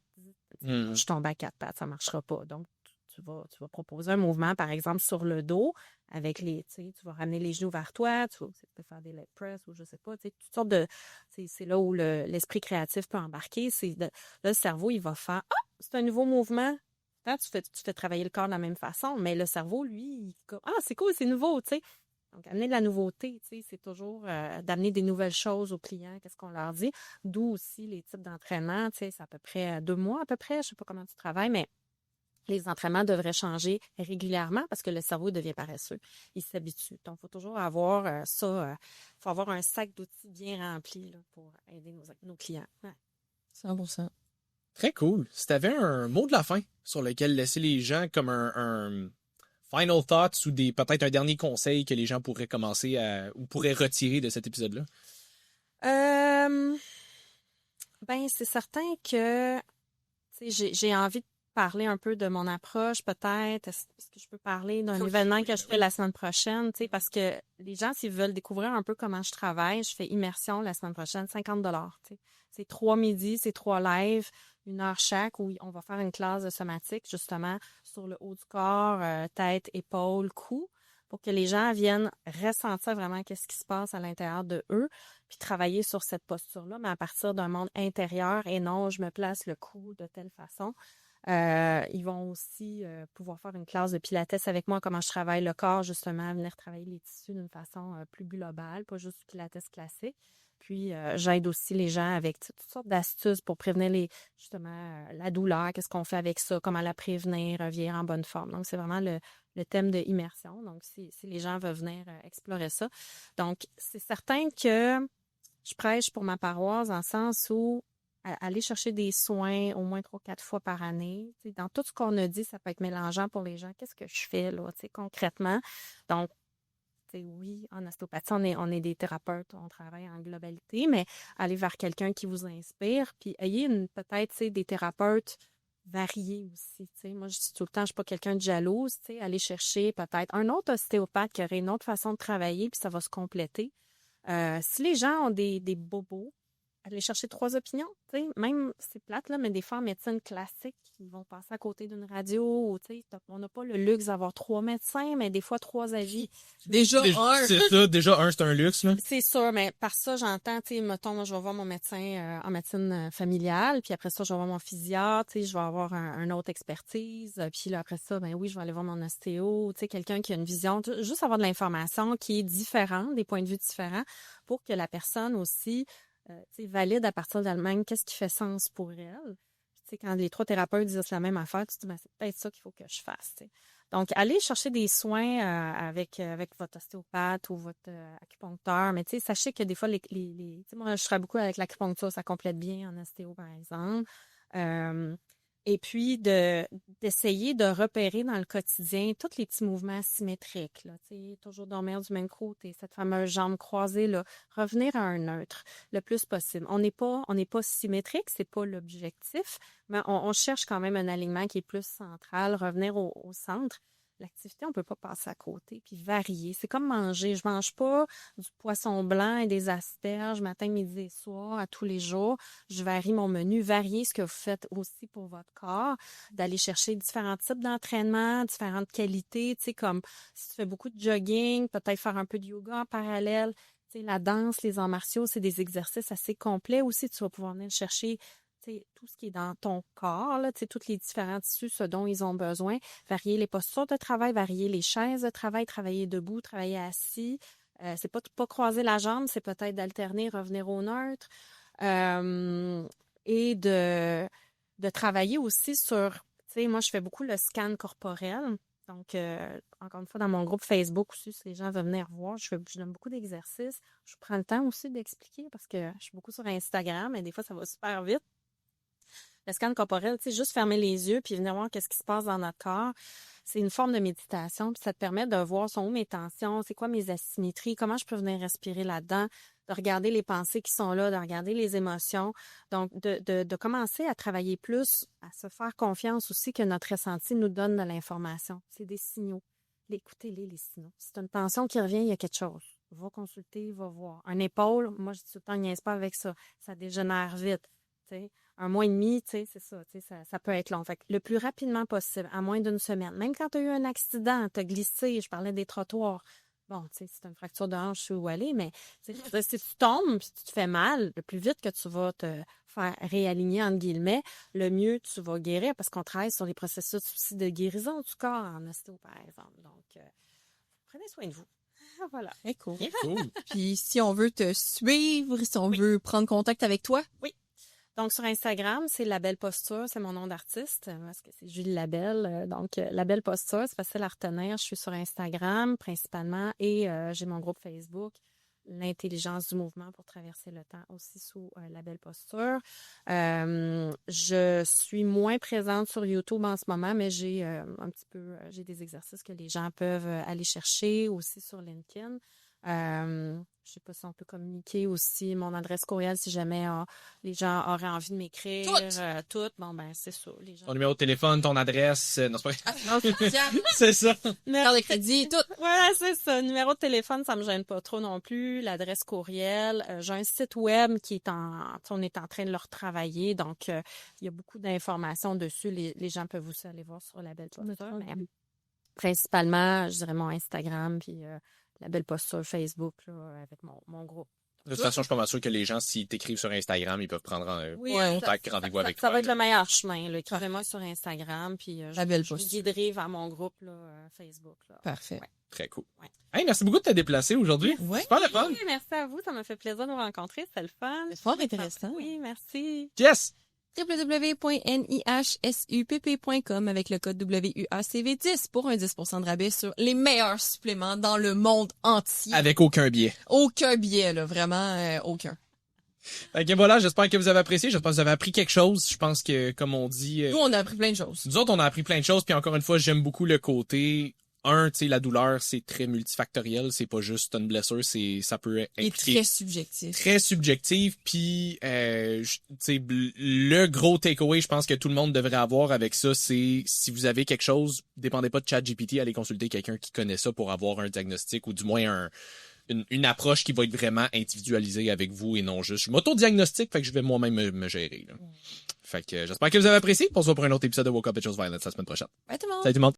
[SPEAKER 3] je tombe à 4 pattes, ça marchera pas. Donc, tu vas proposer un mouvement, par exemple, sur le dos, avec tu sais, tu vas ramener les genoux vers toi, tu peux faire des leg press ou je sais pas, tu sais, toutes sortes de, c'est là où l'esprit créatif peut embarquer. Là, le cerveau, il va faire, c'est un nouveau mouvement. Tu fais travailler le corps de la même façon, mais le cerveau, lui, c'est cool, c'est nouveau, tu sais. Donc, amener de la nouveauté, tu sais, c'est toujours d'amener des nouvelles choses aux clients, qu'est-ce qu'on leur dit. D'où aussi les types d'entraînement, tu sais, c'est à peu près 2 mois à peu près, je sais pas comment tu travailles, mais les entraînements devraient changer régulièrement parce que le cerveau devient paresseux. Il s'habitue. Donc, il faut toujours avoir faut avoir un sac d'outils bien rempli là, pour aider nos clients. Ouais.
[SPEAKER 1] 100%.
[SPEAKER 2] Très cool. Si tu avais un mot de la fin sur lequel laisser les gens comme un final thoughts ou peut-être un dernier conseil que les gens pourraient commencer ou pourraient retirer de cet épisode-là?
[SPEAKER 3] Ben, c'est certain que j'ai envie de parler un peu de mon approche, peut-être. Est-ce que je peux parler d'un événement que je fais la semaine prochaine? Parce que les gens, s'ils veulent découvrir un peu comment je travaille, je fais immersion la semaine prochaine, $50. C'est 3 midis, c'est 3 lives, 1 heure chaque, où on va faire une classe de somatique, justement, sur le haut du corps, tête, épaules, cou, pour que les gens viennent ressentir vraiment qu'est-ce qui se passe à l'intérieur de eux, puis travailler sur cette posture-là, mais à partir d'un monde intérieur et non, je me place le cou de telle façon. Ils vont aussi pouvoir faire une classe de pilates avec moi, comment je travaille le corps, justement, venir travailler les tissus d'une façon plus globale, pas juste du pilates classique. Puis, j'aide aussi les gens avec toutes sortes d'astuces pour prévenir justement la douleur, qu'est-ce qu'on fait avec ça, comment la prévenir, revenir en bonne forme. Donc, c'est vraiment le thème de immersion. Donc, si les gens veulent venir explorer ça. Donc, c'est certain que je prêche pour ma paroisse dans le sens où aller chercher des soins au moins 3-4 fois par année. Tu sais, dans tout ce qu'on a dit, ça peut être mélangeant pour les gens. Qu'est-ce que je fais là, tu sais, concrètement? Donc, tu sais, oui, en ostéopathie, on est des thérapeutes, on travaille en globalité, mais aller vers quelqu'un qui vous inspire, puis ayez peut-être, tu sais, des thérapeutes variés aussi. Tu sais. Moi, je dis tout le temps, je suis pas quelqu'un de jalouse. Tu sais, aller chercher peut-être un autre ostéopathe qui aurait une autre façon de travailler, puis ça va se compléter. Si les gens ont des bobos, aller chercher 3 opinions, tu sais, même, c'est plate, là, mais des fois en médecine classique, ils vont passer à côté d'une radio, ou, tu sais, on n'a pas le luxe d'avoir 3 médecins, mais des fois 3 avis.
[SPEAKER 1] Déjà, un.
[SPEAKER 2] C'est ça, déjà, c'est un luxe, là.
[SPEAKER 3] C'est sûr, mais par ça, j'entends, tu sais, mettons, moi, je vais voir mon médecin en médecine familiale, puis après ça, je vais voir mon physio, tu sais, je vais avoir un autre expertise, puis là, après ça, ben oui, je vais aller voir mon ostéo, tu sais, quelqu'un qui a une vision, juste avoir de l'information qui est différente, des points de vue différents, pour que la personne aussi valide à partir d'elle-même qu'est-ce qui fait sens pour elle. Puis, quand les 3 thérapeutes disent la même affaire, tu te dis, ben, c'est peut-être ça qu'il faut que je fasse. T'sais. Donc, allez chercher des soins avec votre ostéopathe ou votre acupuncteur. Mais sachez que des fois, moi, je travaille beaucoup avec l'acupuncture, ça complète bien en ostéo, par exemple. Et puis, d'essayer de repérer dans le quotidien tous les petits mouvements symétriques. Là, toujours dormir du même côté, cette fameuse jambe croisée, là, revenir à un neutre le plus possible. On n'est pas symétrique, c'est pas l'objectif, mais on cherche quand même un alignement qui est plus central, revenir au centre. L'activité, on peut pas passer à côté, puis varier. C'est comme manger. Je mange pas du poisson blanc et des asperges matin, midi et soir à tous les jours. Je varie mon menu, varier ce que vous faites aussi pour votre corps, d'aller chercher différents types d'entraînement, différentes qualités, tu sais, comme si tu fais beaucoup de jogging, peut-être faire un peu de yoga en parallèle. Tu sais, la danse, les arts martiaux, c'est des exercices assez complets aussi. Tu vas pouvoir venir chercher tout ce qui est dans ton corps, là, tous les différents tissus, ce dont ils ont besoin, varier les postures de travail, varier les chaises de travail, travailler debout, travailler assis. C'est pas croiser la jambe, c'est peut-être d'alterner, revenir au neutre. Et de travailler aussi sur, moi, je fais beaucoup le scan corporel. Donc, encore une fois, dans mon groupe Facebook aussi, si les gens veulent venir voir, je donne beaucoup d'exercices. Je prends le temps aussi d'expliquer parce que je suis beaucoup sur Instagram et des fois, ça va super vite. Le scan corporel, juste fermer les yeux puis venir voir qu'est-ce qui se passe dans notre corps. C'est une forme de méditation, puis ça te permet de voir sont où mes tensions, c'est quoi mes asymétries, comment je peux venir respirer là-dedans, de regarder les pensées qui sont là, de regarder les émotions. Donc, de commencer à travailler plus, à se faire confiance aussi que notre ressenti nous donne de l'information. C'est des signaux. Écoutez-les, les signaux. Si tu as une tension qui revient, il y a quelque chose. Va consulter, va voir. Un épaule, moi, je dis tout le temps, niaise pas avec ça. Ça dégénère vite. T'sais. 1 mois et demi, c'est ça, ça peut être long. Fait que le plus rapidement possible, à moins d'une semaine. Même quand tu as eu un accident, tu as glissé, je parlais des trottoirs. Bon, si tu as une fracture de hanche, je sais où aller, mais si tu tombes et tu te fais mal, le plus vite que tu vas te faire réaligner, entre guillemets, le mieux tu vas guérir parce qu'on travaille sur les processus aussi de guérison du corps en ostéo, par exemple. Donc, prenez soin de vous. Voilà.
[SPEAKER 1] Très cool.
[SPEAKER 2] Cool.
[SPEAKER 1] Puis, si on veut te suivre, si on veut prendre contact avec toi,
[SPEAKER 3] oui. Donc, sur Instagram, c'est La Belle Posture, c'est mon nom d'artiste, parce que c'est Julie Labelle. Donc, La Belle Posture, c'est facile à retenir. Je suis sur Instagram, principalement, et j'ai mon groupe Facebook, L'intelligence du mouvement pour traverser le temps, aussi sous La Belle Posture. Je suis moins présente sur YouTube en ce moment, mais j'ai j'ai des exercices que les gens peuvent aller chercher, aussi sur LinkedIn. Je sais pas si on peut communiquer aussi mon adresse courriel si jamais les gens auraient envie de m'écrire. Toutes. Bon, ben, c'est ça. Les gens...
[SPEAKER 2] Ton numéro de téléphone, ton adresse. Non, c'est pas
[SPEAKER 1] sociale,
[SPEAKER 2] c'est ça.
[SPEAKER 1] carte de crédit, tout.
[SPEAKER 3] Ouais, c'est ça. Numéro de téléphone, ça me gêne pas trop non plus. L'adresse courriel. J'ai un site web qui est on est en train de le retravailler. Donc, il y a beaucoup d'informations dessus. Les gens peuvent aussi aller voir sur La Belle Posture. Mais principalement, je dirais mon Instagram, puis La Belle Posture Facebook, là, avec mon groupe.
[SPEAKER 2] De toute façon, je suis pas mal sûr que les gens, s'ils t'écrivent sur Instagram, ils peuvent prendre contact, rendez-vous avec toi.
[SPEAKER 3] Ça va être le meilleur chemin. Écrivez-moi sur Instagram, puis je vous guiderai vers mon groupe là, Facebook. Là.
[SPEAKER 1] Parfait.
[SPEAKER 3] Ouais.
[SPEAKER 2] Très cool.
[SPEAKER 3] Ouais.
[SPEAKER 2] Hey, merci beaucoup de te déplacer aujourd'hui.
[SPEAKER 1] Ouais.
[SPEAKER 2] Super le fun.
[SPEAKER 3] Oui, merci à vous. Ça m'a fait plaisir de vous rencontrer. C'était le fun.
[SPEAKER 1] C'est fort intéressant.
[SPEAKER 3] Oui, merci.
[SPEAKER 2] Yes!
[SPEAKER 1] www.nihsupp.com avec le code WUACV10 pour un 10% de rabais sur les meilleurs suppléments dans le monde entier.
[SPEAKER 2] Avec aucun biais.
[SPEAKER 1] Aucun biais, là, vraiment aucun.
[SPEAKER 2] Fait que voilà, j'espère que vous avez apprécié. J'espère que vous avez appris quelque chose. Je pense que, comme on dit...
[SPEAKER 1] Nous, on a appris plein de choses.
[SPEAKER 2] Nous autres, on a appris plein de choses. Puis encore une fois, j'aime beaucoup le côté... Tu sais, la douleur, c'est très multifactoriel. C'est pas juste une blessure, ça peut
[SPEAKER 1] Il est
[SPEAKER 2] impliquer...
[SPEAKER 1] très subjectif.
[SPEAKER 2] Très subjectif. Puis, tu sais, le gros takeaway, je pense que tout le monde devrait avoir avec ça, c'est si vous avez quelque chose, dépendez pas de ChatGPT, allez consulter quelqu'un qui connaît ça pour avoir un diagnostic ou du moins une approche qui va être vraiment individualisée avec vous et non juste je m'auto-diagnostique, fait que je vais moi-même me gérer. Là. Fait que j'espère que vous avez apprécié. On se voit pour un autre épisode de Woke Up et Chose Violence la semaine prochaine.
[SPEAKER 1] Bye tout le monde!
[SPEAKER 2] Salut tout le monde!